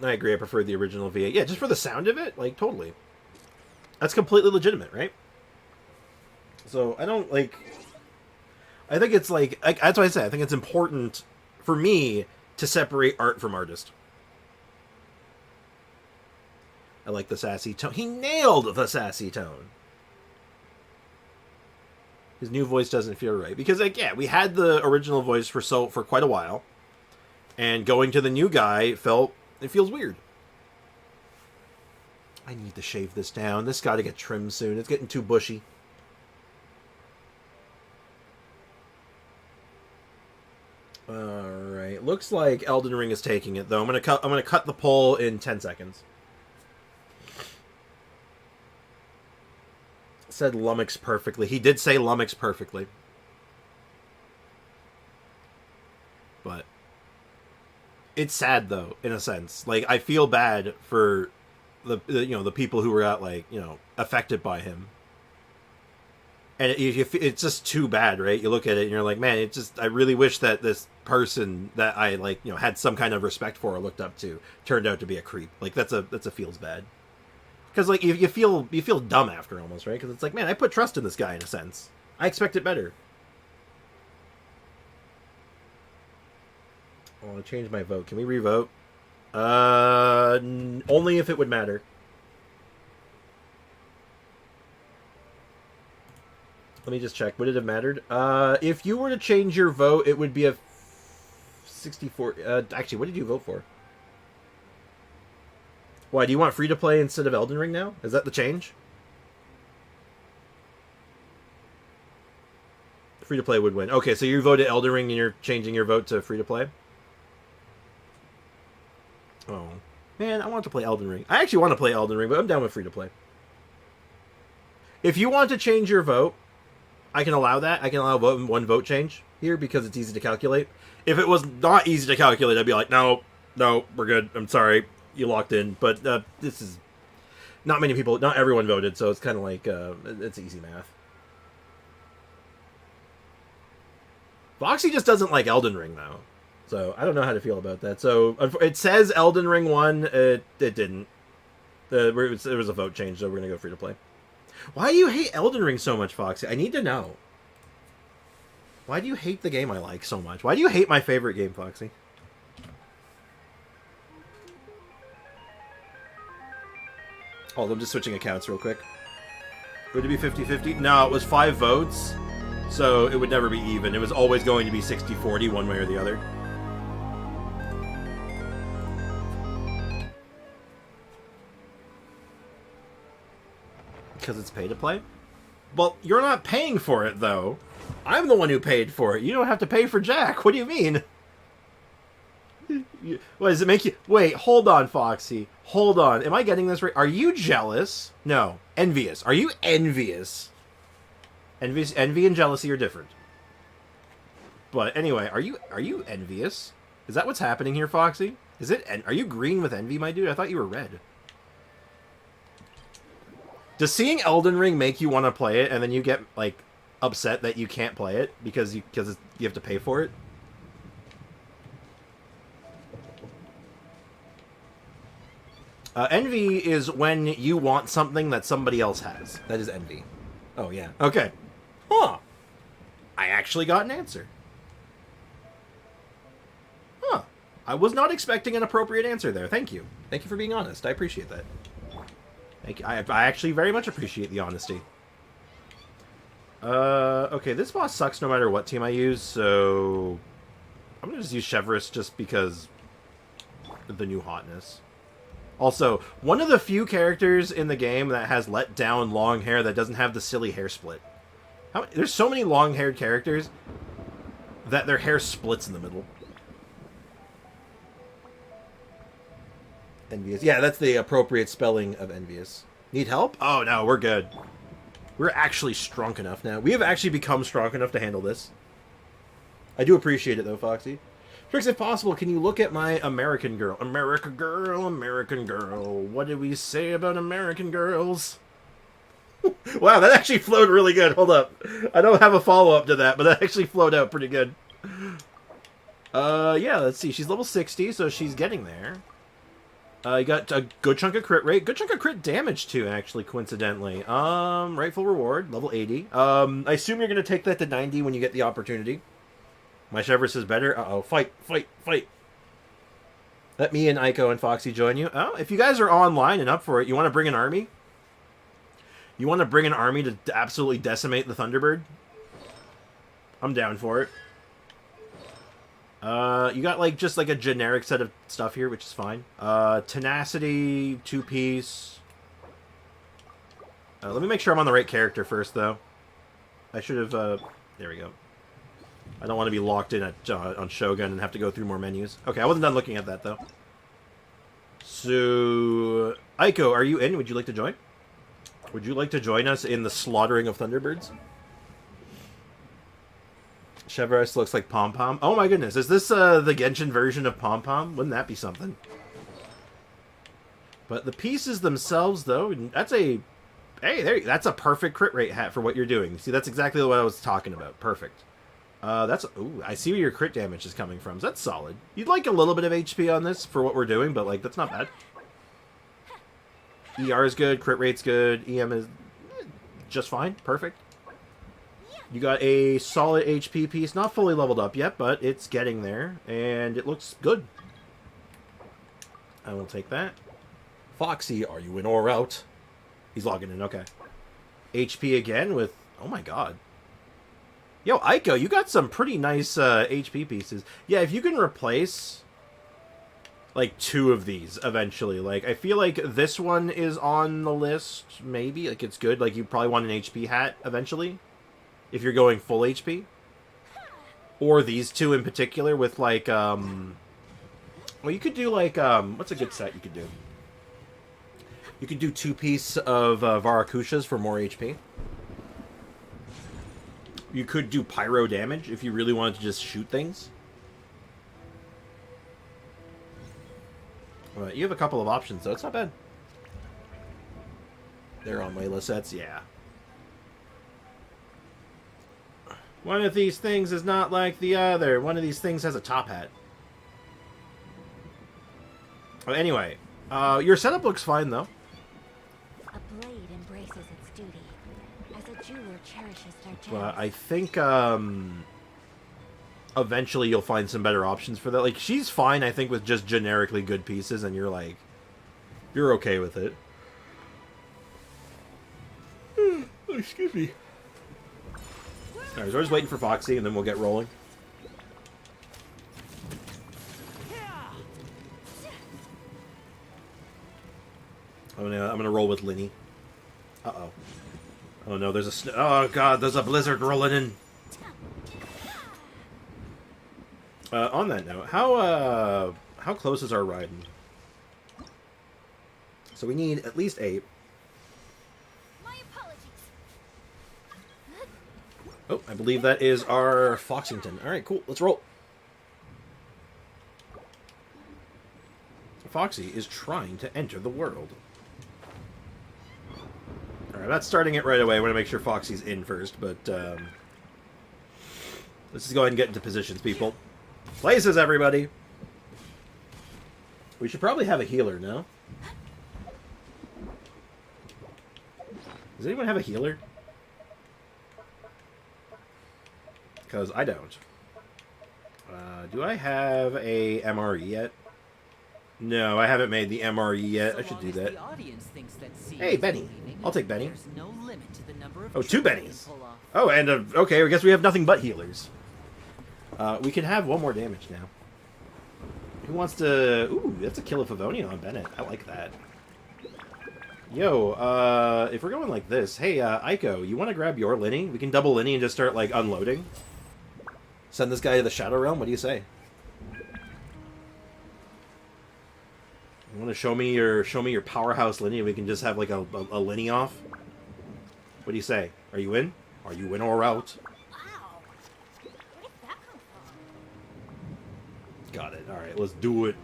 I agree, I prefer the original V8. Yeah, just for the sound of it, like, totally. That's completely legitimate, right? So, I don't, like... I think it's, like... that's what I say. I think it's important, for me, to separate art from artist. I like the sassy tone. He nailed the sassy tone. His new voice doesn't feel right. Because, like, yeah, we had the original voice for quite a while. And going to the new guy it feels weird. I need to shave this down. This got to get trimmed soon. It's getting too bushy. Alright. Looks like Elden Ring is taking it, though. I'm gonna cut the poll in 10 seconds. Said Lummox perfectly. He did say Lummox perfectly. But it's sad, though, in a sense. Like, I feel bad for the people who were affected by him. And it's just too bad, right? You look at it and you're like, man, I really wish that this person that I had some kind of respect for or looked up to turned out to be a creep. Like, that's a feels bad. Because, like, you feel dumb after almost, right? Because it's like, man, I put trust in this guy in a sense. I expect it better. I want to change my vote. Can we re-vote? Only if it would matter. Let me just check. Would it have mattered? If you were to change your vote, it would be a 64... actually, what did you vote for? Why, do you want free-to-play instead of Elden Ring now? Is that the change? Free-to-play would win. Okay, so you voted Elden Ring and you're changing your vote to free-to-play? Oh. Man, I want to play Elden Ring. I actually want to play Elden Ring, but I'm down with free-to-play. If you want to change your vote, I can allow that. I can allow one vote change here because it's easy to calculate. If it was not easy to calculate, I'd be like, no, we're good. I'm sorry. You locked in. But this is... Not many people... Not everyone voted, so it's kind of like... it's easy math. Foxy just doesn't like Elden Ring, though. So, I don't know how to feel about that. So, it says Elden Ring won. It didn't. There was a vote change, so we're going to go free to play. Why do you hate Elden Ring so much, Foxy? I need to know. Why do you hate the game I like so much? Why do you hate my favorite game, Foxy? Hold on, I'm just switching accounts real quick. Would it be 50-50? No, it was 5 votes. So it would never be even. It was always going to be 60-40 one way or the other. Because it's pay to play? Well, you're not paying for it, though. I'm the one who paid for it. You don't have to pay for Jack. What do you mean? What, does it make you... Wait, hold on, Foxy. Hold on. Am I getting this right? Are you jealous? No. Envious. Are you envious? Envy and jealousy are different. But anyway, are you envious? Is that what's happening here, Foxy? Are you green with envy, my dude? I thought you were red. Does seeing Elden Ring make you want to play it, and then you get like upset that you can't play it because you have to pay for it? Envy is when you want something that somebody else has. That is envy. Oh, yeah. Okay. Huh. I actually got an answer. Huh. I was not expecting an appropriate answer there. Thank you. Thank you for being honest. I appreciate that. Thank you. I actually very much appreciate the honesty. Okay, this boss sucks no matter what team I use, so... I'm gonna just use Chevrolet just because of the new hotness. Also, one of the few characters in the game that has let down long hair that doesn't have the silly hair split. There's so many long-haired characters that their hair splits in the middle. Envious. Yeah, that's the appropriate spelling of envious. Need help? Oh, no, we're good. We're actually strong enough now. We have actually become strong enough to handle this. I do appreciate it, though, Foxy. Trix, if possible, can you look at my American Girl? American Girl, American Girl. What did we say about American girls? Wow, that actually flowed really good. Hold up. I don't have a follow-up to that, but that actually flowed out pretty good. Yeah, let's see. She's level 60, so she's getting there. You got a good chunk of crit rate. Good chunk of crit damage, too, actually, coincidentally. Rightful reward, level 80. I assume you're going to take that to 90 when you get the opportunity. My Chevrolet is better. Uh-oh. Fight, fight, fight. Let me and Aiko and Foxy join you. Oh, if you guys are online and up for it, you want to bring an army? You want to bring an army to absolutely decimate the Thunderbird? I'm down for it. You got like just like a generic set of stuff here, which is fine. Tenacity, 2-piece. Let me make sure I'm on the right character first, though. I should have. There we go. I don't want to be locked in at on Shogun and have to go through more menus. Okay, I wasn't done looking at that though. So, Aiko, are you in? Would you like to join? Would you like to join us in the slaughtering of Thunderbirds? Chevrolet looks like Pom Pom. Oh my goodness, is this the Genshin version of Pom Pom? Wouldn't that be something? But the pieces themselves, though, that's a... Hey, that's a perfect crit rate hat for what you're doing. See, that's exactly what I was talking about. Perfect. That's... Ooh, I see where your crit damage is coming from. So that's solid. You'd like a little bit of HP on this for what we're doing, but, like, that's not bad. ER is good, crit rate's good, EM is just fine. Perfect. You got a solid HP piece, not fully leveled up yet, but it's getting there, and it looks good. I will take that. Foxy, are you in or out? He's logging in, okay. HP again with... Oh my god. Yo, Aiko, you got some pretty nice HP pieces. Yeah, if you can replace... like 2 of these eventually. Like, I feel like this one is on the list, maybe. Like, it's good. Like, you probably want an HP hat eventually. If you're going full HP. Or these 2 in particular with, like, well, you could do, like, what's a good set you could do? You could do 2-piece of Varakushas for more HP. You could do pyro damage if you really wanted to just shoot things. You have a couple of options, though. It's not bad. They're on Layla sets, yeah. One of these things is not like the other. One of these things has a top hat. Anyway, your setup looks fine, though. A blade embraces its duty, as a jeweler cherishes their gems. But I think, eventually you'll find some better options for that. Like, she's fine, I think, with just generically good pieces, and you're like... You're okay with it. Excuse me. Alright, so we're just waiting for Foxy, and then we'll get rolling. I'm gonna roll with Linny. Uh-oh. Oh no, there's a oh god, there's a blizzard rolling in. On that note, how close is our riding? So we need at least 8. My apologies. Oh, I believe that is our Foxington. Alright, cool. Let's roll. Foxy is trying to enter the world. Alright, I'm not starting it right away. I want to make sure Foxy's in first, but let's just go ahead and get into positions, people. Places, everybody! We should probably have a healer, no? Does anyone have a healer? Because I don't. Do I have a MRE yet? No, I haven't made the MRE yet. I should do that. Hey, Benny. I'll take Benny. Oh, 2 Bennies. Oh, and, okay, I guess we have nothing but healers. We can have 1 more damage now. Who wants to... Ooh, that's a kill of Favonian on Bennett. I like that. Yo, if we're going like this... Hey, Aiko, you want to grab your Linny? We can double Linny and just start, like, unloading. Send this guy to the Shadow Realm? What do you say? You want to show me your powerhouse Linny and we can just have, like, a Linny off? What do you say? Are you in? Are you in or out? Got it. Alright, let's do it.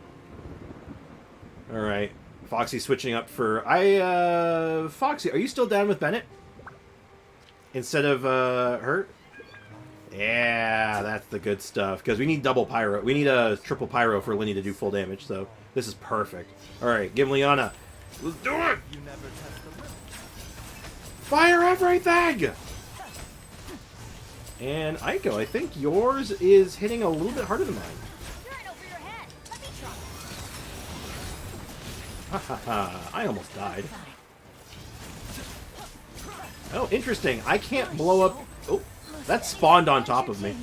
Alright. Foxy switching up for... Foxy, are you still down with Bennett? Instead of, her? Yeah, that's the good stuff. Because we need double pyro. We need a triple pyro for Linny to do full damage, so this is perfect. Alright, give Liana. Let's do it! Fire everything! And Aiko, I think yours is hitting a little bit harder than mine. I almost died. Oh, interesting. I can't blow up... Oh, that spawned on top of me.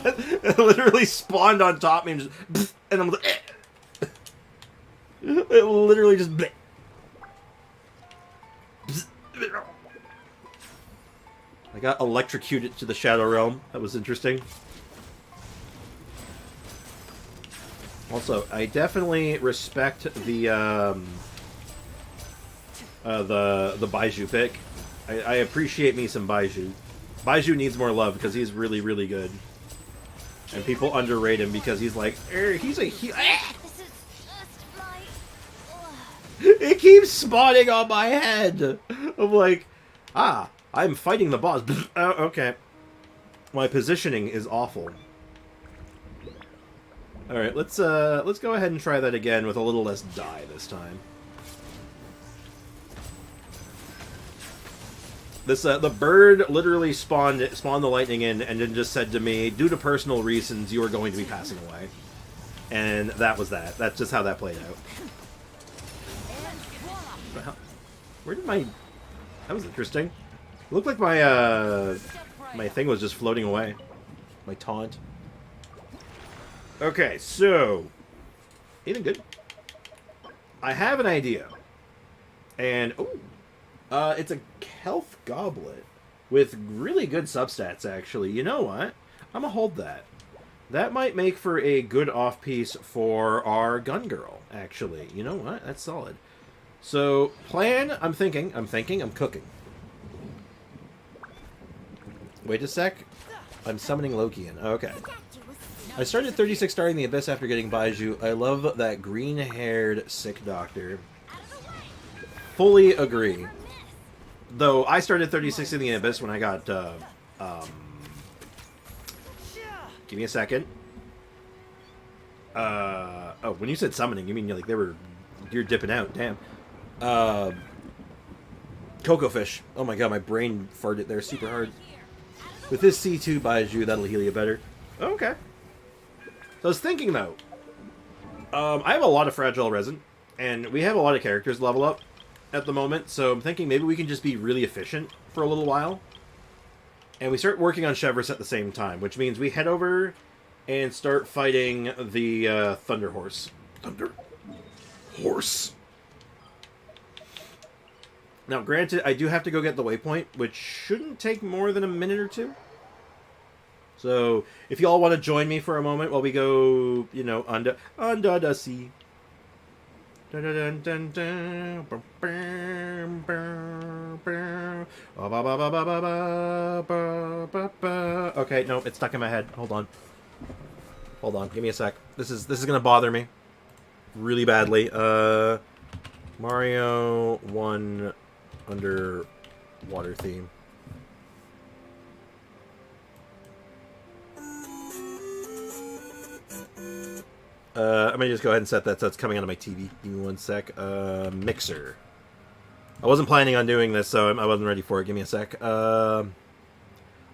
It literally spawned on top of me and just... And I'm like... It literally just... I got electrocuted to the Shadow Realm. That was interesting. Also, I definitely respect the Baiju pick. I appreciate me some Baiju. Baiju needs more love because he's really, really good. And people underrate him because he's like, he's a he. This is just my... It keeps spawning on my head. I'm like, I'm fighting the boss. Oh, okay. My positioning is awful. All right, let's go ahead and try that again with a little less die this time. This the bird literally spawned the lightning in and then just said to me, due to personal reasons, you are going to be passing away. And that was that. That's just how that played out. Where did my... That was interesting. It looked like my my thing was just floating away. My taunt. Okay, so... Even good. I have an idea. And... Ooh. It's a health goblet with really good substats, actually. You know what? I'm gonna hold that. That might make for a good off-piece for our gun girl, actually. You know what? That's solid. So, plan, I'm cooking. Wait a sec. I'm summoning Loki in. Okay. I started 36 starting the Abyss after getting Baiju. I love that green-haired sick doctor. Fully agree. Though I started 36 in the Abyss when I got, give me a second. Oh, when you said summoning, you mean like you're dipping out, damn. Cocoa Fish. Oh my god, my brain farted there super hard. With this C2 Baiju, that'll heal you better. Okay. So I was thinking though, I have a lot of fragile resin, and we have a lot of characters level up at the moment, so I'm thinking maybe we can just be really efficient for a little while. And we start working on Chevrolet at the same time, which means we head over and start fighting the Thunder Horse. Thunder Horse. Now, granted, I do have to go get the waypoint, which shouldn't take more than a minute or two. So, if you all want to join me for a moment while we go, you know, under the sea. Okay, no, it's stuck in my head. Hold on. Give me a sec. This is gonna bother me really badly. Mario 1 underwater theme. I'm gonna just go ahead and set that so it's coming out of my TV. Give me one sec. Mixer. I wasn't planning on doing this, so I wasn't ready for it. Give me a sec. I'll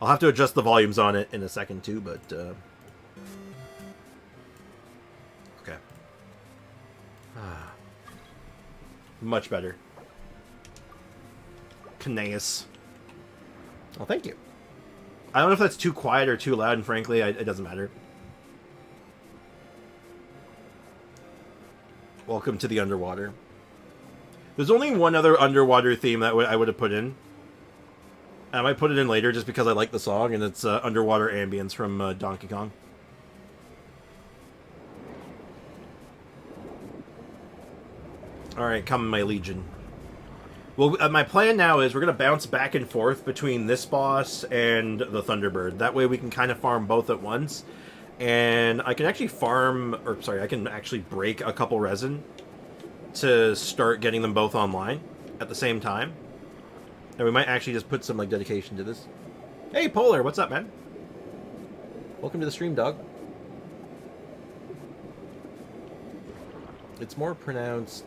have to adjust the volumes on it in a second too, but okay. Much better. Knaus. Well, thank you. I don't know if that's too quiet or too loud, and frankly, it doesn't matter. Welcome to the underwater. There's only one other underwater theme that I would have put in. I might put it in later just because I like the song, and it's Underwater Ambience from Donkey Kong. Alright, come my legion. Well, my plan now is we're going to bounce back and forth between this boss and the Thunderbird. That way we can kind of farm both at once. And I can actually I can actually break a couple resin to start getting them both online at the same time. And we might actually just put some like dedication to this. Hey, Polar, what's up, man? Welcome to the stream, dog. It's more pronounced...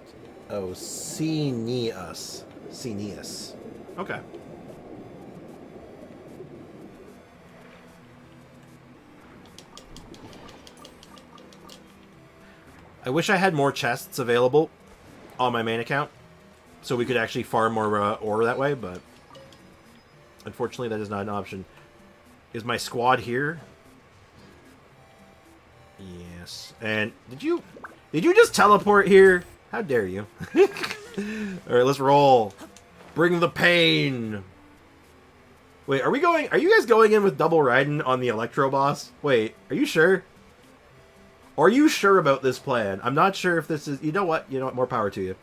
Oh, Cineus. Cineus. Okay. I wish I had more chests available on my main account, so we could actually farm more ore that way, but unfortunately that is not an option. Is my squad here? Yes. And did you just teleport here? How dare you? Alright, let's roll. Bring the pain. Wait, are you guys going in with double Raiden on the Electro boss? Wait, are you sure? Are you sure about this plan? I'm not sure if this is... You know what? More power to you.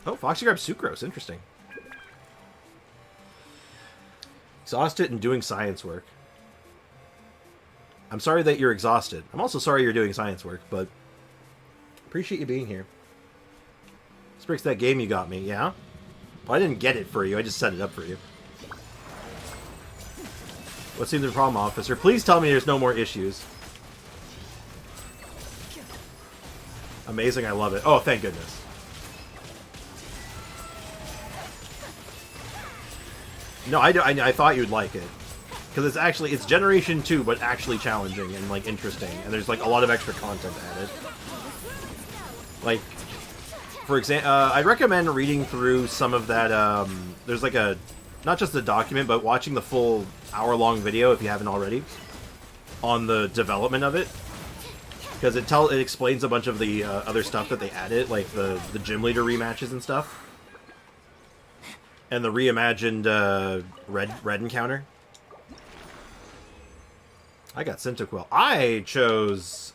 Oh, Foxy grabbed Sucrose. Interesting. Exhausted and doing science work. I'm sorry that you're exhausted. I'm also sorry you're doing science work, but... Appreciate you being here. Sprix, that game you got me, yeah? Well, I didn't get it for you. I just set it up for you. What seems the problem, officer? Please tell me there's no more issues. Amazing, I love it. Oh, thank goodness. No, I thought you'd like it. Because it's Generation 2, but actually challenging and, like, interesting. And there's, like, a lot of extra content added. Like, for example, I'd recommend reading through some of that, there's, like, not just a document, but watching the full hour-long video, if you haven't already, on the development of it. Because it explains a bunch of the other stuff that they added, like the gym leader rematches and stuff. And the reimagined red encounter. I got Cyntoquil. I chose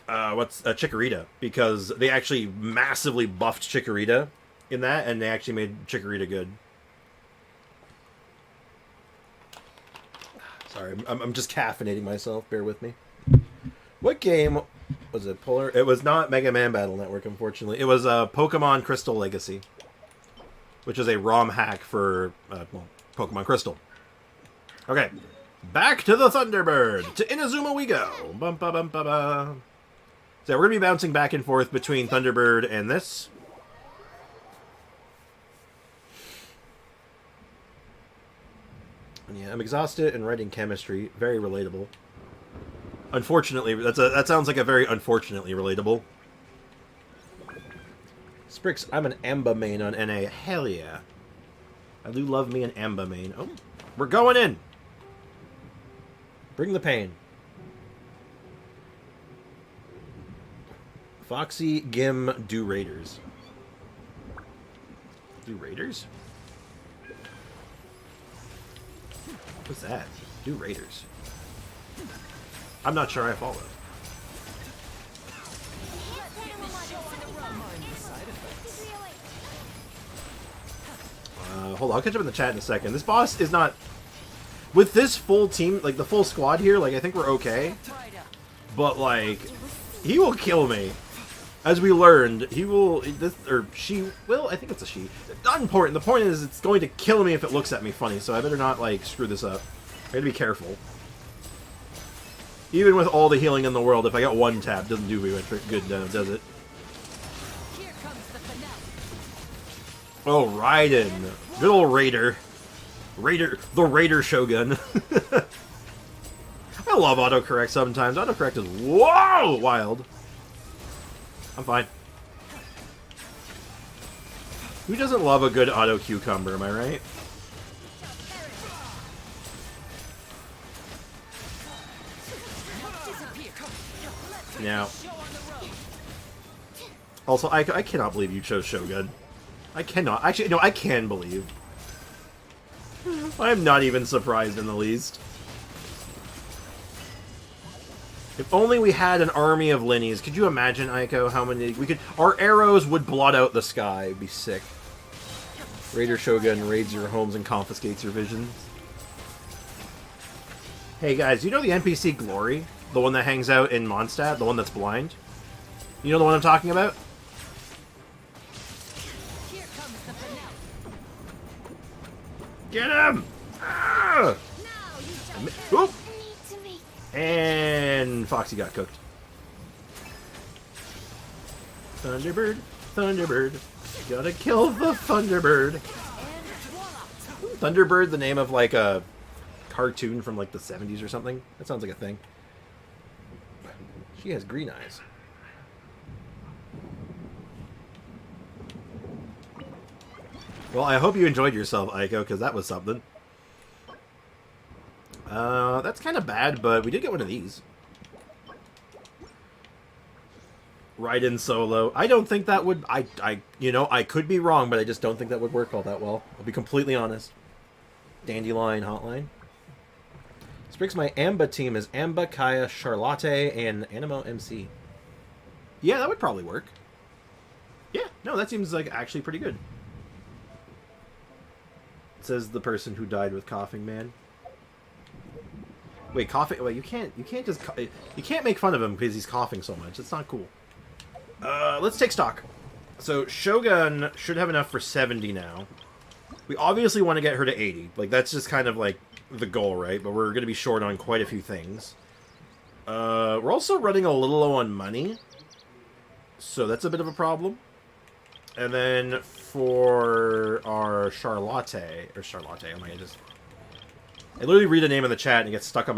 Chikorita, because they actually massively buffed Chikorita in that, and they actually made Chikorita good. Sorry, I'm just caffeinating myself. Bear with me. What game was it? Polar? It was not Mega Man Battle Network, unfortunately. It was Pokemon Crystal Legacy, which is a ROM hack for Pokemon Crystal. Okay, back to the Thunderbird. To Inazuma we go. Bum, ba, bum, ba, ba. So we're gonna be bouncing back and forth between Thunderbird and this. Yeah, I'm exhausted and writing chemistry. Very relatable. Unfortunately, that sounds like a very unfortunately relatable. Sprix, I'm an Amba main on NA. Hell yeah. I do love me an Amba main. Oh, we're going in. Bring the pain. Foxy, Gim, do Raiders. Do Raiders? What's that? Do Raiders. I'm not sure I follow. Hold on, I'll catch up in the chat in a second. This boss is not... With this full team, like the full squad here, like I think we're okay. But like, he will kill me. As we learned, he will... or she will? I think it's a she. Not important. The point is it's going to kill me if it looks at me funny, so I better not like screw this up. I gotta be careful. Even with all the healing in the world, if I got one tap, doesn't do me much good, does it? Oh, Raiden. Good old Raider. The Raider Shogun. I love autocorrect sometimes. Autocorrect is wild. I'm fine. Who doesn't love a good auto cucumber, am I right? Now, also, I cannot believe you chose Shogun. I cannot. Actually, no, I can believe. I'm not even surprised in the least. If only we had an army of Linnies. Could you imagine, Aiko, how many we could... Our arrows would blot out the sky. It'd be sick. Raider Shogun raids your homes and confiscates your visions. Hey guys, you know the NPC Glory? The one that hangs out in Mondstadt? The one that's blind? You know the one I'm talking about? Get him! Ah! Oop! And Foxy got cooked. Thunderbird, Thunderbird, gotta kill the Thunderbird. Thunderbird, the name of like a cartoon from like the 70s or something. That sounds like a thing. She has green eyes. Well, I hope you enjoyed yourself, Aiko, because that was something. That's kind of bad, but we did get one of these. Raiden solo. I don't think that would... you know, I could be wrong, but I just don't think that would work all that well. I'll be completely honest. Dandelion Hotline. Sprix, my Amba team is Amba, Kaya, Charlotte, and Animo MC. Yeah, that would probably work. Yeah, no, that seems like actually pretty good. Says the person who died with Coughing Man. Wait, coughing... Wait, you can't just... You can't make fun of him because he's coughing so much. It's not cool. Let's take stock. So, Shogun should have enough for 70 now. We obviously want to get her to 80. Like, that's just kind of, like, the goal, right? But we're going to be short on quite a few things. We're also running a little low on money. So, that's a bit of a problem. And then for our Charlotte... Or Charlotte, oh my god, I literally read a name in the chat and it gets stuck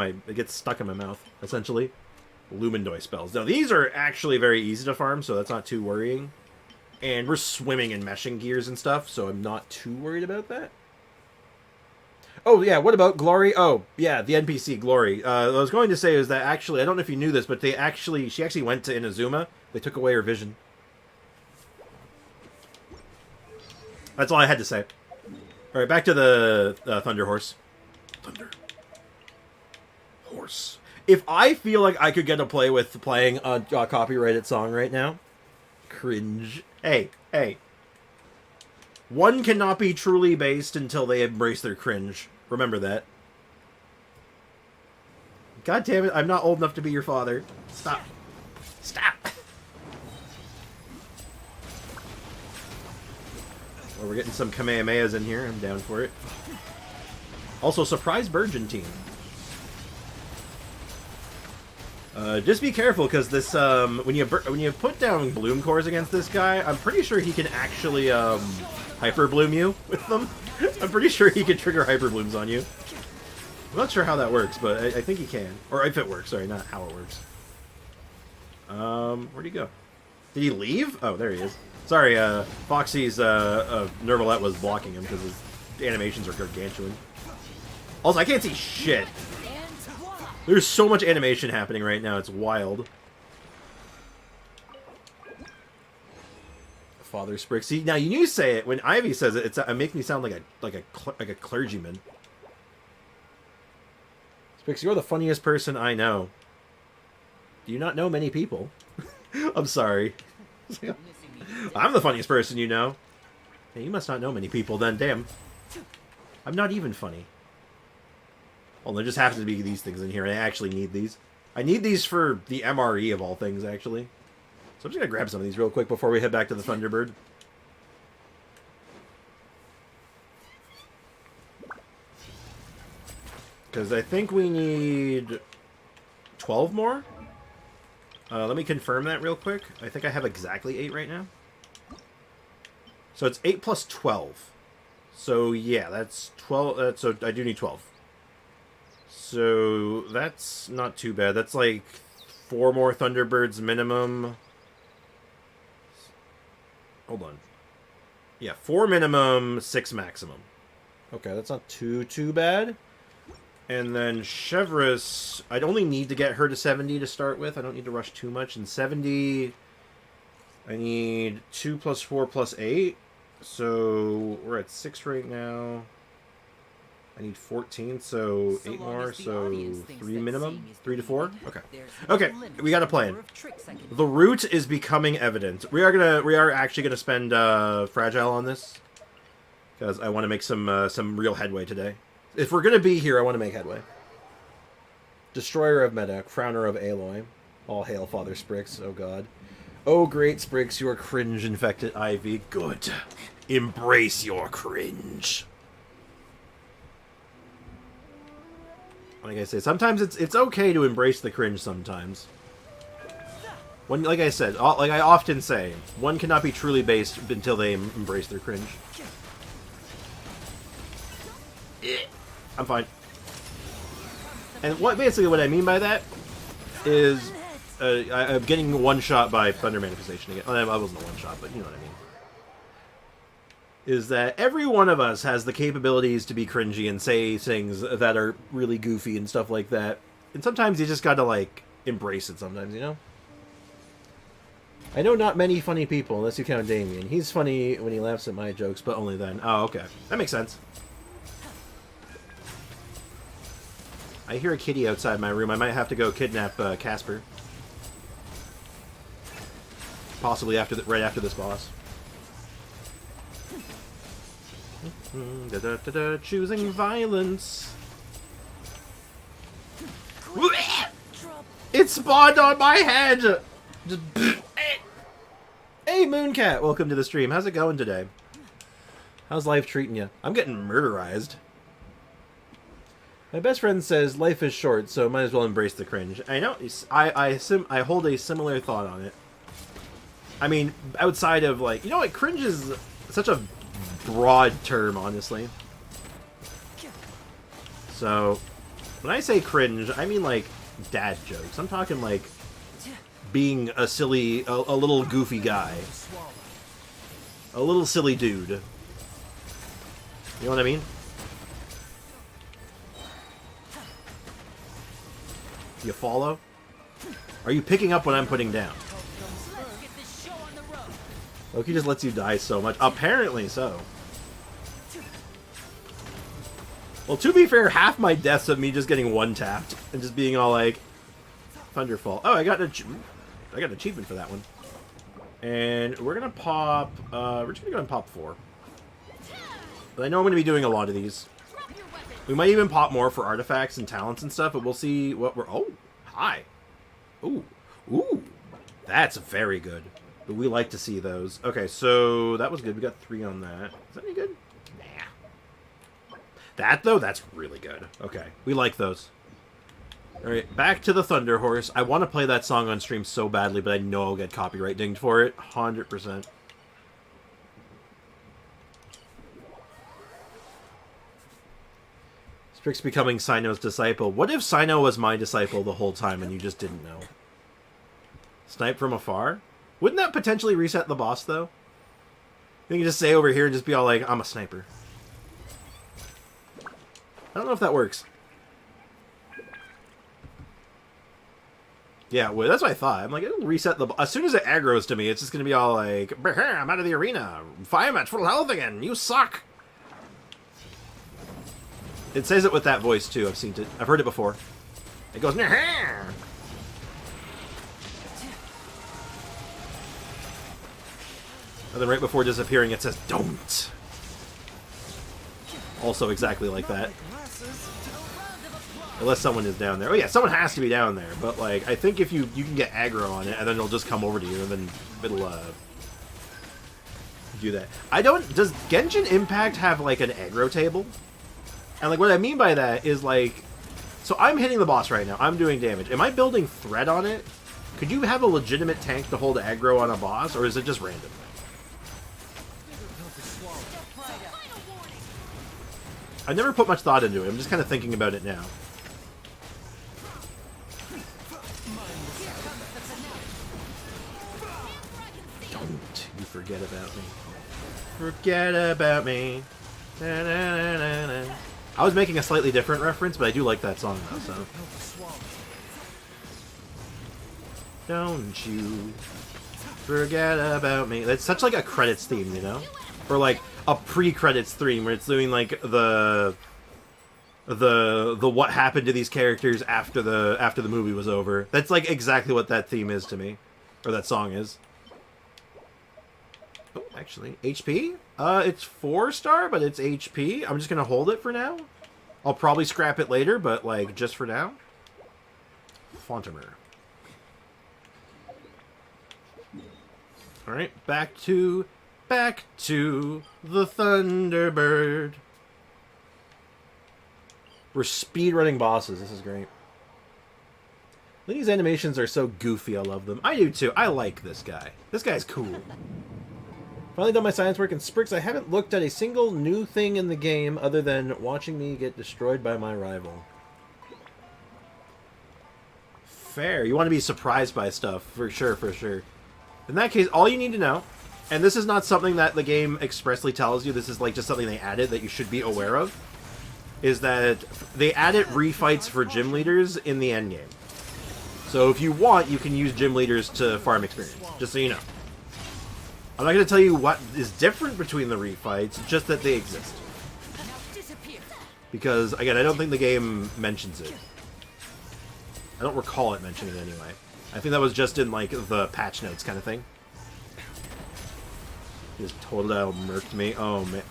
in my mouth, essentially. Lumendoy spells. Now, these are actually very easy to farm, so that's not too worrying. And we're swimming in meshing gears and stuff, so I'm not too worried about that. Oh, yeah, what about Glory? Oh, yeah, the NPC, Glory. What I was going to say is that actually, I don't know if you knew this, but she actually went to Inazuma. They took away her vision. That's all I had to say. Alright, back to the Thunder Horse. Thunder Horse. If I feel like I could get to play with playing a copyrighted song right now, cringe. Hey. One cannot be truly based until they embrace their cringe. Remember that. God damn it, I'm not old enough to be your father. Stop. Well, we're getting some Kamehamehas in here. I'm down for it. Also, surprise Virgin team. Just be careful, because this, when you put down Bloom Cores against this guy, I'm pretty sure he can actually, Hyper Bloom you with them. I'm pretty sure he can trigger Hyper Blooms on you. I'm not sure how that works, but I think he can. Or if it works, sorry, not how it works. Where'd he go? Did he leave? Oh, there he is. Sorry, Foxy's, Nervalette was blocking him, because his animations are gargantuan. Also, I can't see shit. There's so much animation happening right now, it's wild. Father Sprix. See, now you say it when Ivy says it. It makes me sound like a clergyman. Sprix, you're the funniest person I know. Do you not know many people? I'm sorry. I'm the funniest person you know. Hey, you must not know many people then. Damn. I'm not even funny. Well, there just happens to be these things in here, and I actually need these. I need these for the MRE of all things, actually. So I'm just going to grab some of these real quick before we head back to the Thunderbird. Because I think we need 12 more. Let me confirm that real quick. I think I have exactly 8 right now. So it's 8 plus 12. So yeah, that's 12. So I do need 12. So that's not too bad. That's like 4 more Thunderbirds minimum. Hold on. Yeah, 4 minimum, 6 maximum. Okay, that's not too bad. And then Chevrolet, I'd only need to get her to 70 to start with. I don't need to rush too much. And 70, I need 2 plus 4 plus 8. So we're at 6 right now. I need 14, so 8 more, so 3 minimum? 3 to 4? Okay. Okay, we got a plan. The route is becoming evident. We are actually gonna spend Fragile on this. Because I want to make some real headway today. If we're gonna be here, I want to make headway. Destroyer of Meta, Crowner of Aloy. All hail Father Sprix, oh god. Oh great Sprix, your cringe-infected Ivy. Good. Embrace your cringe. Like I say, sometimes it's okay to embrace the cringe sometimes. When, like I said, like I often say, one cannot be truly based until they embrace their cringe. I'm fine. And basically what I mean by that is I'm getting one shot by Thunder Manifestation again. I wasn't a one shot, but you know what I mean. Is that every one of us has the capabilities to be cringy and say things that are really goofy and stuff like that. And sometimes you just gotta, like, embrace it sometimes, you know? I know not many funny people, unless you count Damien. He's funny when he laughs at my jokes, but only then. Oh, okay. That makes sense. I hear a kitty outside my room. I might have to go kidnap Casper. Possibly right after this boss. Choosing violence. It spawned on my head! Just... Hey, Mooncat! Welcome to the stream. How's it going today? How's life treating you? I'm getting murderized. My best friend says life is short, so might as well embrace the cringe. I know. I hold a similar thought on it. I mean, outside of, like... You know what? Cringe is such a broad term, honestly. So, when I say cringe, I mean, like, dad jokes. I'm talking, like... being a silly, a little goofy guy. A little silly dude. You know what I mean? You follow? Are you picking up what I'm putting down? Loki just lets you die so much. Apparently so. Well, to be fair, half my deaths of me just getting one-tapped and just being all like, Thunderfall. Oh, I got an achievement for that one. And we're gonna pop. We're just gonna go and pop 4. But I know I'm gonna be doing a lot of these. We might even pop more for artifacts and talents and stuff, but we'll see what we're. Oh, hi. Ooh, ooh, that's very good. But we like to see those. Okay, so that was good. We got 3 on that. Is that any good? Nah. That though, that's really good. Okay, we like those. Alright, back to the Thunder Horse. I want to play that song on stream so badly, but I know I'll get copyright dinged for it. 100%. Strix becoming Sino's disciple. What if Sino was my disciple the whole time and you just didn't know? Snipe from afar? Wouldn't that potentially reset the boss, though? You can just say over here and just be all like, I'm a sniper. I don't know if that works. Yeah, well, that's what I thought. I'm like, it'll reset the... As soon as it aggroes to me, it's just going to be all like, I'm out of the arena. I'm at full health again. You suck. It says it with that voice, too. I've seen it. I've heard it before. It goes, and then right before disappearing, it says, don't. Also exactly like that. Unless someone is down there. Oh yeah, someone has to be down there. But like, I think if you can get aggro on it, and then it'll just come over to you, and then it'll do that. Does Genshin Impact have like an aggro table? And like what I mean by that is like, so I'm hitting the boss right now. I'm doing damage. Am I building threat on it? Could you have a legitimate tank to hold aggro on a boss, or is it just random? I never put much thought into it. I'm just kind of thinking about it now. Don't you forget about me. Forget about me. Na, na, na, na, na. I was making a slightly different reference, but I do like that song though, so. Don't you forget about me. That's such like a credits theme, you know? Or like a pre-credits theme where it's doing like the what happened to these characters after the movie was over. That's like exactly what that theme is to me. Or that song is. Oh, actually, HP? It's 4-star, but it's HP. I'm just gonna hold it for now. I'll probably scrap it later, but like just for now. Fontimer. Alright, back to the Thunderbird. We're speedrunning bosses. This is great. These animations are so goofy. I love them. I do too. I like this guy. This guy's cool. Finally done my science work in Sprix. I haven't looked at a single new thing in the game other than watching me get destroyed by my rival. Fair. You want to be surprised by stuff, for sure, for sure. In that case, all you need to know, and this is not something that the game expressly tells you, this is like just something they added that you should be aware of, is that they added refights for gym leaders in the endgame. So if you want, you can use gym leaders to farm experience, just so you know. I'm not going to tell you what is different between the refights, just that they exist. Because, again, I don't think the game mentions it. I don't recall it mentioning it anyway. I think that was just in, like, the patch notes kind of thing. He just totally out-murked me. Oh, man.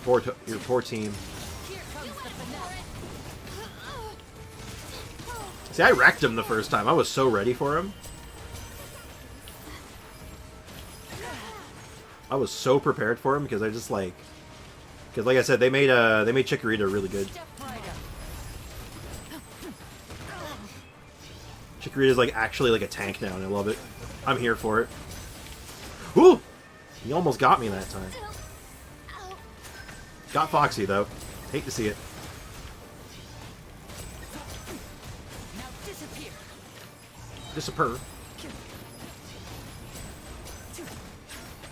Your poor team. See, I wrecked him the first time. I was so ready for him. I was so prepared for him because I just, like... Because, like I said, they made Chikorita really good. Chikorita's like actually like a tank now, and I love it. I'm here for it. Woo! He almost got me that time. Got Foxy though. Hate to see it. Disappear.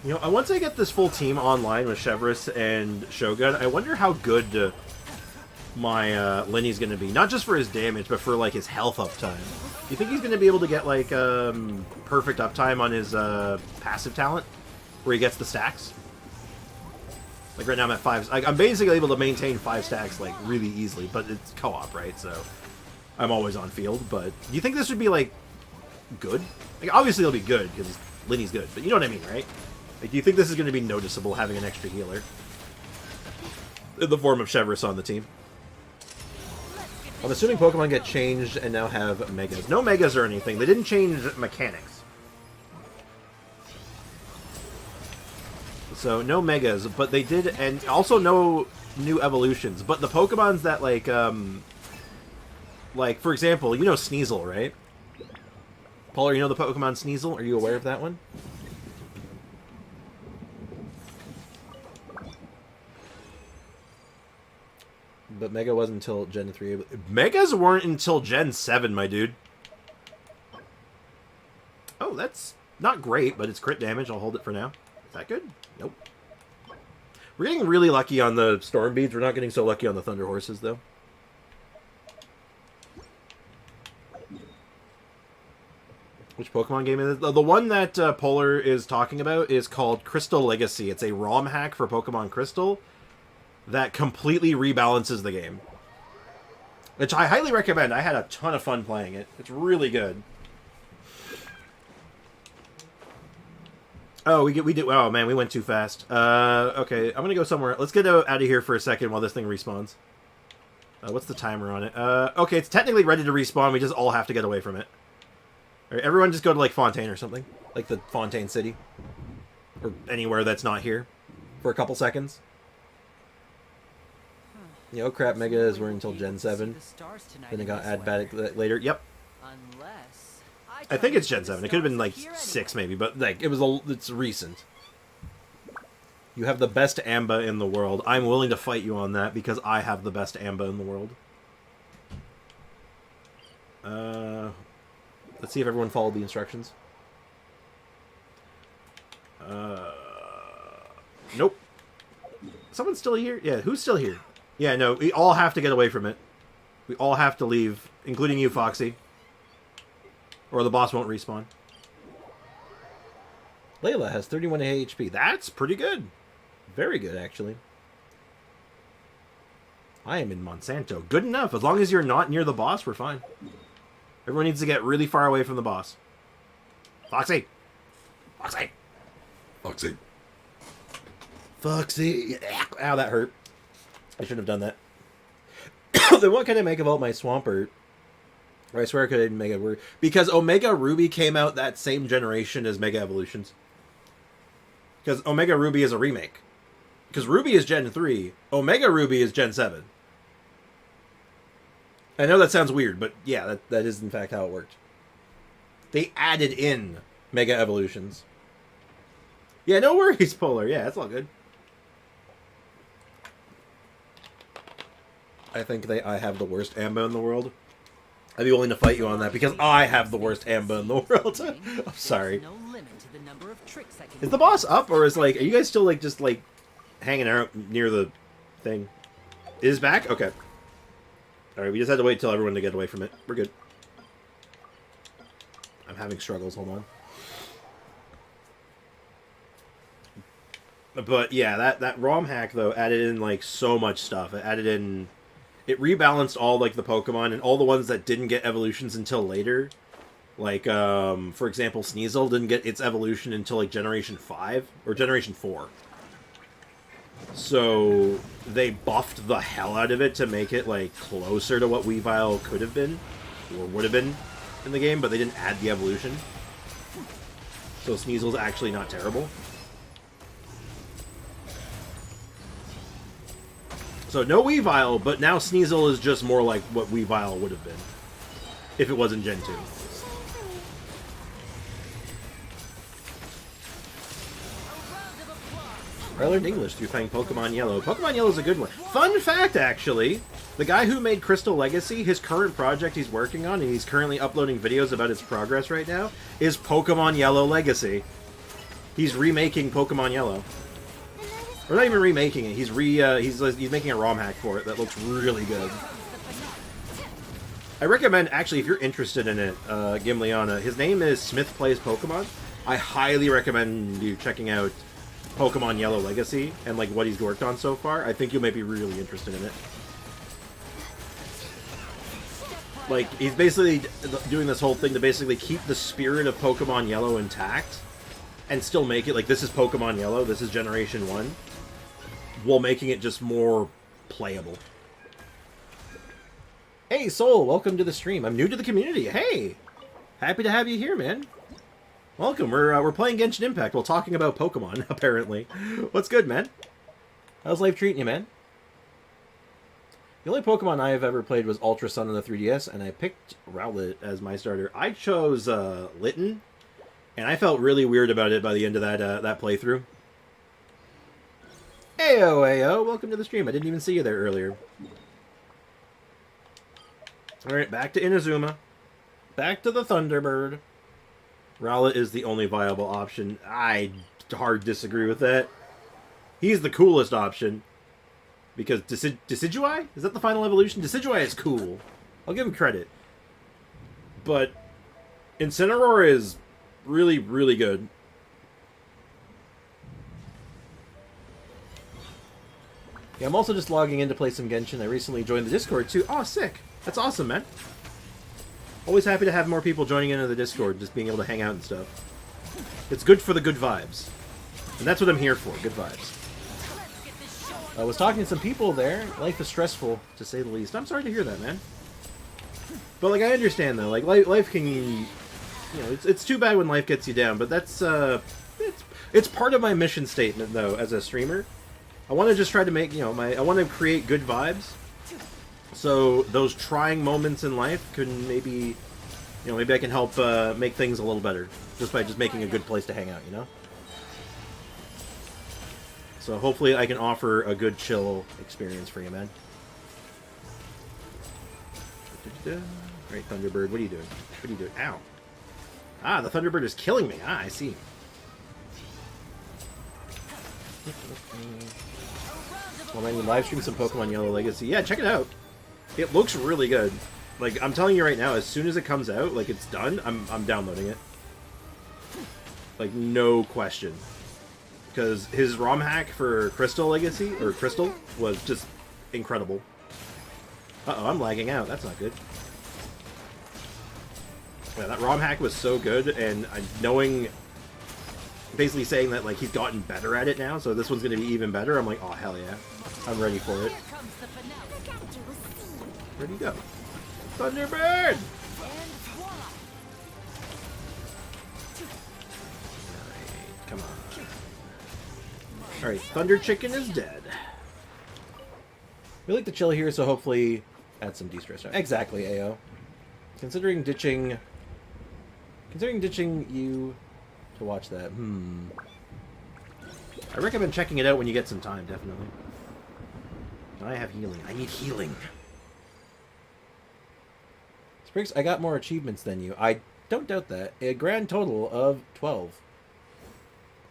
You know, once I get this full team online with Chevrolet and Shogun, I wonder how good my Lenny's going to be. Not just for his damage, but for like his health uptime. Do you think he's going to be able to get like perfect uptime on his passive talent, where he gets the stacks? Like right now I'm at 5. I'm basically able to maintain 5 stacks like really easily, but it's co-op, right? So I'm always on field. But do you think this would be like good? Like obviously it'll be good because Lenny's good, but you know what I mean, right? Like, do you think this is going to be noticeable having an extra healer in the form of Chevrolet on the team? I'm assuming Pokemon get changed and now have Megas. No Megas or anything. They didn't change mechanics. So, no Megas, but they did, and also no new evolutions. But the Pokemons that, like, for example, you know Sneasel, right? Polar, you know the Pokemon Sneasel? Are you aware of that one? But Mega wasn't until Gen 3. Megas weren't until Gen 7, my dude. Oh, that's not great, but it's crit damage. I'll hold it for now. Is that good? Nope. We're getting really lucky on the Storm Beads. We're not getting so lucky on the Thunder Horses, though. Which Pokemon game is it? The one that Polar is talking about is called Crystal Legacy. It's a ROM hack for Pokemon Crystal that completely rebalances the game, which I highly recommend. I had a ton of fun playing it. It's really good. Oh, we did. Oh man, we went too fast. Okay, I'm gonna go somewhere. Let's get out of here for a second while this thing respawns. What's the timer on it? Okay, it's technically ready to respawn. We just all have to get away from it. All right, everyone, just go to like Fontaine or something, like the Fontaine City, or anywhere that's not here, for a couple seconds. You know, crap, Megas were until Gen 7. Then it got added back later. Yep. I think it's Gen 7. It could have been like 6 maybe, but like it's recent. You have the best Amba in the world. I'm willing to fight you on that because I have the best Amba in the world. Let's see if everyone followed the instructions. Nope. Someone's still here? Yeah, who's still here? Yeah, no, we all have to get away from it. We all have to leave, including you, Foxy. Or the boss won't respawn. Layla has 31 HP. That's pretty good. Very good, actually. I am in Monsanto. Good enough. As long as you're not near the boss, we're fine. Everyone needs to get really far away from the boss. Foxy! Foxy! Foxy! Foxy! Ow, that hurt. I shouldn't have done that. Then what can I make about my Swampert? Or I swear I could make it work. Because Omega Ruby came out that same generation as Mega Evolutions. Because Omega Ruby is a remake. Because Ruby is Gen 3. Omega Ruby is Gen 7. I know that sounds weird, but yeah, that is in fact how it worked. They added in Mega Evolutions. Yeah, no worries, Polar. Yeah, that's all good. I think I have the worst ammo in the world. I'd be willing to fight you on that because I have the worst Amba in the world. I'm sorry. No limit to the number of tricks I can Is the boss up, or is, like, are you guys still, like, just, like, hanging out near the thing? It is back? Okay. Alright, we just had to wait till everyone to get away from it. We're good. I'm having struggles, hold on. But, yeah, that ROM hack, though, added in, like, so much stuff. It added in... It rebalanced all, like, the Pokemon, and all the ones that didn't get evolutions until later. Like, for example, Sneasel didn't get its evolution until, like, Generation 5, or Generation 4. So, they buffed the hell out of it to make it, like, closer to what Weavile could have been, or would have been in the game, but they didn't add the evolution. So Sneasel's actually not terrible. So no Weavile, but now Sneasel is just more like what Weavile would have been if it wasn't Gen 2. I learned English through playing Pokemon Yellow. Pokemon Yellow is a good one. Fun fact, actually, the guy who made Crystal Legacy, his current project he's working on, and he's currently uploading videos about his progress right now, is Pokemon Yellow Legacy. He's remaking Pokemon Yellow. Or not even remaking it. He's making a ROM hack for it that looks really good. I recommend, actually, if you're interested in it, Gimliana, his name is Smith Plays Pokemon. I highly recommend you checking out Pokemon Yellow Legacy and, like, what he's worked on so far. I think you may be really interested in it. Like, he's basically doing this whole thing to basically keep the spirit of Pokemon Yellow intact and still make it, like, this is Pokemon Yellow, this is Generation 1, while making it just more playable. Hey, Soul, welcome to the stream. I'm new to the community. Hey! Happy to have you here, man. Welcome. We're playing Genshin Impact while talking about Pokemon, apparently. What's good, man? How's life treating you, man? The only Pokemon I have ever played was Ultra Sun on the 3DS, and I picked Rowlet as my starter. I chose Litten, and I felt really weird about it by the end of that playthrough. Ayo, ayo, welcome to the stream. I didn't even see you there earlier. Alright, back to Inazuma. Back to the Thunderbird. Rowlet is the only viable option. I hard disagree with that. He's the coolest option. Because Decidueye? Is that the final evolution? Decidueye is cool. I'll give him credit. But Incineroar is really, really good. Yeah, I'm also just logging in to play some Genshin. I recently joined the Discord too. Oh, sick. That's awesome, man. Always happy to have more people joining into the Discord, just being able to hang out and stuff. It's good for the good vibes. And that's what I'm here for, good vibes. I was talking to some people there. Life is stressful, to say the least. I'm sorry to hear that, man. But, like, I understand, though. Like, life can... You know, it's too bad when life gets you down, but that's, it's part of my mission statement, though, as a streamer. I want to just try to make, you know, I want to create good vibes. So those trying moments in life can maybe, you know, maybe I can help make things a little better just by just making a good place to hang out, you know? So hopefully I can offer a good chill experience for you, man. Alright, Thunderbird, what are you doing? What are you doing? Ow. Ah, the Thunderbird is killing me. Ah, I see. Well, man, you live stream some Pokemon Yellow Legacy. Yeah, check it out. It looks really good. Like, I'm telling you right now, as soon as it comes out, like, it's done, I'm downloading it. Like, no question. Because his ROM hack for Crystal Legacy, or Crystal, was just incredible. Uh-oh, I'm lagging out. That's not good. Yeah, that ROM hack was so good, and knowing... Basically saying that, like, he's gotten better at it now, so this one's going to be even better, I'm like, oh, hell yeah. I'm ready for it. Where'd he go? Thunderbird! Alright, come on. Alright, Thunder Chicken is dead. We like to chill here, so hopefully add some de-stress. Exactly, AO. Considering ditching you to watch that. I recommend checking it out when you get some time, definitely. I have healing. I need healing. Briggs, I got more achievements than you. I don't doubt that. A grand total of 12.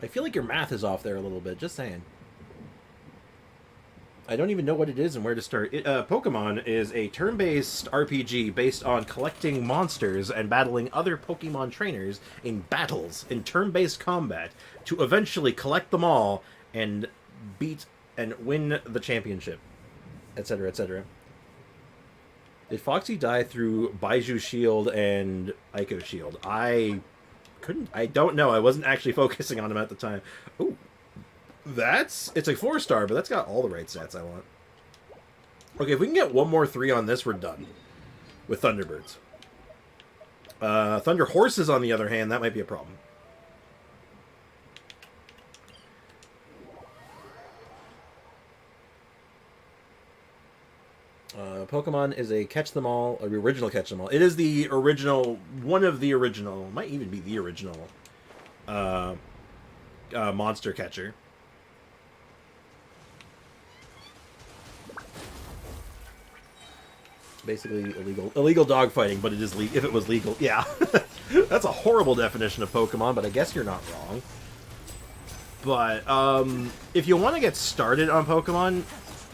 I feel like your math is off there a little bit, just saying. I don't even know what it is and where to start. Pokemon is a turn-based RPG based on collecting monsters and battling other Pokemon trainers in battles, in turn-based combat, to eventually collect them all and beat and win the championship, etc., etc. Did Foxy die through Baiju Shield and Ico Shield? I don't know. I wasn't actually focusing on him at the time. Ooh. It's a 4-star, but that's got all the right stats I want. Okay, if we can get one more 3 on this, we're done with Thunderbirds. Thunder Horses, on the other hand, that might be a problem. Pokemon is a catch them all, a original catch them all. It is the original, one of the original, might even be the original monster catcher. Basically illegal dogfighting, but it is if it was legal. Yeah. That's a horrible definition of Pokemon, but I guess you're not wrong. But if you want to get started on Pokemon,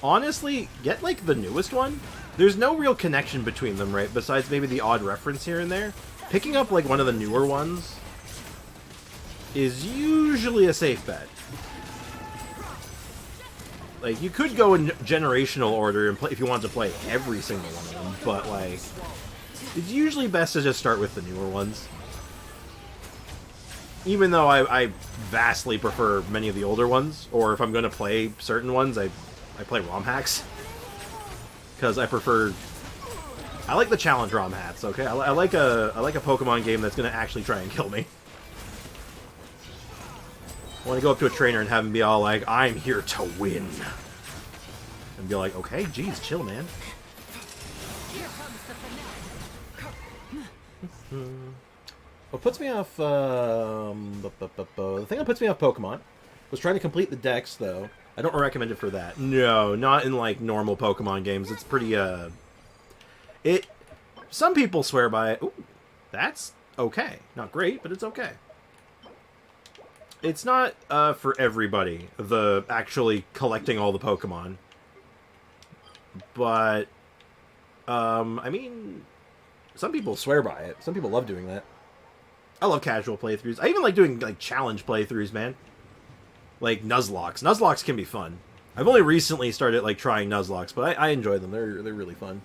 honestly, get like the newest one. There's no real connection between them, right? Besides maybe the odd reference here and there. Picking up like one of the newer ones is usually a safe bet. Like, you could go in generational order and play if you wanted to play every single one of them, but, like, it's usually best to just start with the newer ones. Even though I vastly prefer many of the older ones, or if I'm going to play certain ones, I play ROM hacks. Because I prefer... I like the challenge ROM hacks, okay? I like a Pokemon game that's going to actually try and kill me. I want to go up to a trainer and have him be all like, I'm here to win. And be like, okay, geez, chill, man. What puts me off, the thing that puts me off Pokemon was trying to complete the Dex, though. I don't recommend it for that. No, not in, like, normal Pokemon games. It's pretty, some people swear by it. Ooh, that's okay. Not great, but it's okay. It's not for everybody, the actually collecting all the Pokemon. But, I mean, some people swear by it. Some people love doing that. I love casual playthroughs. I even like doing, like, challenge playthroughs, man. Like, Nuzlocke. Nuzlocke can be fun. I've only recently started, like, trying Nuzlocke, but I enjoy them. They're really fun.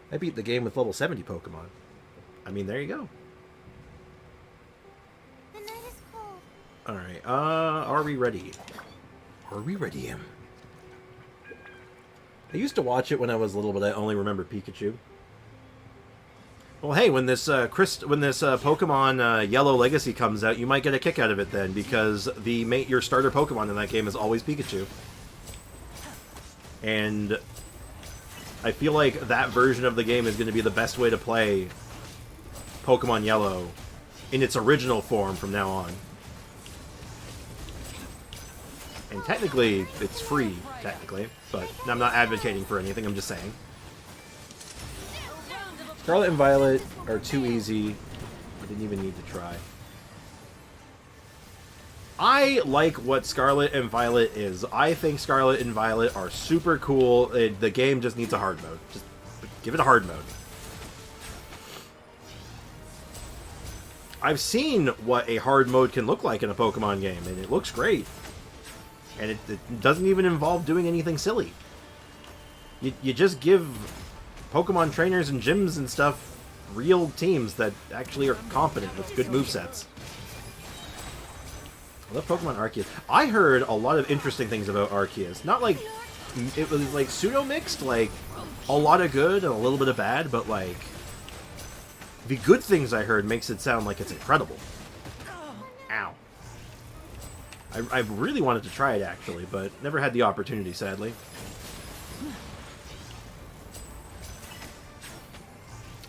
I beat the game with level 70 Pokemon. I mean, there you go. Alright, are we ready? Are we ready? I used to watch it when I was little, but I only remember Pikachu. Well, hey, when this Pokemon Yellow Legacy comes out, you might get a kick out of it then, because your starter Pokemon in that game is always Pikachu. And I feel like that version of the game is going to be the best way to play Pokemon Yellow in its original form from now on. And technically, it's free, technically, but I'm not advocating for anything, I'm just saying. Scarlet and Violet are too easy. I didn't even need to try. I like what Scarlet and Violet is. I think Scarlet and Violet are super cool. The game just needs a hard mode. Just give it a hard mode. I've seen what a hard mode can look like in a Pokemon game, and it looks great. And it doesn't even involve doing anything silly. You just give Pokemon trainers and gyms and stuff real teams that actually are competent with good movesets. I love Pokemon Arceus. I heard a lot of interesting things about Arceus. Not like... It was like pseudo-mixed, like a lot of good and a little bit of bad, but like... The good things I heard makes it sound like it's incredible. Ow. I really wanted to try it, actually, but never had the opportunity, sadly.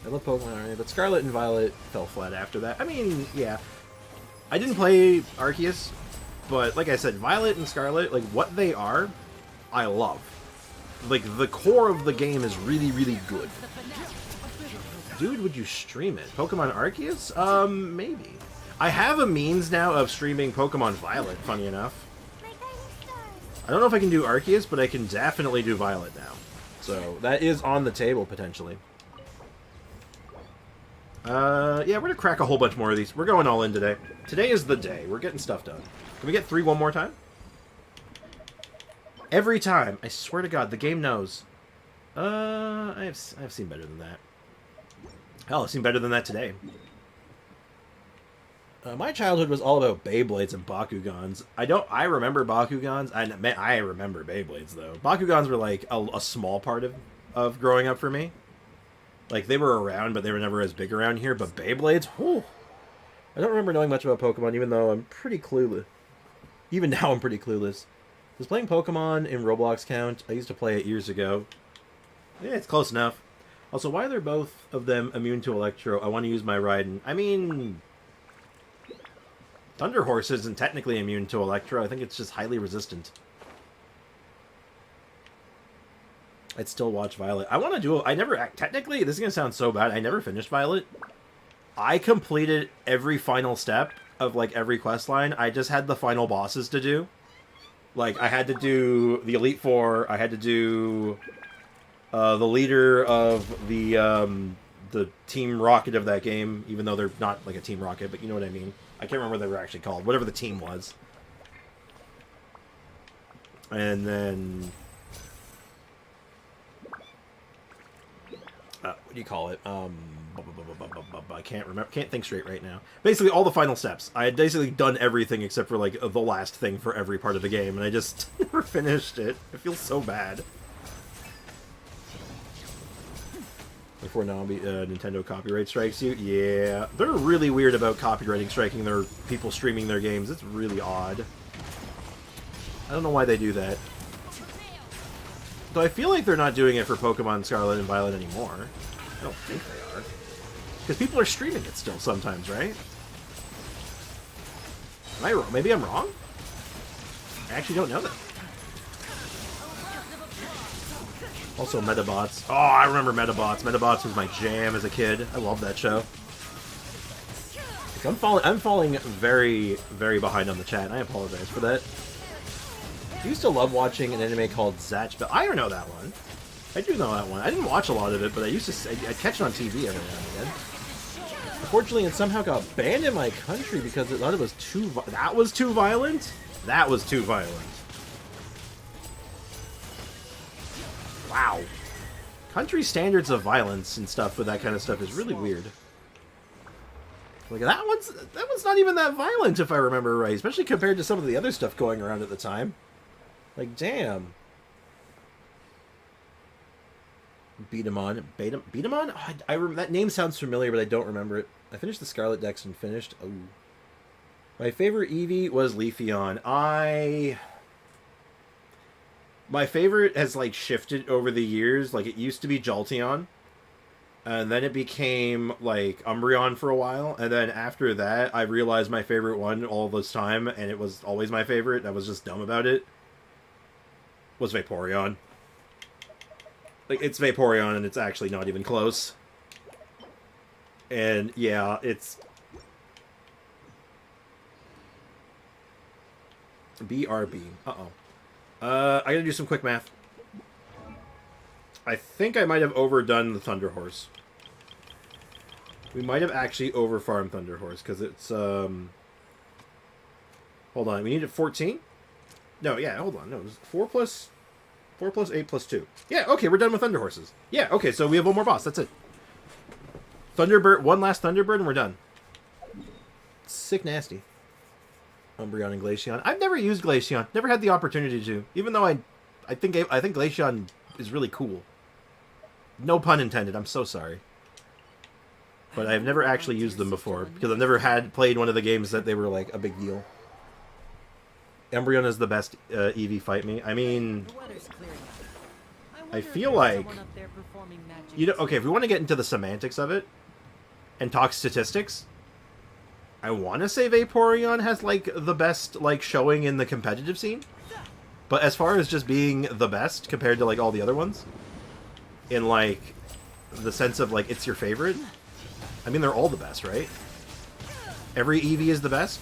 I love Pokemon, but Scarlet and Violet fell flat after that. I mean, yeah. I didn't play Arceus, but like I said, Violet and Scarlet, like, what they are, I love. Like, the core of the game is really, really good. dude would you stream it? Pokemon Arceus? Maybe. I have a means now of streaming Pokemon Violet, funny enough. I don't know if I can do Arceus, but I can definitely do Violet now. So, that is on the table, potentially. Yeah, we're gonna crack a whole bunch more of these. We're going all in today. Today is the day. We're getting stuff done. Can we get 3 one more time? Every time. I swear to God, the game knows. I've seen better than that. Hell, I've seen better than that today. My childhood was all about Beyblades and Bakugans. I remember Bakugans. I remember Beyblades, though. Bakugans were, like, a small part of growing up for me. Like, they were around, but they were never as big around here. But Beyblades, whew. I don't remember knowing much about Pokemon, even though I'm pretty clueless. Even now, I'm pretty clueless. Does playing Pokemon in Roblox count? I used to play it years ago. Yeah, it's close enough. Also, why are they both of them immune to Electro? I want to use my Raiden. I mean... Thunder Horse isn't technically immune to Electro. I think it's just highly resistant. I'd still watch Violet. I want to do... I never... Technically, this is going to sound so bad. I never finished Violet. I completed every final step of, like, every quest line. I just had the final bosses to do. Like, I had to do the Elite Four. I had to do the leader of the Team Rocket of that game, even though they're not, like, a Team Rocket, but you know what I mean. I can't remember what they were actually called. Whatever the team was. And then... what do you call it? I can't remember. Can't think straight right now. Basically, all the final steps. I had basically done everything except for, like, the last thing for every part of the game, and I just never finished it. It feels so bad. Before now, Nintendo copyright strikes you. Yeah, they're really weird about copywriting striking their people streaming their games. It's really odd. I don't know why they do that. Though I feel like they're not doing it for Pokemon Scarlet and Violet anymore. I don't think they are. Because people are streaming it still sometimes, right? Am I wrong? Maybe I'm wrong? I actually don't know that. Also, Metabots. Oh, I remember Metabots. Metabots was my jam as a kid. I love that show. I'm falling very, very behind on the chat, and I apologize for that. I used to love watching an anime called Zatch, but I don't know that one. I do know that one. I didn't watch a lot of it, but I used to... I'd catch it on TV every now and again. Unfortunately, it somehow got banned in my country because it thought it was too... That was too violent? That was too violent. Wow. Country standards of violence and stuff with that kind of stuff is really weird. Like, that one's not even that violent, if I remember right. Especially compared to some of the other stuff going around at the time. Like, damn. Beatamon. Beatamon? Oh, that name sounds familiar, but I don't remember it. I finished the Scarlet Dex and finished... Oh. My favorite Eevee was Leafeon. My favorite has, like, shifted over the years. Like, it used to be Jolteon. And then it became, like, Umbreon for a while. And then after that, I realized my favorite one all this time, and it was always my favorite. I was just dumb about it. Was Vaporeon. Like, it's Vaporeon, and it's actually not even close. And, yeah, it's... BRB. Uh-oh. I gotta do some quick math. I think I might have overdone the Thunder Horse. We might have actually overfarmed Thunder Horse, because it's, Hold on, we needed 14? No, yeah, hold on. No, it was 4 plus 8 plus 2. Yeah, okay, we're done with Thunder Horses. Yeah, okay, so we have one more boss, that's it. Thunderbird, one last Thunderbird, and we're done. Sick nasty. Umbreon and Glaceon. I've never used Glaceon. Never had the opportunity to. Even though I think Glaceon is really cool. No pun intended. I'm so sorry. But I've never actually used them before because I've never played one of the games that they were like a big deal. Umbreon is the best Eevee fight me. I mean, I feel like okay, if we want to get into the semantics of it and talk statistics, I want to say Vaporeon has, like, the best, like, showing in the competitive scene. But as far as just being the best compared to, like, all the other ones, in, like, the sense of, like, it's your favorite. I mean, they're all the best, right? Every Eevee is the best?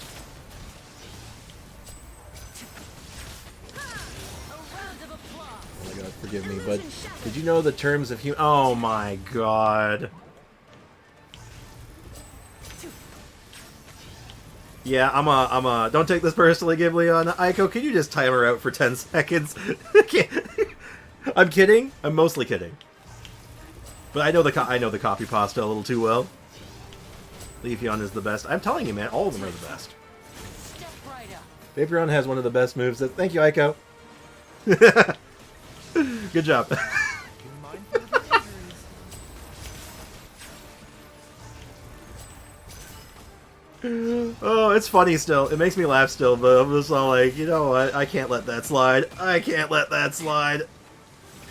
Oh my god, forgive me, but did you know the terms of human... Oh my god. Yeah, I'm a... Don't take this personally, Giblion. Aiko, can you just time her out for 10 seconds? I'm kidding. I'm mostly kidding. But I know the copy pasta a little too well. Leafeon is the best. I'm telling you, man, all of them are the best. Vaporeon has one of the best moves. Thank you, Aiko. Good job. Oh, it's funny still. It makes me laugh still, but I'm just all like, you know what? I can't let that slide. I can't let that slide.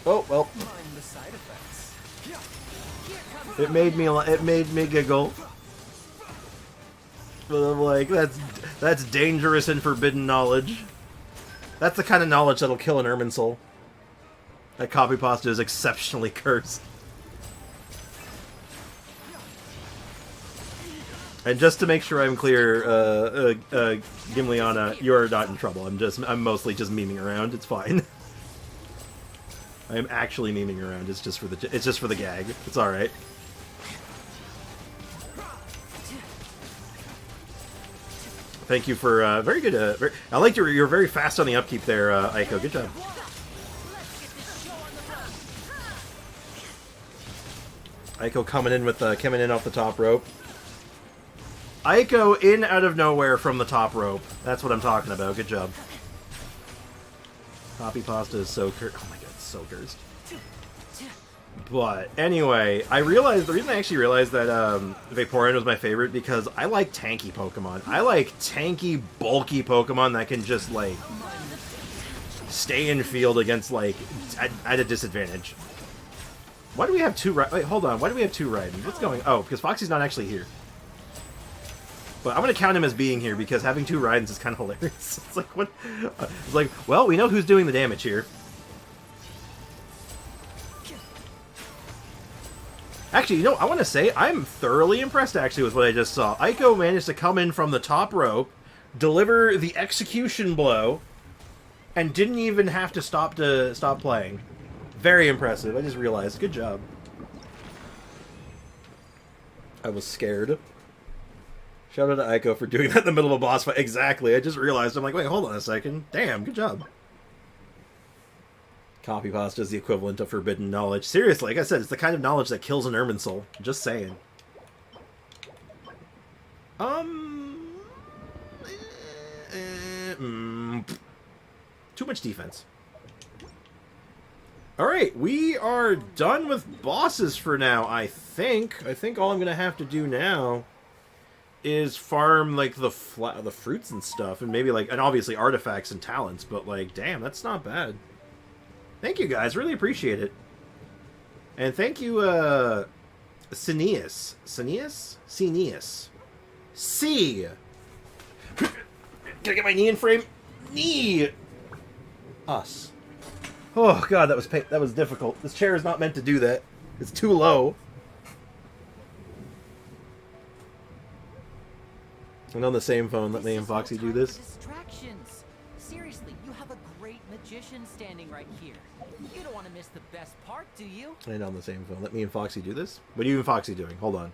Oh, well. It made me giggle. But I'm like, that's dangerous and forbidden knowledge. That's the kind of knowledge that'll kill an Irminsul. That copy pasta is exceptionally cursed. And just to make sure I'm clear, Gimliana, you're not in trouble. I'm mostly just memeing around. It's fine. I am actually memeing around. It's just for the gag. It's all right. Thank you for very good. I liked you're very fast on the upkeep there, Aiko. Good job. Aiko coming in off the top rope. Aiko in out of nowhere from the top rope. That's what I'm talking about. Good job. Copy pasta is so cursed. Oh my god, it's so cursed. But anyway, the reason I actually realized that Vaporeon was my favorite because I like tanky Pokemon. I like tanky, bulky Pokemon that can just like stay in field against like at a disadvantage. Why do we have two? Wait, hold on. Why do we have two Raidens? What's going? Oh, because Foxy's not actually here. But I'm going to count him as being here because having two Raidens is kind of hilarious. It's like, what? It's like, well, we know who's doing the damage here. Actually, you know, I want to say I'm thoroughly impressed, actually, with what I just saw. Aiko managed to come in from the top rope, deliver the execution blow, and didn't even have to stop playing. Very impressive. I just realized. Good job. I was scared. Shout out to Aiko for doing that in the middle of a boss fight. Exactly. I just realized. I'm like, wait, hold on a second. Damn, good job. Copy pasta is the equivalent of forbidden knowledge. Seriously, like I said, it's the kind of knowledge that kills an Irminsul. Just saying. Too much defense. Alright, we are done with bosses for now, I think. I think all I'm going to have to do now is farm, like, the fruits and stuff. And maybe, like, and obviously artifacts and talents. But, like, damn, that's not bad. Thank you, guys. Really appreciate it. And thank you, Cineas. Cineas? Cineas. C! Can I get my knee in frame? Knee! Us. Oh, God, that was difficult. This chair is not meant to do that. It's too low. And on the same phone, let me and Foxy do this. Distractions. Seriously, you have a great magician standing right here. You don't want to miss the best part, do you? And on the same phone, let me and Foxy do this. What are you and Foxy doing? Hold on.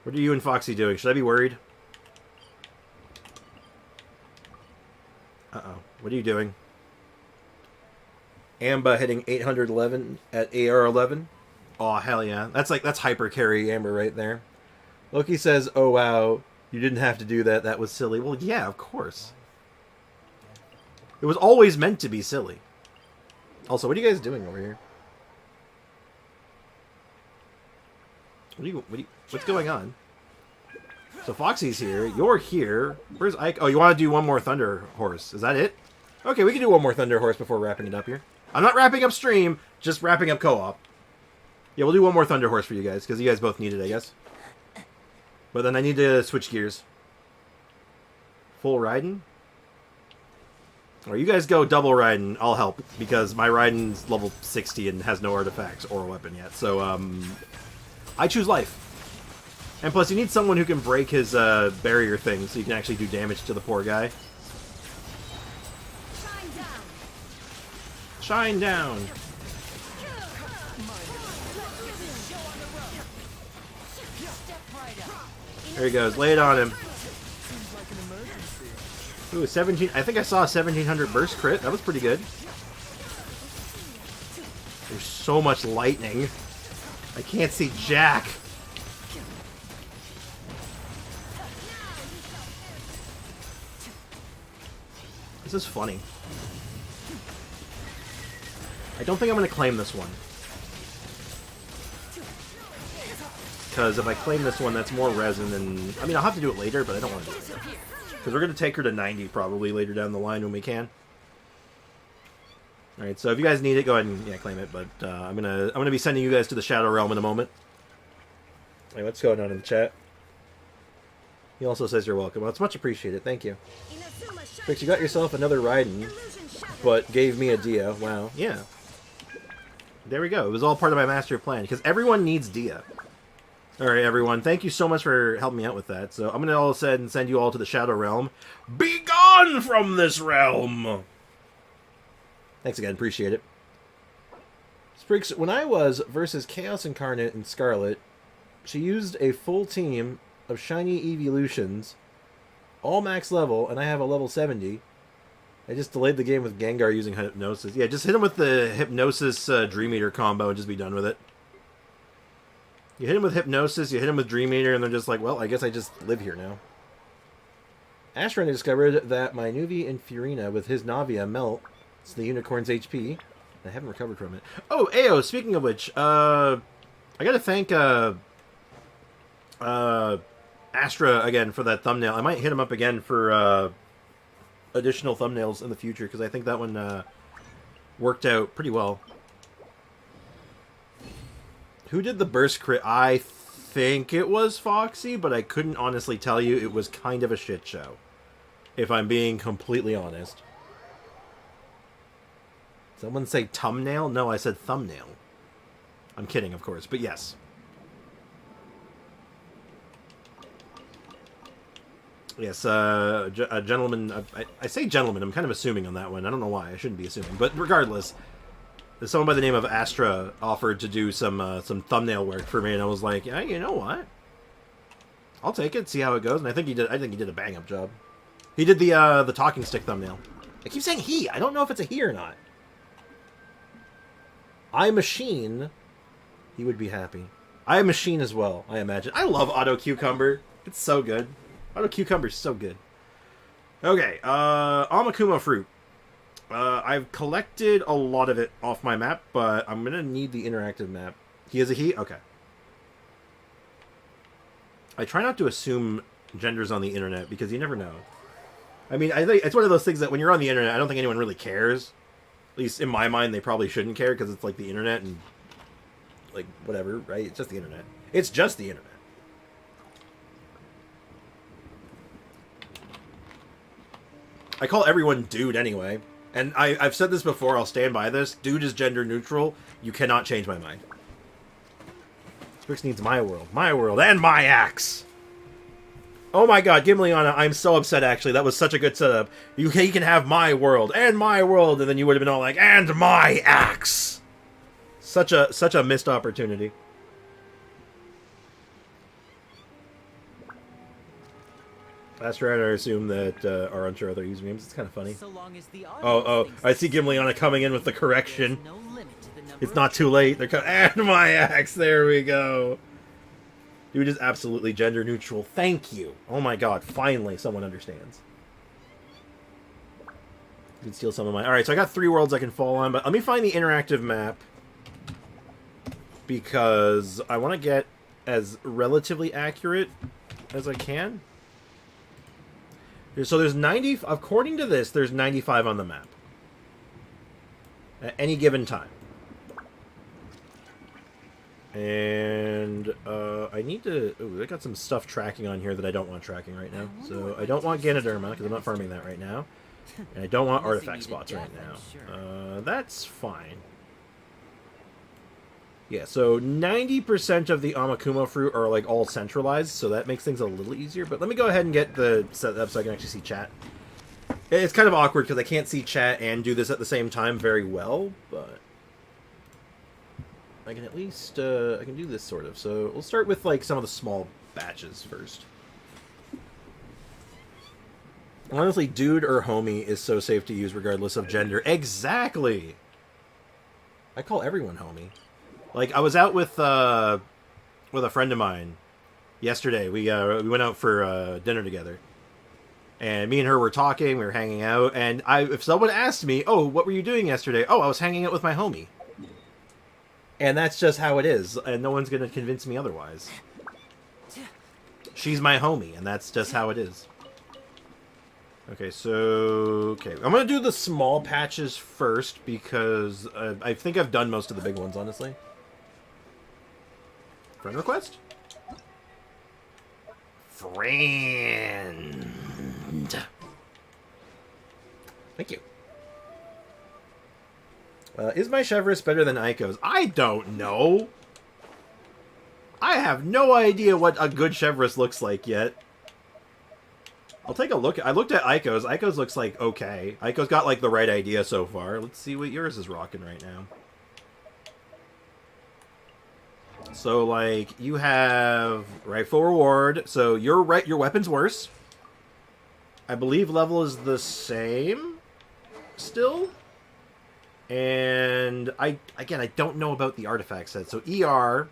What are you and Foxy doing? Should I be worried? Uh-oh. What are you doing? Amba hitting 811 at AR11. Oh, hell yeah. That's hyper carry Amber right there. Loki says, oh, wow, you didn't have to do that. That was silly. Well, yeah, of course. It was always meant to be silly. Also, what are you guys doing over here? What's going on? So Foxy's here. You're here. Where's Ike? Oh, you want to do one more Thunder Horse? Is that it? Okay, we can do one more Thunder Horse before wrapping it up here. I'm not wrapping up stream, just wrapping up co-op. Yeah, we'll do one more Thunder Horse for you guys, because you guys both need it, I guess. But then I need to switch gears. Full riding? Or you guys go double Raiden, I'll help, because my Raiden's level 60 and has no artifacts or a weapon yet. So, I choose life. And plus, you need someone who can break his barrier thing so you can actually do damage to the poor guy. Shine down! There he goes, lay it on him. Ooh, 17. I think I saw a 1700 burst crit. That was pretty good. There's so much lightning. I can't see jack. This is funny. I don't think I'm going to claim this one. Because if I claim this one, that's more resin and... I mean, I'll have to do it later, but I don't want to do it later. Because we're going to take her to 90 probably later down the line when we can. Alright, so if you guys need it, go ahead and claim it. But I'm gonna be sending you guys to the Shadow Realm in a moment. Hey, what's going on in the chat? He also says you're welcome. Well, it's much appreciated. Thank you. Fix, you got yourself another Raiden, but gave me a Dia. Wow. Yeah. There we go. It was all part of my master plan. Because everyone needs Dia. Alright, everyone. Thank you so much for helping me out with that. So I'm going to all of a sudden send you all to the Shadow Realm. Be gone from this realm! Thanks again. Appreciate it. Spriggs, when I was versus Chaos Incarnate and Scarlet, she used a full team of shiny evolutions, all max level, and I have a level 70. I just delayed the game with Gengar using Hypnosis. Yeah, just hit him with the Hypnosis Dream Eater combo and just be done with it. You hit him with Hypnosis, you hit him with Dream Eater, and they're just like, well, I guess I just live here now. Ashran discovered that my Nuvi and Furina with his Navia melt the unicorn's HP. I haven't recovered from it. Oh, Ayo, speaking of which, I gotta thank Astra again for that thumbnail. I might hit him up again for additional thumbnails in the future, because I think that one worked out pretty well. Who did the burst crit? I think it was Foxy, but I couldn't honestly tell you. It was kind of a shit show, if I'm being completely honest. Someone say thumbnail? No, I said thumbnail. I'm kidding, of course, but yes. Yes, a gentleman... I say gentleman, I'm kind of assuming on that one. I don't know why, I shouldn't be assuming. But regardless, someone by the name of Astra offered to do some thumbnail work for me, and I was like, yeah, you know what? I'll take it, see how it goes, and I think he did a bang-up job. He did the talking stick thumbnail. I keep saying he, I don't know if it's a he or not. iMachine, he would be happy. iMachine as well, I imagine. I love Auto Cucumber. It's so good. Auto Cucumber's so good. Okay, Amakuma fruit. I've collected a lot of it off my map, but I'm gonna need the interactive map. He is a he? Okay. I try not to assume genders on the internet, because you never know. I mean, I think it's one of those things that when you're on the internet, I don't think anyone really cares. At least in my mind, they probably shouldn't care, because it's like the internet and, like, whatever, right? It's just the internet. It's just the internet. I call everyone dude anyway. And I've said this before, I'll stand by this. Dude is gender neutral. You cannot change my mind. Sprix needs my world, and my axe! Oh my god, Gimliana, I'm so upset actually. That was such a good setup. He can have my world, and then you would have been all like, and my axe! Such a missed opportunity. Last round, I assume that are unsure other usernames. It's kind of funny. So long as the I see Gimliana coming in with the correction. no limit to the number It's not too late. They're coming. And my axe. There we go. Dude is absolutely gender neutral. Thank you. Oh my god. Finally, someone understands. You can steal some of my... Alright, so I got 3 worlds I can fall on, but let me find the interactive map. Because I want to get as relatively accurate as I can. So there's 90... According to this, there's 95 on the map. At any given time. And I need to... Ooh, I got some stuff tracking on here that I don't want tracking right now. So I don't want Ganoderma, because I'm not farming that right now. And I don't want Missing artifact me to spots right death, I'm now. sure. That's fine. Yeah, so 90% of the Amakumo fruit are like all centralized, so that makes things a little easier. But let me go ahead and get the set up so I can actually see chat. It's kind of awkward because I can't see chat and do this at the same time very well, but I can at least I can do this sort of. So we'll start with like some of the small batches first. Honestly, dude or homie is so safe to use regardless of gender. Exactly. I call everyone homie. Like, I was out with a friend of mine yesterday. We went out for dinner together, and me and her were talking. We were hanging out, and if someone asked me, "Oh, what were you doing yesterday?" "Oh, I was hanging out with my homie," and that's just how it is, and no one's gonna convince me otherwise. She's my homie, and that's just how it is. Okay, I'm gonna do the small patches first because I think I've done most of the big ones, honestly. Friend request? Friend. Thank you. Is my Chevrolet better than Aiko's? I don't know. I have no idea what a good Chevrolet looks like yet. I'll take a look. I looked at Aiko's. Aiko's looks like okay. Aiko's got like the right idea so far. Let's see what yours is rocking right now. So, like, you have rifle reward. So, your weapon's worse. I believe level is the same still. And, I don't know about the artifact set. So, ER.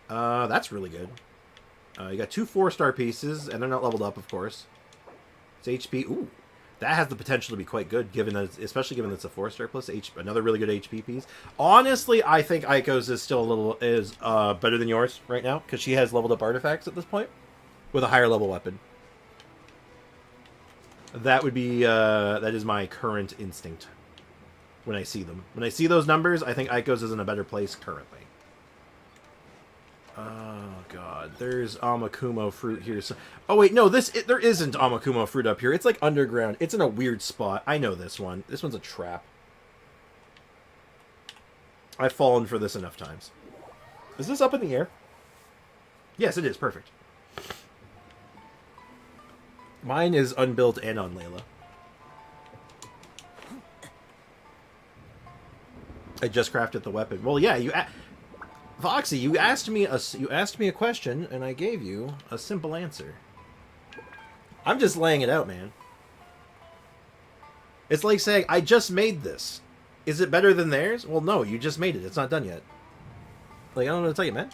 That's really good. You got 2 4-star pieces, and they're not leveled up, of course. It's HP. Ooh. That has the potential to be quite good, especially given that it's a 4-star plus another really good HP piece. Honestly, I think Aiko's is still better than yours right now because she has leveled up artifacts at this point with a higher level weapon. That is my current instinct when I see them. When I see those numbers, I think Aiko's is in a better place currently. Oh god, there's Amakumo fruit here. So, oh wait, no, there isn't Amakumo fruit up here. It's like underground. It's in a weird spot. I know this one. This one's a trap. I've fallen for this enough times. Is this up in the air? Yes, it is. Perfect. Mine is unbuilt and on Layla. I just crafted the weapon. Well, yeah, Foxy, you asked me a question, and I gave you a simple answer. I'm just laying it out, man. It's like saying, I just made this. Is it better than theirs? Well, no, you just made it. It's not done yet. Like, I don't know what to tell you, man.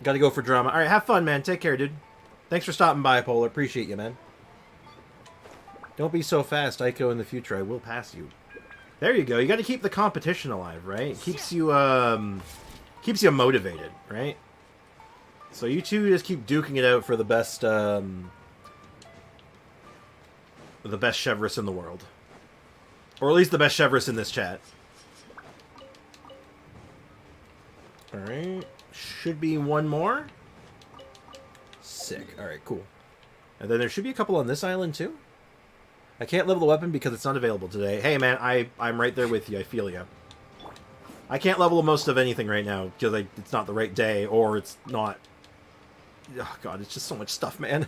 Gotta go for drama. Alright, have fun, man. Take care, dude. Thanks for stopping by, Polar. Appreciate you, man. Don't be so fast, Aiko, in the future. I will pass you. There you go. You gotta keep the competition alive, right? It keeps you motivated, right? So you two just keep duking it out for the best Chevrolet in the world. Or at least the best Chevrolet in this chat. Alright. Should be one more. Sick. Alright, cool. And then there should be a couple on this island, too. I can't level the weapon because it's not available today. Hey, man, I'm right there with you. I feel you. I can't level most of anything right now because it's not the right day, or it's not... Oh, God, it's just so much stuff, man.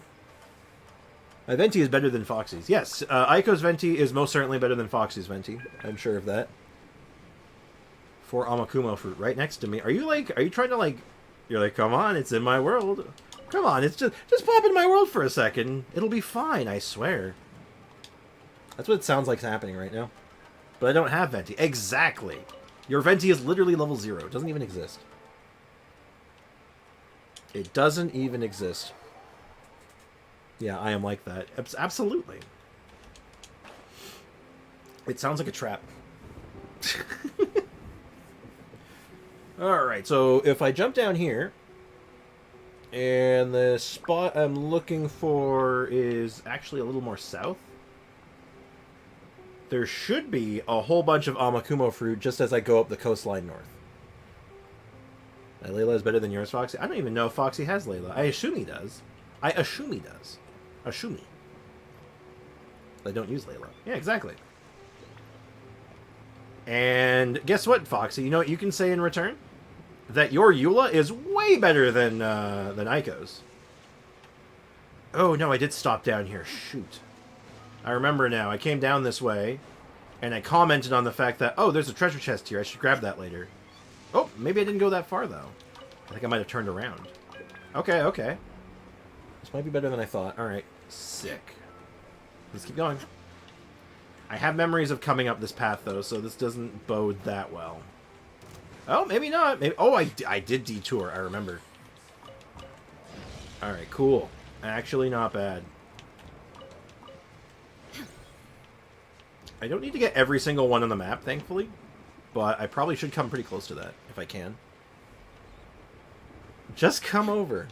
My Venti is better than Foxy's. Yes, Aiko's Venti is most certainly better than Foxy's Venti. I'm sure of that. For Amakumo fruit right next to me. Are you trying to, You're like, come on, it's in my world. Come on, it's just pop in my world for a second. It'll be fine, I swear. That's what it sounds like is happening right now. But I don't have Venti. Exactly. Your Venti is literally level 0. It doesn't even exist. It doesn't even exist. Yeah, I am like that. Absolutely. It sounds like a trap. Alright, so if I jump down here, and the spot I'm looking for is actually a little more south, there should be a whole bunch of Amakumo fruit just as I go up the coastline north. My Layla is better than yours, Foxy? I don't even know if Foxy has Layla. I assume he does. Assume he does. Assume he. I don't use Layla. Yeah, exactly. And guess what, Foxy? You know what you can say in return? That your Eula is way better than Aiko's. Oh, no, I did stop down here. Shoot. I remember now. I came down this way, and I commented on the fact that, oh, there's a treasure chest here. I should grab that later. Oh, maybe I didn't go that far, though. I think I might have turned around. Okay, okay. This might be better than I thought. Alright. Sick. Let's keep going. I have memories of coming up this path, though, so this doesn't bode that well. Oh, maybe not. Maybe. Oh, I did detour. I remember. Alright, cool. Actually not bad. I don't need to get every single one on the map, thankfully. But I probably should come pretty close to that, if I can. Just come over.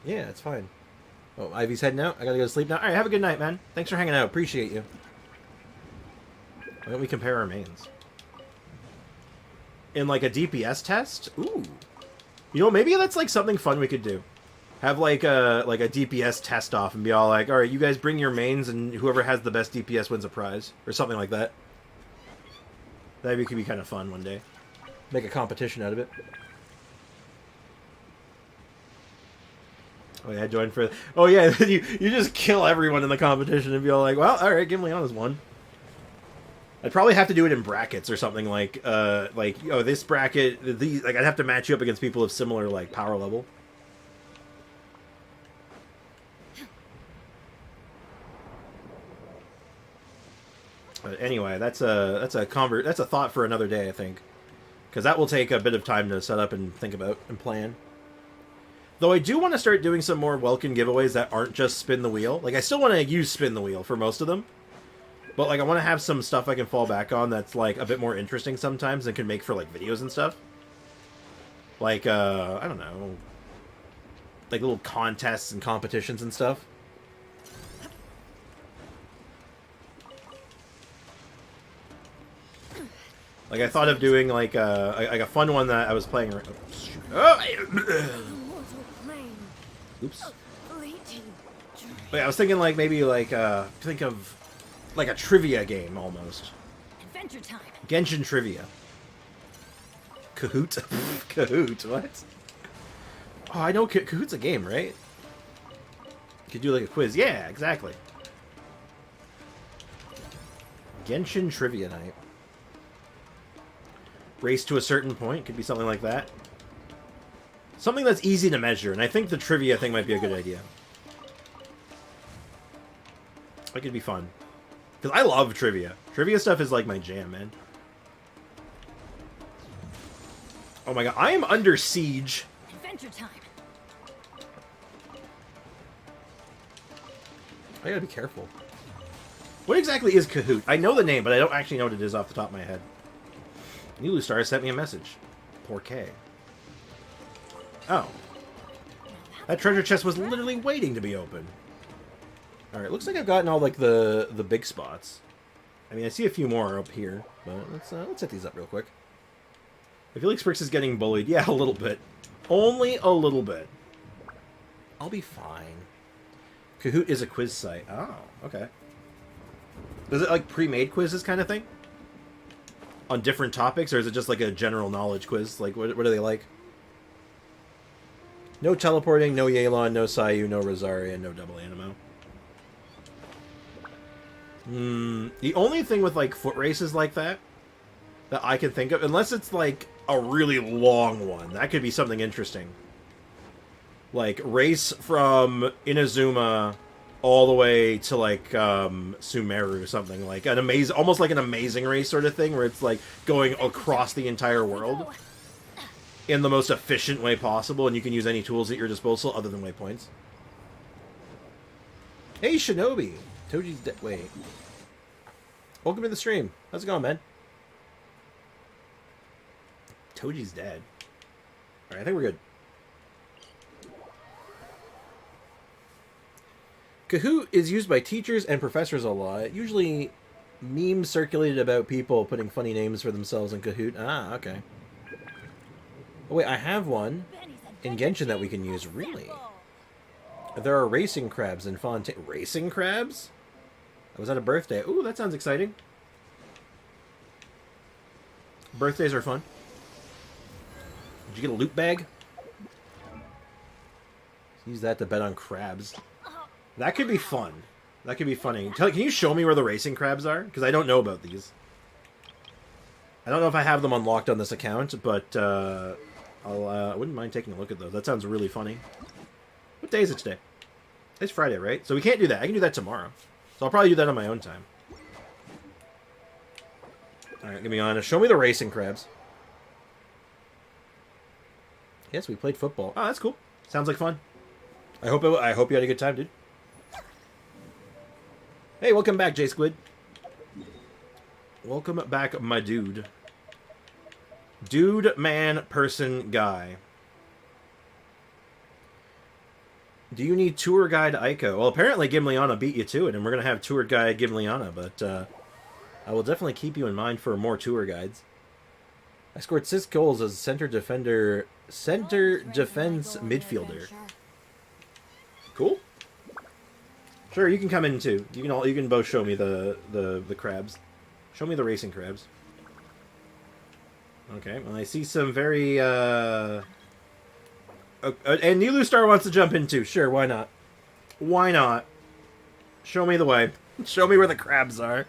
Yeah, it's fine. Oh, Ivy's heading out. I gotta go to sleep now. Alright, have a good night, man. Thanks for hanging out. Appreciate you. Why don't we compare our mains? In, like, a DPS test? Ooh. You know, maybe that's, like, something fun we could do. Have, like a DPS test off and be all like, alright, you guys bring your mains and whoever has the best DPS wins a prize. Or something like that. That could be kind of fun one day. Make a competition out of it. Oh yeah, I joined for... Oh yeah, you just kill everyone in the competition and be all like, well, alright, Gimleana's won. I'd probably have to do it in brackets or something like oh, this bracket, these, like, I'd have to match you up against people of similar, like, power level. But anyway, that's a thought for another day, I think. Because that will take a bit of time to set up and think about and plan. Though I do want to start doing some more Welkin giveaways that aren't just spin the wheel. Like, I still want to use spin the wheel for most of them. But, like, I want to have some stuff I can fall back on that's, like, a bit more interesting sometimes and can make for, like, videos and stuff. Like, I don't know. Like, little contests and competitions and stuff. Like, I thought of doing, like a fun one that I was playing... Oops. Wait, I was thinking, like, maybe, like, think of... like a trivia game, almost. Adventure time. Genshin trivia. Kahoot? Kahoot, what? Oh, I know Kahoot's a game, right? You could do, like, a quiz. Yeah, exactly. Genshin trivia night. Race to a certain point. Could be something like that. Something that's easy to measure, and I think the trivia thing might be a good idea. That could be fun. Because I love trivia. Trivia stuff is like my jam, man. Oh my god, I am under siege. Adventure time. I gotta be careful. What exactly is Kahoot? I know the name, but I don't actually know what it is off the top of my head. Nulu Star sent me a message. Poor K. Oh. That treasure chest was literally waiting to be opened. Alright, looks like I've gotten all, like, the big spots. I mean, I see a few more up here, but let's hit these up real quick. I feel like Sprix is getting bullied. Yeah, a little bit. Only a little bit. I'll be fine. Kahoot is a quiz site. Oh, okay. Is it, like, pre-made quizzes kind of thing? On different topics, or is it just, like, a general knowledge quiz? Like, what are they like? No teleporting, no Yelan, no Sayu, no Rosaria, no double Animo. The only thing with, like, foot races like that I can think of, unless it's, like, a really long one, that could be something interesting. Like, race from Inazuma all the way to, like, Sumeru or something. Like, an almost like an Amazing Race sort of thing, where it's, like, going across the entire world in the most efficient way possible, and you can use any tools at your disposal other than waypoints. Hey, Shinobi! Toji's dead. Wait. Welcome to the stream. How's it going, man? Toji's dead. Alright, I think we're good. Kahoot is used by teachers and professors a lot. Usually, memes circulated about people putting funny names for themselves in Kahoot. Ah, okay. Oh, wait, I have one in Genshin that we can use. Really? There are racing crabs in Fontaine. Racing crabs? I was at a birthday. Ooh, that sounds exciting. Birthdays are fun. Did you get a loot bag? Use that to bet on crabs. That could be fun. That could be funny. Can you show me where the racing crabs are? Because I don't know about these. I don't know if I have them unlocked on this account, but I wouldn't mind taking a look at those. That sounds really funny. What day is it today? It's Friday, right? So we can't do that. I can do that tomorrow. So I'll probably do that on my own time. Alright, give me honest. Show me the racing crabs. Yes, we played football. Oh, that's cool. Sounds like fun. I hope you had a good time, dude. Hey, welcome back, J Squid. Welcome back, my dude. Dude, man, person, guy. Do you need tour guide Aiko? Well, apparently Gimliana beat you to it, and we're going to have tour guide Gimliana, but I will definitely keep you in mind for more tour guides. I scored 6 goals as center defense midfielder. Cool. Sure, you can come in too. You can both show me the crabs. Show me the racing crabs. Okay, well I see some very and Nilu Star wants to jump in too. Sure, why not? Why not? Show me the way. Show me where the crabs are.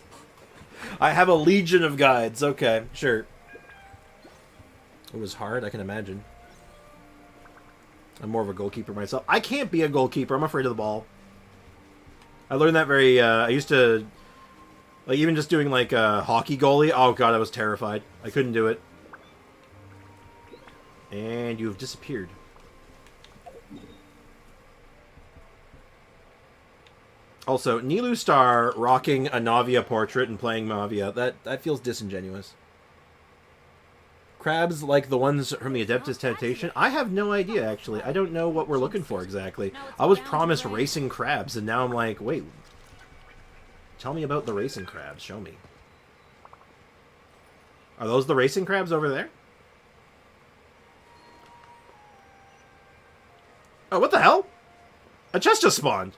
I have a legion of guides. Okay, sure. It was hard, I can imagine. I'm more of a goalkeeper myself. I can't be a goalkeeper. I'm afraid of the ball. I learned that very... I used to... Like, even just doing, like, a hockey goalie. Oh, God, I was terrified. I couldn't do it. And you have disappeared. Also, Nilu Star rocking a Navia portrait and playing Mavia. That feels disingenuous. Crabs like the ones from the Adeptus Temptation? I have no idea, actually. I don't know what we're looking for exactly. I was promised racing crabs, and now I'm like, wait. Tell me about the racing crabs. Show me. Are those the racing crabs over there? Oh, what the hell? A chest just spawned.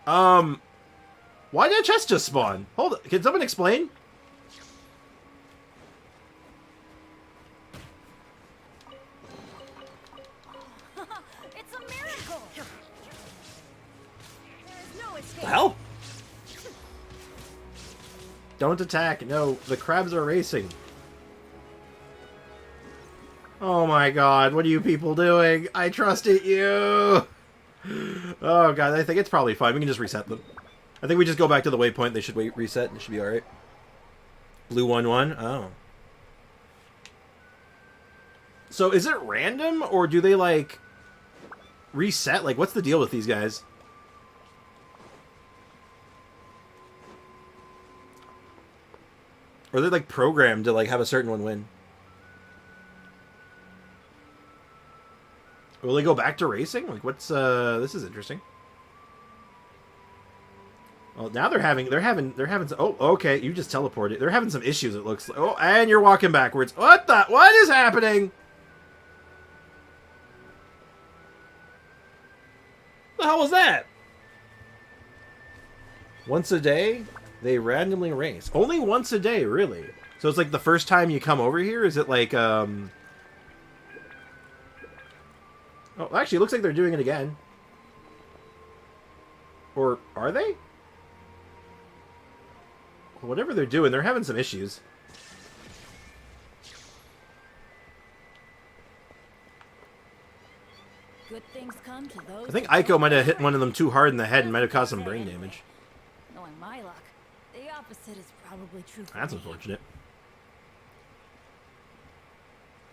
Why did a chest just spawn? Hold it. Can someone explain? It's a miracle. There is no escape. The hell? Don't attack. No, the crabs are racing. Oh my god, what are you people doing? I trusted you! Oh god, I think it's probably fine. We can just reset them. I think we just go back to the waypoint. They should reset and it should be alright. Blue 1-1? Oh. So is it random, or do they, like, reset? Like, what's the deal with these guys? Or are they, like, programmed to, like, have a certain one win? Will they go back to racing? Like, what's, this is interesting. Well, now they're having some, oh, okay, you just teleported. They're having some issues, it looks like. Oh, and you're walking backwards. What is happening? What the hell was that? Once a day, they randomly race. Only once a day, really? So it's like the first time you come over here? Is it like, Oh, actually, it looks like they're doing it again. Or are they? Whatever they're doing, they're having some issues. Good things come to those. I think Aiko might have hit one of them too hard in the head and might have caused some brain damage. Knowing my luck, the opposite is probably true. That's unfortunate.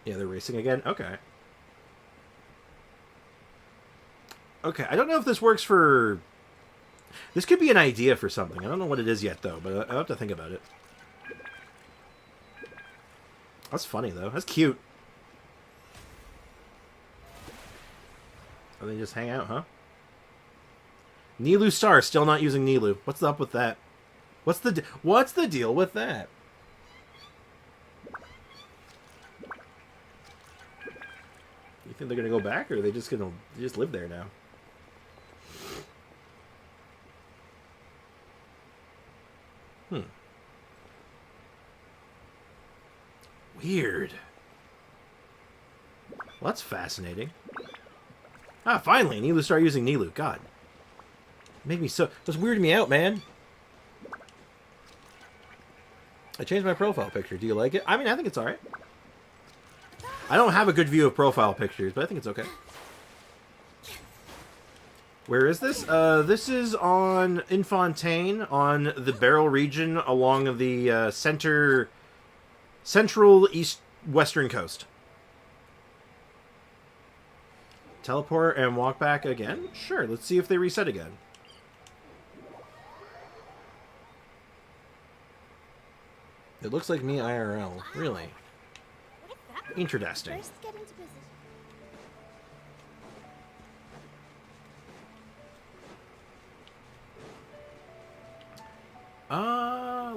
Yeah, they're racing again? Okay. Okay, I don't know if this works for... This could be an idea for something. I don't know what it is yet, though, but I'll have to think about it. That's funny, though. That's cute. Oh, they just hang out, huh? Nilu Star, still not using Nilu. What's up with that? What's the deal with that? You think they're gonna go back, or are they just gonna live there now? Weird. Well, that's fascinating. Ah, finally, Nilu started using Nilu. God. Made me so... That's weirding me out, man. I changed my profile picture. Do you like it? I mean, I think it's alright. I don't have a good view of profile pictures, but I think it's okay. Where is this? This is on Infontaine, on the Beryl region, along the central east western coast. Teleport and walk back again? Sure, let's see if they reset again. It looks like me IRL. Really? Interesting. First, get into position.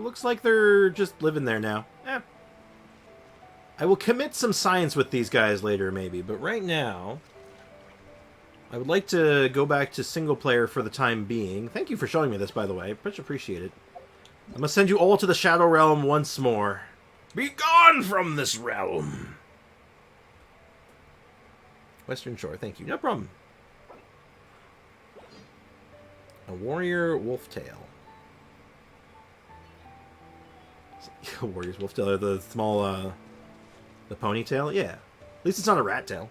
Looks like they're just living there now. I will commit some science with these guys later, maybe, but right now, I would like to go back to single player for the time being. Thank you for showing me this, by the way. Much appreciated. I'm gonna send you all to the Shadow Realm once more. Be gone from this realm! Western Shore, thank you. No problem. A warrior wolf tail. Warrior's wolf tail, the small, the ponytail? Yeah. At least it's not a rat tail.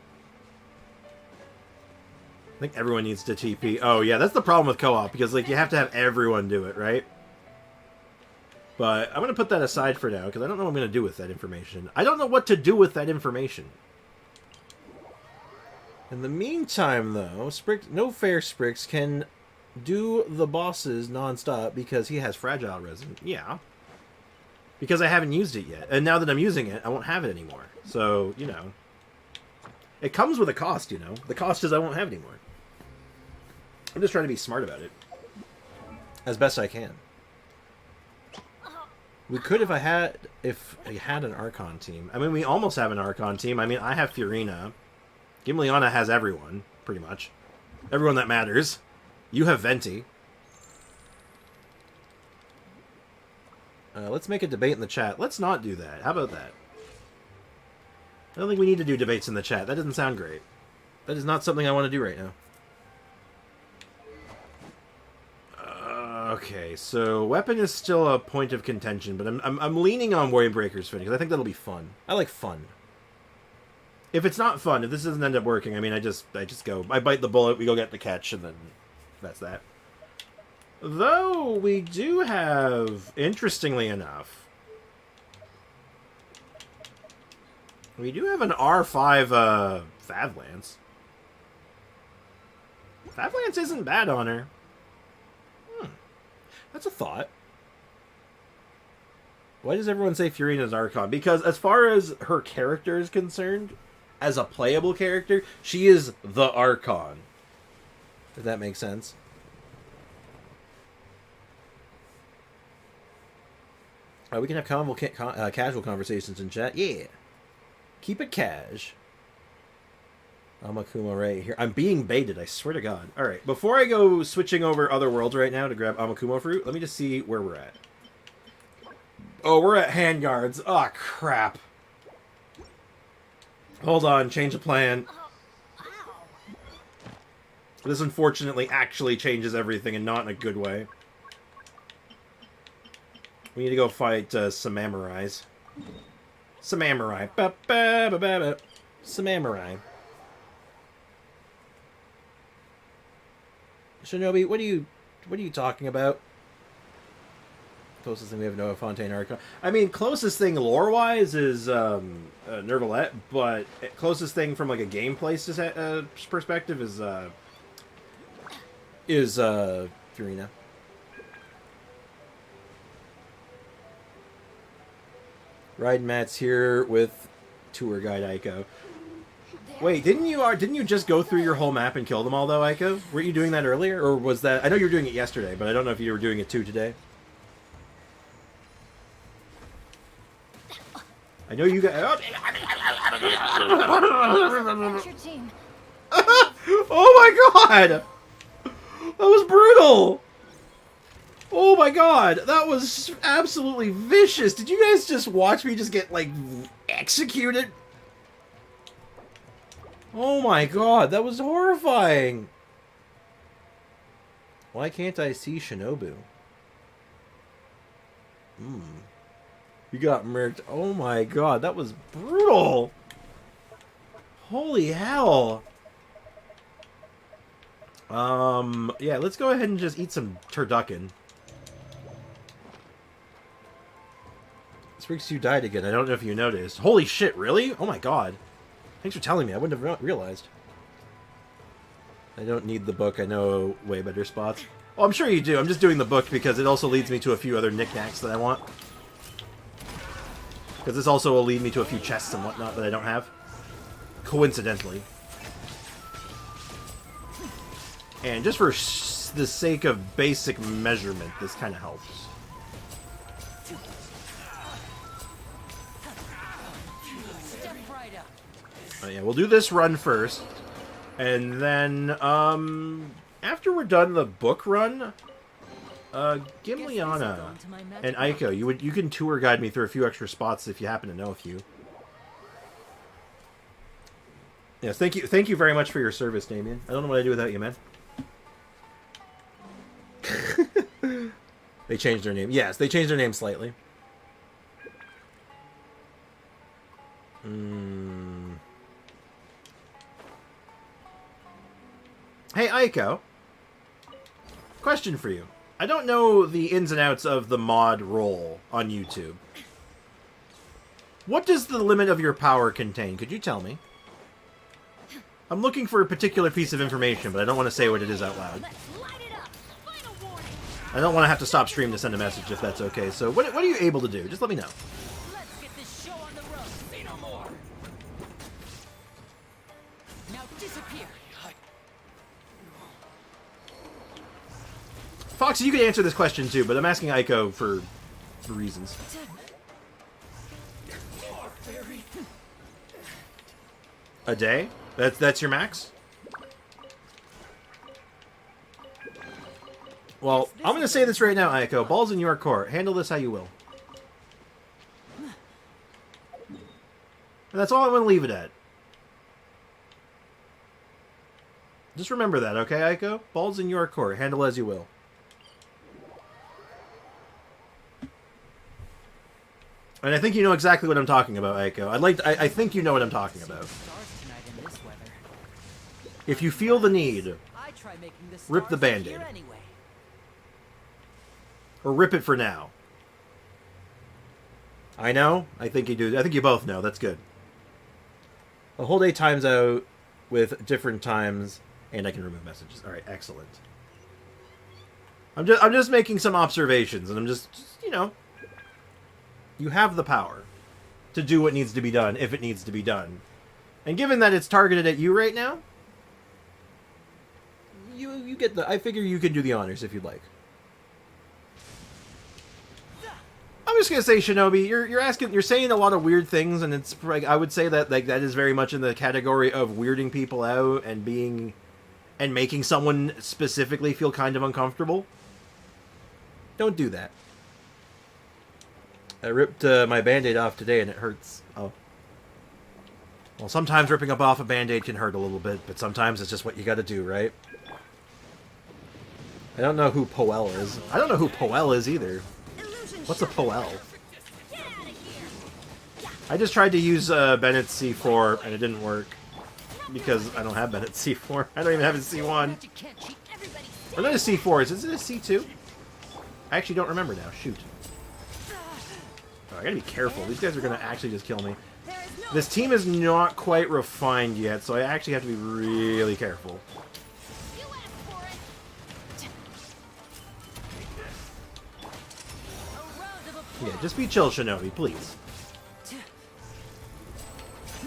I think everyone needs to TP. Oh, yeah, that's the problem with co-op, because, like, you have to have everyone do it, right? But I'm going to put that aside for now, because I don't know what I'm going to do with that information. I don't know what to do with that information. In the meantime, though, No Fair Sprix can do the bosses non-stop because he has fragile resin. Yeah. Because I haven't used it yet. And now that I'm using it, I won't have it anymore. So, you know. It comes with a cost, you know. The cost is I won't have it anymore. I'm just trying to be smart about it. As best I can. We could if I had an Archon team. I mean, we almost have an Archon team. I mean, I have Fiorina. Gimliana has everyone, pretty much. Everyone that matters. You have Venti. Let's make a debate in the chat. Let's not do that. How about that? I don't think we need to do debates in the chat. That doesn't sound great. That is not something I want to do right now. Okay, so weapon is still a point of contention, but I'm leaning on Warrior Breaker's Fin because I think that'll be fun. I like fun. If it's not fun, if this doesn't end up working, I mean, I just go. I bite the bullet, we go get the catch, and then that's that. Though, we do have, interestingly enough, we do have an R5 Favlance. Favlance isn't bad on her. That's a thought. Why does everyone say Fiorina's Archon? Because as far as her character is concerned, as a playable character, she is the Archon. Does that make sense? We can have casual conversations in chat. Yeah. Keep it cash. Amakuma right here. I'm being baited, I swear to God. Alright, before I go switching over other worlds right now to grab Amakuma fruit, let me just see where we're at. Oh, we're at handguards. Oh, crap. Hold on, change of plan. This unfortunately actually changes everything and not in a good way. We need to go fight Samamurais. Samamurai. Samamurai. Shinobi, what are you talking about? Closest thing we have Noah Fontaine Archon. I mean, closest thing lore-wise is Nervalette, but closest thing from like a gameplay perspective is Fiorina. Ride Matt's here with tour guide Aiko. Wait, didn't you just go through your whole map and kill them all though, Aiko? Weren't you doing that earlier, or was that? I know you were doing it yesterday, but I don't know if you were doing it too today. I know you got. That's your team. Oh my God! That was brutal. Oh my god, that was absolutely vicious. Did you guys just watch me just get, like, executed? Oh my god, that was horrifying. Why can't I see Shinobu? You got murked. Oh my god, that was brutal. Holy hell. Yeah, let's go ahead and just eat some turducken. Spriggs, you died again. I don't know if you noticed. Holy shit, really? Oh my god. Thanks for telling me. I wouldn't have realized. I don't need the book. I know way better spots. Oh, I'm sure you do. I'm just doing the book because it also leads me to a few other knickknacks that I want. Because this also will lead me to a few chests and whatnot that I don't have. Coincidentally. And just for the sake of basic measurement, this kind of helps. Oh, yeah, we'll do this run first. And then, after we're done the book run, Gimliana and Aiko, you can tour guide me through a few extra spots if you happen to know a few. Yes, thank you very much for your service, Damien. I don't know what I'd do without you, man. They changed their name. Yes, they changed their name slightly. Hey, Aiko. Question for you. I don't know the ins and outs of the mod role on YouTube. What does the limit of your power contain? Could you tell me? I'm looking for a particular piece of information, but I don't want to say what it is out loud. I don't want to have to stop stream to send a message if that's okay. So what are you able to do? Just let me know. Let's get this show on the road. Say no more. Now disappear. Foxy, you can answer this question too, but I'm asking Aiko for reasons. A day? That's your max? Well, I'm going to say this right now, Aiko. Ball's in your court. Handle this how you will. And that's all I'm going to leave it at. Just remember that, okay, Aiko? Ball's in your court. Handle as you will. And I think you know exactly what I'm talking about, Aiko. I think you know what I'm talking about. If you feel the need, rip the Band-Aid. Or rip it for now. I know. I think you do. I think you both know. That's good. A whole day times out with different times, and I can remove messages. All right, excellent. I'm just making some observations, and I'm just you know, you have the power to do what needs to be done if it needs to be done. And given that it's targeted at you right now, you get the. I figure you can do the honors if you'd like. I'm just gonna say, Shinobi, you're saying a lot of weird things, and it's like I would say that that is very much in the category of weirding people out and making someone specifically feel kind of uncomfortable. Don't do that. I ripped my Band-Aid off today, and it hurts. Oh. Well, sometimes ripping off a Band-Aid can hurt a little bit, but sometimes it's just what you gotta do, right? I don't know who Poel is. I don't know who Poel is either. What's a Poel? I just tried to use Bennett's C4, and it didn't work. Because I don't have Bennett's C4. I don't even have a C1. Or not a C4. Is it a C2? I actually don't remember now. Shoot. Oh, I gotta be careful. These guys are gonna actually just kill me. This team is not quite refined yet, so I actually have to be really careful. Yeah, just be chill, Shinobi, please.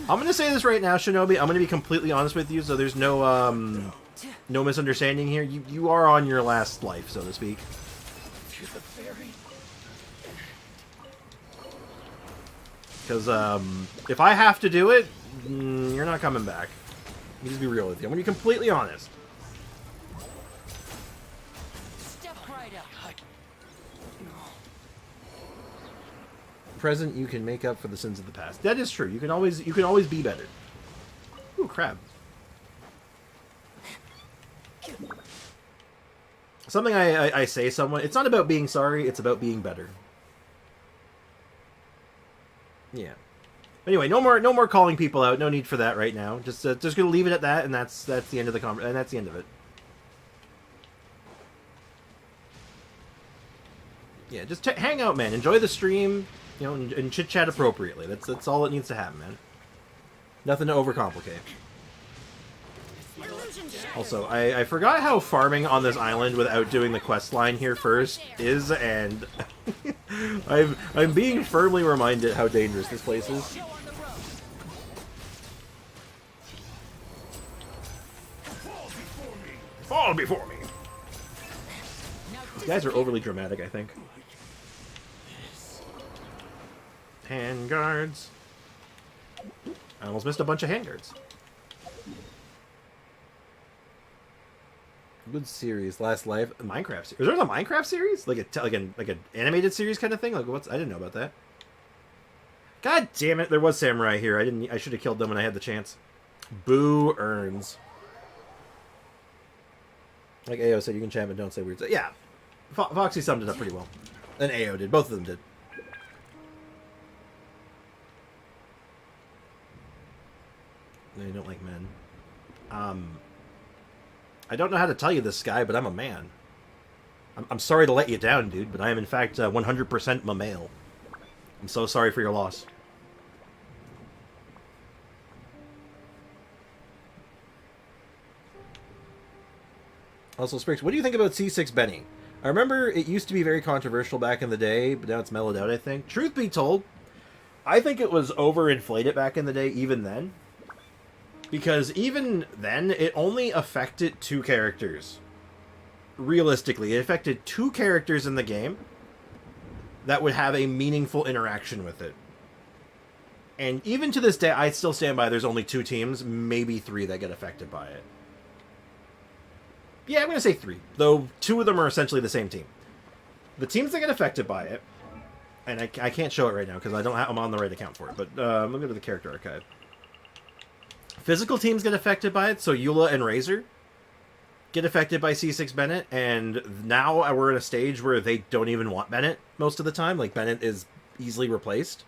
I'm gonna say this right now, Shinobi. I'm gonna be completely honest with you, so there's no no misunderstanding here. You are on your last life, so to speak. Because if I have to do it, you're not coming back. Let me just be real with you. I'm gonna be completely honest. Step right up. present, you can make up for the sins of the past. That is true. You can always be better. Ooh, crab. Something I say someone. It's not about being sorry. It's about being better. Yeah. Anyway, no more calling people out. No need for that right now. Just gonna leave it at that, and that's the end of the and that's the end of it. Yeah, just hang out, man. Enjoy the stream, you know, and chit chat appropriately. That's all that needs to happen, man. Nothing to overcomplicate. Also, I forgot how farming on this island without doing the quest line here first is, and I'm being firmly reminded how dangerous this place is. Fall before me! These guys are overly dramatic, I think. Handguards. I almost missed a bunch of handguards. Good series, Last Life, Minecraft series. Is there a Minecraft series? Like an animated series kind of thing? Like what's? I didn't know about that. God damn it! There was samurai here. I should have killed them when I had the chance. Boo earns. Like Ao said, you can chat but don't say weird stuff. Yeah, Foxy summed it up pretty well. And Ao did. Both of them did. They don't like men. I don't know how to tell you this, Sky, but I'm a man. I'm sorry to let you down, dude, but I am in fact 100% a male. I'm so sorry for your loss. Also, Sprix, what do you think about C6 Benny? I remember it used to be very controversial back in the day, but now it's mellowed out, I think. Truth be told, I think it was overinflated back in the day, even then. Because even then, it only affected 2 characters. Realistically, it affected 2 characters in the game that would have a meaningful interaction with it. And even to this day, I still stand by there's only 2 teams, maybe 3 that get affected by it. Yeah, I'm going to say 3, though 2 of them are essentially the same team. The teams that get affected by it, and I can't show it right now because I'm on the right account for it, but I'm going to go to the character archive. Physical teams get affected by it, so Eula and Razor get affected by C6 Bennett, and now we're in a stage where they don't even want Bennett most of the time. Like, Bennett is easily replaced.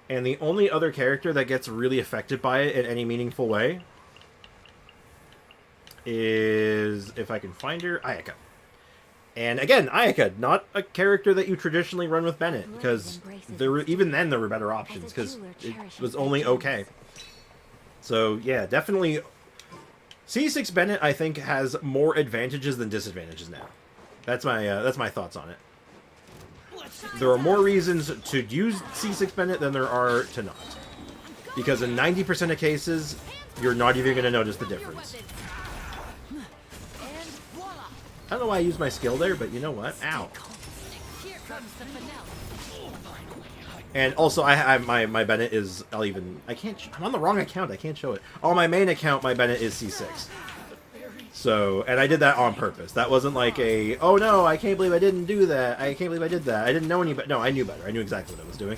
And the only other character that gets really affected by it in any meaningful way is, if I can find her, Ayaka. And again, Ayaka, not a character that you traditionally run with Bennett, because even then there were better options, because it was only okay. So, yeah, definitely C6 Bennett, I think, has more advantages than disadvantages now. That's my thoughts on it. There are more reasons to use C6 Bennett than there are to not. Because in 90% of cases, you're not even going to notice the difference. I don't know why I used my skill there, but you know what? Ow. And also, my Bennett is, I'm on the wrong account, I can't show it. On my main account, my Bennett is C6. So, and I did that on purpose. That wasn't like a, oh no, I can't believe I didn't do that. I can't believe I did that. I didn't know any better. No, I knew better. I knew exactly what I was doing.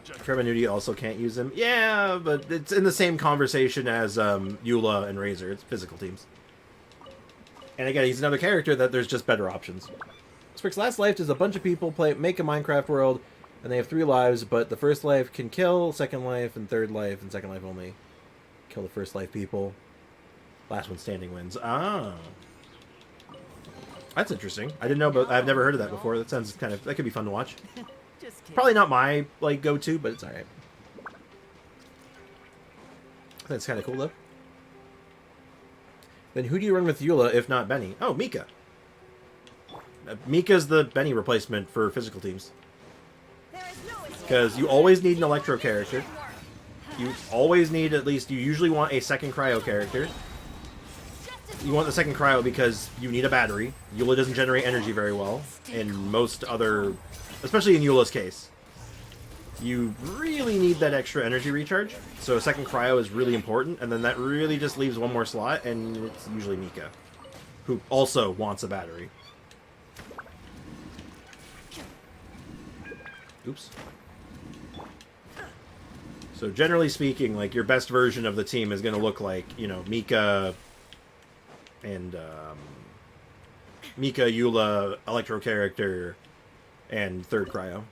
Tremanudi also can't use him. Yeah, but it's in the same conversation as Eula and Razor. It's physical teams. And again, he's another character that there's just better options. Sprix Last Life is a bunch of people make a Minecraft world, and they have 3 lives, but the first life can kill, second life, and third life, and second life only. Kill the first life people. Last one standing wins. Ah. That's interesting. I didn't know, but I've never heard of that before. That sounds that could be fun to watch. Probably not my, go-to, but it's alright. I think it's kind of cool, though. Then who do you run with Eula, if not Benny? Oh, Mika. Mika's the Benny replacement for physical teams. Because you always need an Electro character. You always need you usually want a second Cryo character. You want the second Cryo because you need a battery. Eula doesn't generate energy very well. In most other, especially in Eula's case. You really need that extra energy recharge. So a second Cryo is really important. And then that really just leaves one more slot, and it's usually Mika. Who also wants a battery. Oops. So generally speaking, like, your best version of the team is going to look like, you know, Mika and Mika, Eula, Electro Character, and third Cryo.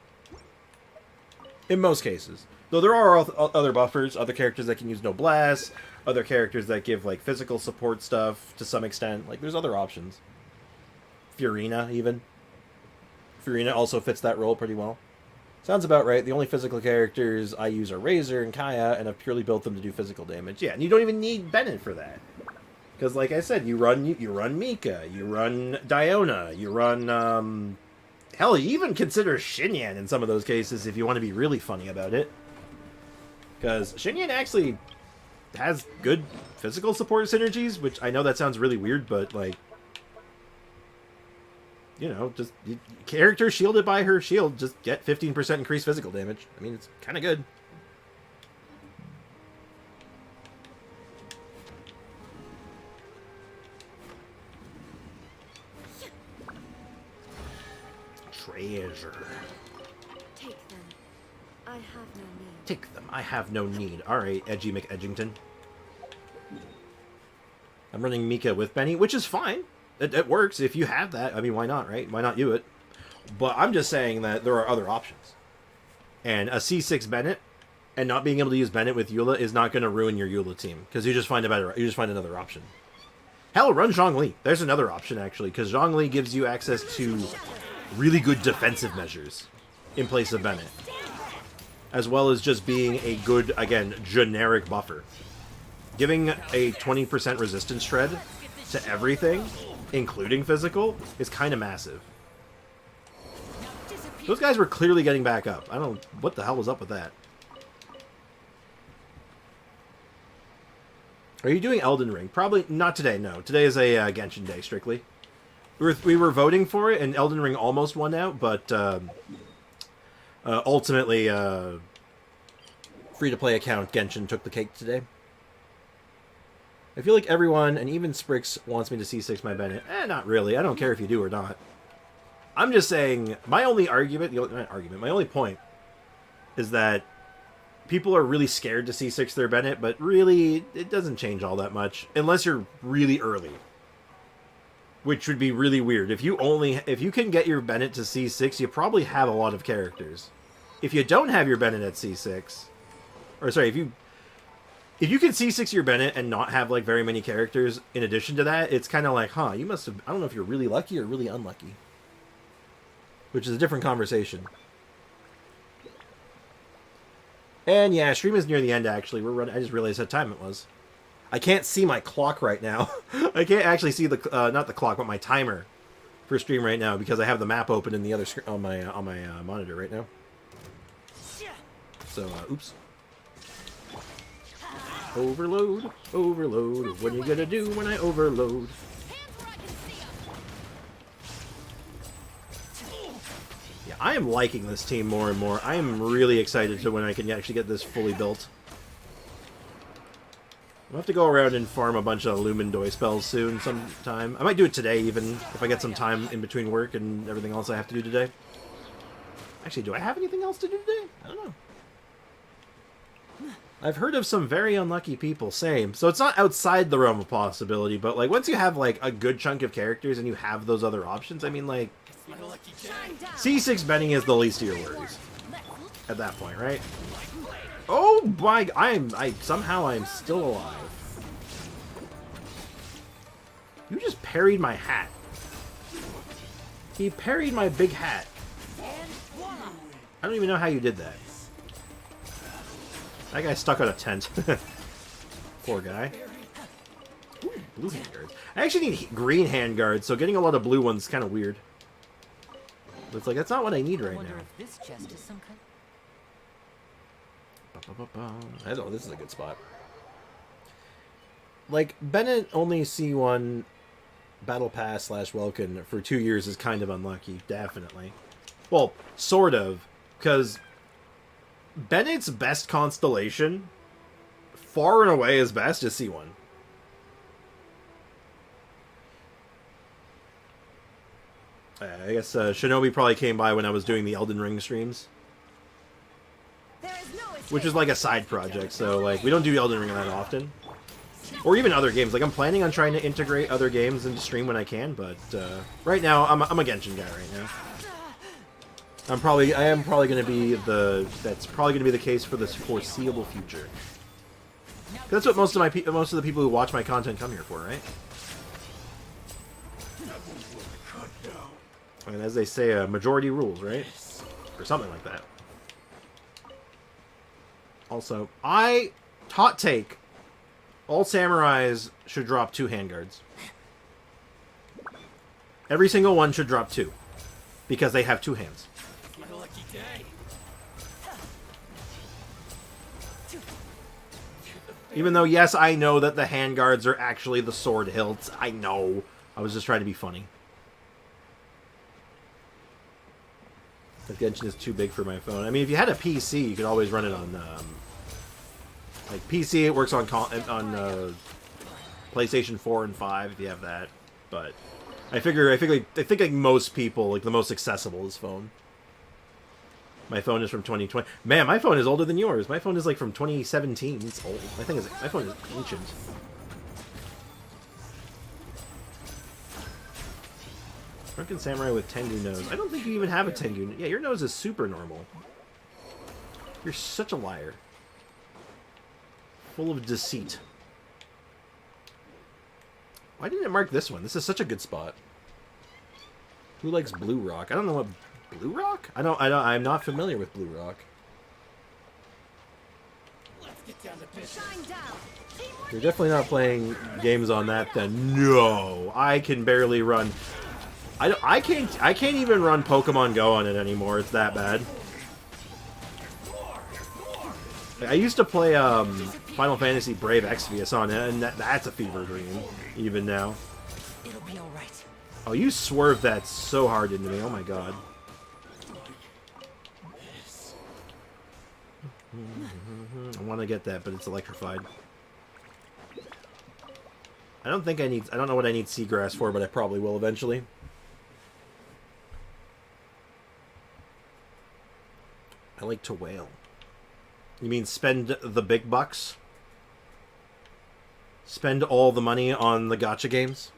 In most cases. Though there are other buffers, other characters that can use No Blast, other characters that give, like, physical support stuff to some extent. Like, there's other options. Furina, even. Furina also fits that role pretty well. Sounds about right. The only physical characters I use are Razor and Kaya, and I've purely built them to do physical damage. Yeah, and you don't even need Bennett for that. Because, like I said, you run Mika, you run Diona, you run, hell, you even consider Xinyan in some of those cases if you want to be really funny about it. Because Xinyan actually has good physical support synergies, which I know that sounds really weird, but, like, you know, just character shielded by her shield, just get 15% increased physical damage. I mean, it's kind of good. Treasure. Take them. I have no need. Take them. I have no need. Alright, Edgy McEdgington. I'm running Mika with Benny, which is fine. It works if you have that. I mean, why not, right? Why not you it? But I'm just saying that there are other options. And a C6 Bennett and not being able to use Bennett with Eula is not going to ruin your Eula team, because you just find another option. Hell, run Zhongli. There's another option, actually, because Zhongli gives you access to really good defensive measures in place of Bennett, as well as just being a good, again, generic buffer. Giving a 20% resistance shred to everything, including physical, is kind of massive. Those guys were clearly getting back up. I don't know what the hell was up with that. Are you doing Elden Ring? Probably not today, no. Today is a Genshin day, strictly. We were voting for it, and Elden Ring almost won out, but ultimately, free-to-play account Genshin took the cake today. I feel like everyone, and even Sprix, wants me to C6 my Bennett. Not really. I don't care if you do or not. I'm just saying, my only point is that people are really scared to C6 their Bennett, but really, it doesn't change all that much, unless you're really early. Which would be really weird. If you can get your Bennett to C6, you probably have a lot of characters. If you don't have your Bennett at C6, or sorry, if you can C6 your Bennett and not have, like, very many characters in addition to that, it's kind of like, huh, you must have, I don't know if you're really lucky or really unlucky. Which is a different conversation. And yeah, stream is near the end, actually. I just realized what time it was. I can't see my clock right now. I can't actually see the, not the clock, but my timer for stream right now, because I have the map open in the other screen on my monitor right now. So, oops. Overload, overload. What are you gonna do when I overload? Yeah, I am liking this team more and more. I am really excited to when I can actually get this fully built. I'll have to go around and farm a bunch of Lumendoy spells soon sometime. I might do it today even, if I get some time in between work and everything else I have to do today. Actually, do I have anything else to do today? I don't know. I've heard of some very unlucky people, same. So it's not outside the realm of possibility, but, like, once you have, like, a good chunk of characters and you have those other options, I mean, like, C6 Benning is the least of your worries. At that point, right? Oh my, somehow I'm still alive. You just parried my hat. He parried my big hat. I don't even know how you did that. That guy's stuck on a tent. Poor guy. Ooh, blue handguards. I actually need green handguards, so getting a lot of blue ones is kind of weird. But it's like, that's not what I need right now. If this chest is some kind... I don't know, this is a good spot. Like, Bennett only C1 Battle Pass / Welkin for 2 years is kind of unlucky, definitely. Well, sort of, because Bennett's best constellation, far and away his best, is C1. I guess Shinobi probably came by when I was doing the Elden Ring streams. which is like a side project. So like we don't do Elden Ring that often, or even other games. Like I'm planning on trying to integrate other games into stream when I can, but right now I'm a Genshin guy right now. I am probably going to be that's probably going to be the case for the foreseeable future. That's what most of the people who watch my content come here for, right? And as they say, majority rules, right? Or something like that. Also, hot take, all samurais should drop 2 handguards. Every single one should drop 2. Because they have 2 hands. My lucky day. Even though, yes, I know that the handguards are actually the sword hilts. I know. I was just trying to be funny. If Genshin is too big for my phone. I mean, if you had a PC, you could always run it on, like, PC, it works on PlayStation 4 and 5 if you have that. But I think like most people, like, the most accessible is phone. My phone is from 2020. Man, my phone is older than yours. My phone is like from 2017. It's old. My phone is ancient. Drunken Samurai with Tengu nose. I don't think you even have a Tengu. Yeah, your nose is super normal. You're such a liar. Full of deceit. Why didn't it mark this one? This is such a good spot. Who likes Blue Rock? I don't know what Blue Rock? I'm not familiar with Blue Rock. Let's get down to business. You're definitely not playing games on that then. No, I can barely run. I can't even run Pokemon Go on it anymore. It's that bad. I used to play Final Fantasy Brave Exvius on it, and that's a fever dream even now. It'll be all right. Oh, you swerved that so hard into me. Oh my god. I want to get that, but it's electrified. I don't know what I need Seagrass for, but I probably will eventually. I like to wail. You mean spend the big bucks? Spend all the money on the gacha games?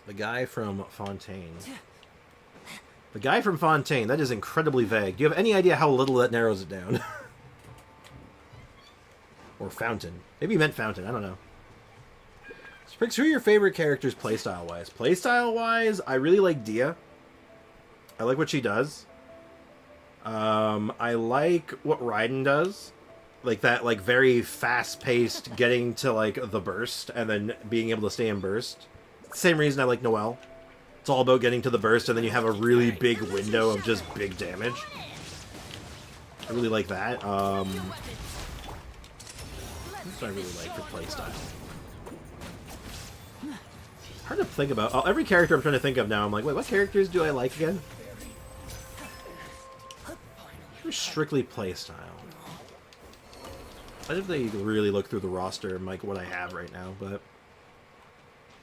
The guy from Fontaine. The guy from Fontaine. That is incredibly vague. Do you have any idea how little that narrows it down? Or Fountain. Maybe you meant Fountain. I don't know. Sprix, who are your favorite characters playstyle-wise? Playstyle-wise, I really like Dia. I like what she does. I like what Raiden does. Like that, like, very fast-paced getting to, like, the burst and then being able to stay in burst. Same reason I like Noelle. It's all about getting to the burst and then you have a really big window of just big damage. I really like that. What do I really like for playstyle? Hard to think about. Every character I'm trying to think of now, I'm like, wait, what characters do I like again? Strictly playstyle. I didn't really look through the roster and like what I have right now, but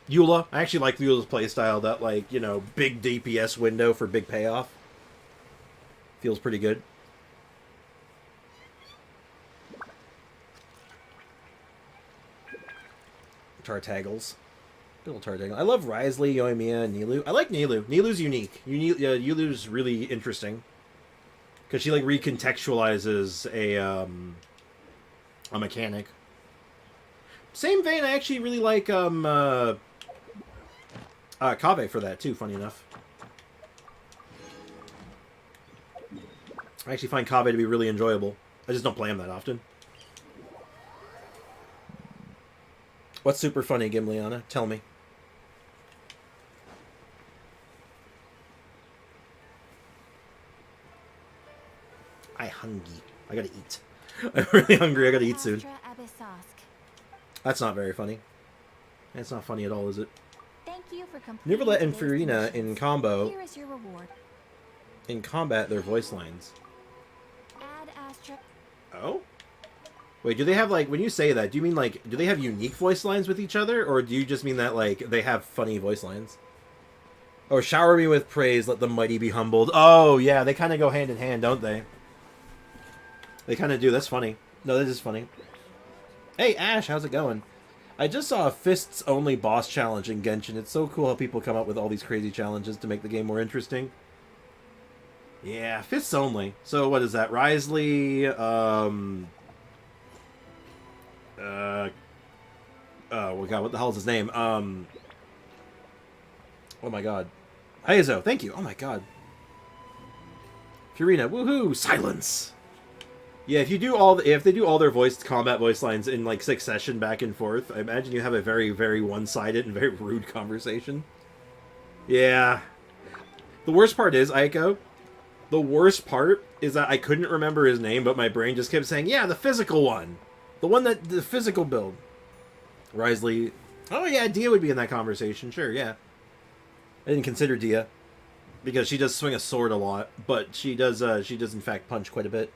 Eula. I actually like Eula's playstyle. That, like, you know, big DPS window for big payoff. Feels pretty good. Tartaggles. Good old Tartaggle. I love Risley, Yoimiya, and Nilou. I like Nilou. Nilou's unique. Nilou's really interesting. Because she, like, recontextualizes a mechanic. Same vein, I actually really like Kaveh for that too, funny enough. I actually find Kaveh to be really enjoyable. I just don't play him that often. What's super funny, Gimliana? Tell me. I hungry. I gotta eat. I'm really hungry. I gotta eat soon. That's not very funny. That's not funny at all, is it? Thank you for Niverlet and Furina in combo. Here is your reward. In combat, their voice lines. Add asterisk. Oh? Wait, do they have, like, when you say that, do you mean, like, do they have unique voice lines with each other? Or do you just mean that, like, they have funny voice lines? Oh, shower me with praise, let the mighty be humbled. Oh, yeah, they kind of go hand in hand, don't they? They kind of do. That's funny. No, that is funny. Hey, Ash, how's it going? I just saw a fists-only boss challenge in Genshin. It's so cool how people come up with all these crazy challenges to make the game more interesting. Yeah, fists only. So what is that? Risley, oh god, what the hell is his name? Oh my god. Heizo, thank you. Oh my god. Furina, woohoo! Silence! Yeah, if they do all their combat voice lines in like succession back and forth, I imagine you have a very, very one-sided and very rude conversation. Yeah. The worst part is, Aiko, the worst part is that I couldn't remember his name, but my brain just kept saying, yeah, the physical one. The physical build. Risley. Oh yeah, Dia would be in that conversation, sure, yeah. I didn't consider Dia. Because she does swing a sword a lot, but she does in fact punch quite a bit.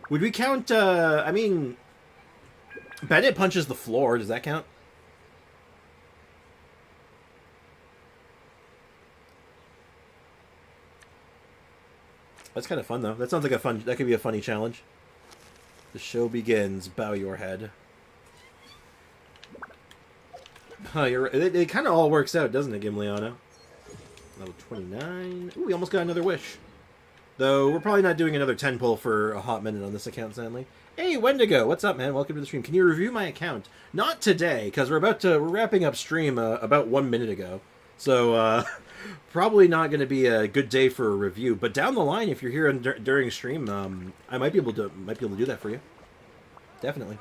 Would we count, I mean... Bennett punches the floor, does that count? That's kind of fun, though. That sounds like that could be a funny challenge. The show begins. Bow your head. Huh, it kind of all works out, doesn't it, Gimliana? Level 29. Ooh, we almost got another wish. Though, we're probably not doing another 10 pull for a hot minute on this account, sadly. Hey, Wendigo! What's up, man? Welcome to the stream. Can you review my account? Not today, because we're wrapping up stream about 1 minute ago. So, probably not going to be a good day for a review. But down the line, if you're here during stream, I might be able to do that for you. Definitely.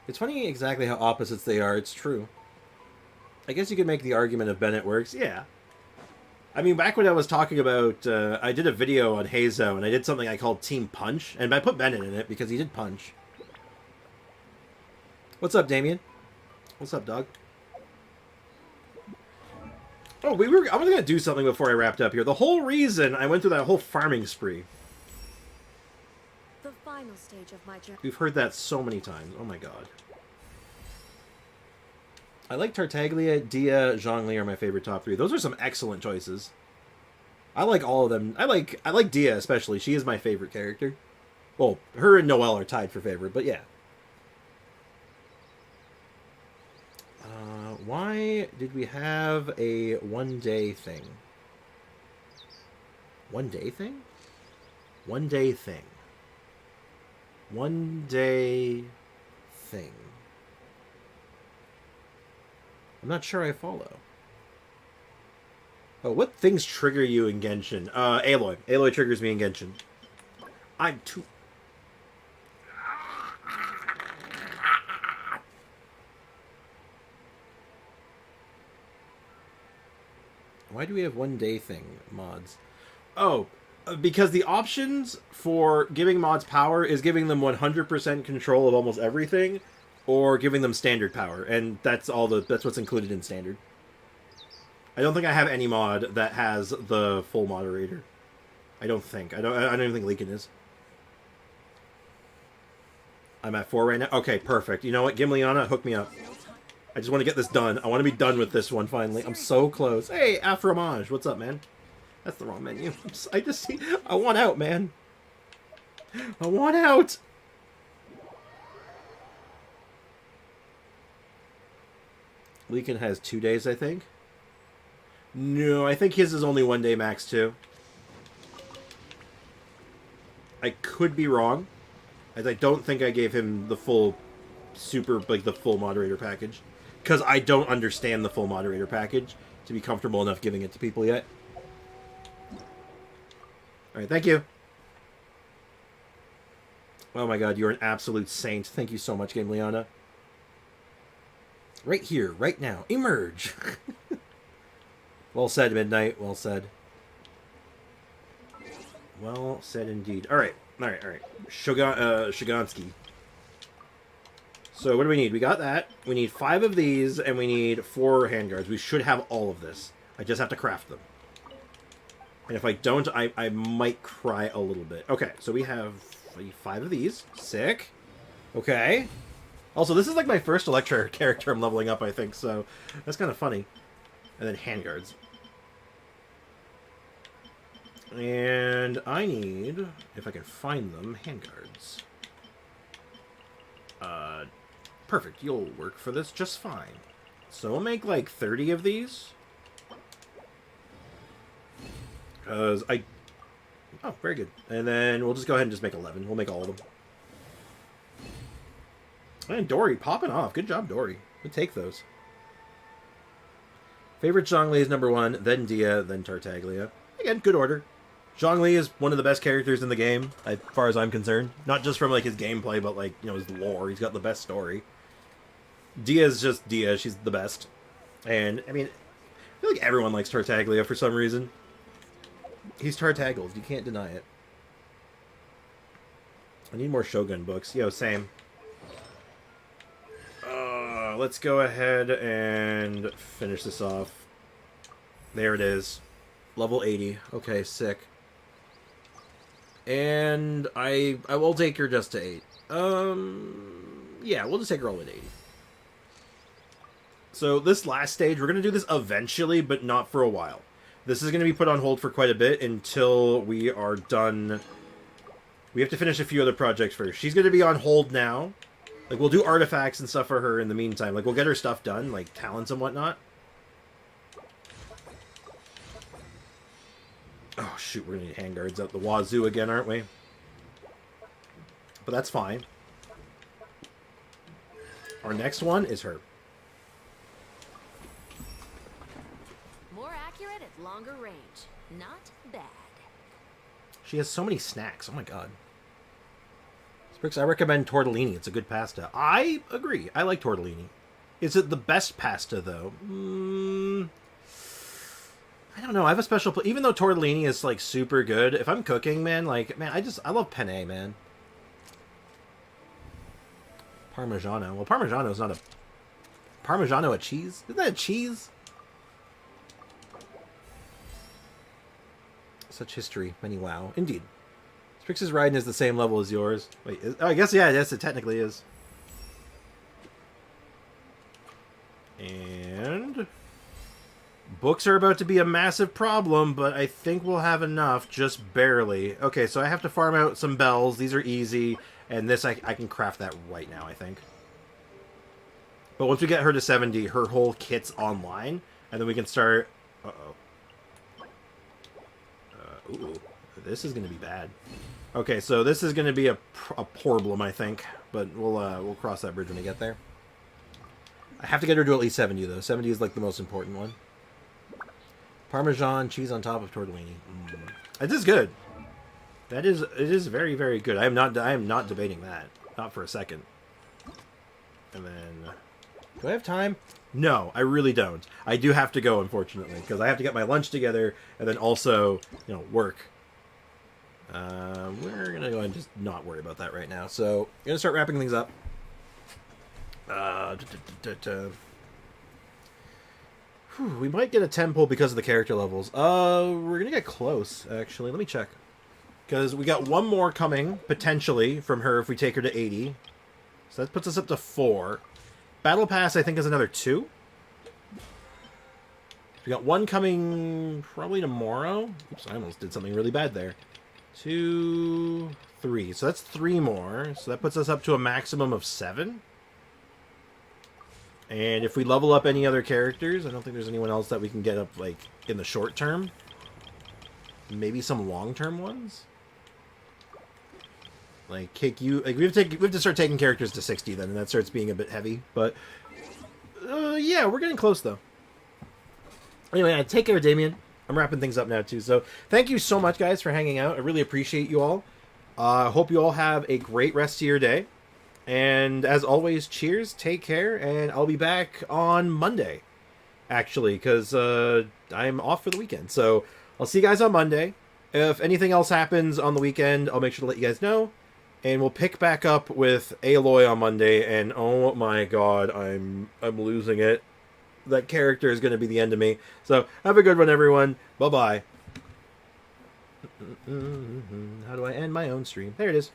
It's funny exactly how opposites they are. It's true. I guess you could make the argument if Bennett works. Yeah. I mean, back when I was talking about... I did a video on Heizo, and I did something I called Team Punch. And I put Bennett in it because he did punch. What's up, Damien? What's up, dog? Oh, I was going to do something before I wrapped up here. The whole reason I went through that whole farming spree. The final stage of my journey. We've heard that so many times. Oh my god. I like Tartaglia, Dia, Zhongli are my favorite top 3. Those are some excellent choices. I like all of them. I like Dia especially. She is my favorite character. Well, her and Noelle are tied for favorite, but yeah. Why did we have a one-day thing? One-day thing? One-day thing. One-day thing. I'm not sure I follow. Oh, what things trigger you in Genshin? Aloy. Aloy triggers me in Genshin. I'm too... Why do we have one-day thing mods? Oh, because the options for giving mods power is giving them 100% control of almost everything, or giving them standard power, and that's what's included in standard. I don't think I have any mod that has the full moderator. I don't think. I don't even think Leakin is. I'm at 4 right now. Okay, perfect. You know what, Gimliana, hook me up. I just want to get this done. I want to be done with this one finally. I'm so close. Hey, Afromage, what's up, man? That's the wrong menu. I want out, man. I want out. Leakin has 2 days, I think. No, I think his is only 1 day max, too. I could be wrong, as I don't think I gave him the full the full moderator package. Because I don't understand the full moderator package to be comfortable enough giving it to people yet. Alright, thank you. Oh my god, you're an absolute saint. Thank you so much, Gameliana. Right here, right now. Emerge! Well said, Midnight. Well said. Well said indeed. Alright. Shigansky. So what do we need? We got that. We need 5 of these, and we need 4 handguards. We should have all of this. I just have to craft them. And if I don't, I might cry a little bit. Okay, so we have 5 of these. Sick. Okay. Also, this is like my first Electra character I'm leveling up, I think, so that's kind of funny. And then handguards. And I need, if I can find them, handguards. Perfect. You'll work for this just fine. So we'll make like 30 of these. Because Oh, very good. And then we'll just go ahead and just make 11. We'll make all of them. And Dory popping off. Good job, Dory. We'll take those. Favorite Zhongli is number 1, then Dia, then Tartaglia. Again, good order. Zhongli is one of the best characters in the game, as far as I'm concerned. Not just from like his gameplay, but like, you know, his lore. He's got the best story. Dia is just Dia. She's the best. And, I mean, I feel like everyone likes Tartaglia for some reason. He's Tartagled. You can't deny it. I need more Shogun books. Yo, same. Let's go ahead and finish this off. There it is. Level 80. Okay, sick. And I will take her just to 8. Yeah, we'll just take her all at 80. So this last stage, we're going to do this eventually, but not for a while. This is going to be put on hold for quite a bit until we are done. We have to finish a few other projects first. She's going to be on hold now. Like, we'll do artifacts and stuff for her in the meantime. Like, we'll get her stuff done, like talents and whatnot. Oh, shoot, we're going to need handguards out the wazoo again, aren't we? But that's fine. Our next one is her. More accurate at longer range. Not bad. She has so many snacks. Oh my god. Sprix, I recommend tortellini. It's a good pasta. I agree. I like tortellini. Is it the best pasta, though? I don't know. I have a special... Even though tortellini is, like, super good, if I'm cooking, man, like... Man, I love penne, man. Parmigiano. Well, Parmigiano is not a... Parmigiano a cheese? Isn't that a cheese? Such history. Many wow. Indeed. Sprix's riding is the same level as yours. Wait, I guess, yeah, yes, it technically is. And... Books are about to be a massive problem, but I think we'll have enough, just barely. Okay, so I have to farm out some bells. These are easy. And this, I can craft that right now, I think. But once we get her to 70, her whole kit's online. And then we can start... Uh-oh. Ooh, this is going to be bad. Okay, so this is going to be a problem, I think. But we'll cross that bridge when we get there. I have to get her to at least 70, though. 70 is, like, the most important one. Parmesan cheese on top of tortellini. This is good. It is very, very good. I am not debating that. Not for a second. And then... Do I have time? No, I really don't. I do have to go, unfortunately, because I have to get my lunch together and then also, you know, work. We're going to go ahead and just not worry about that right now. So, I'm going to start wrapping things up. We might get a 10 pull because of the character levels. We're going to get close, actually. Let me check. Because we got one more coming, potentially, from her if we take her to 80. So that puts us up to 4. Battle Pass, I think, is another 2. We got one coming probably tomorrow. Oops, I almost did something really bad there. 2, 3. So that's 3 more. So that puts us up to a maximum of 7. And if we level up any other characters, I don't think there's anyone else that we can get up, like, in the short term. Maybe some long-term ones? Like, kick you... Like, we have to start taking characters to 60 then, and that starts being a bit heavy. But, yeah, we're getting close, though. Anyway, take care, Damien. I'm wrapping things up now, too. So, thank you so much, guys, for hanging out. I really appreciate you all. Hope you all have a great rest of your day. And, as always, cheers, take care, and I'll be back on Monday, actually, because I'm off for the weekend. So, I'll see you guys on Monday. If anything else happens on the weekend, I'll make sure to let you guys know. And we'll pick back up with Aloy on Monday, and oh my god, I'm losing it. That character is going to be the end of me. So, have a good one, everyone. Bye-bye. How do I end my own stream? There it is.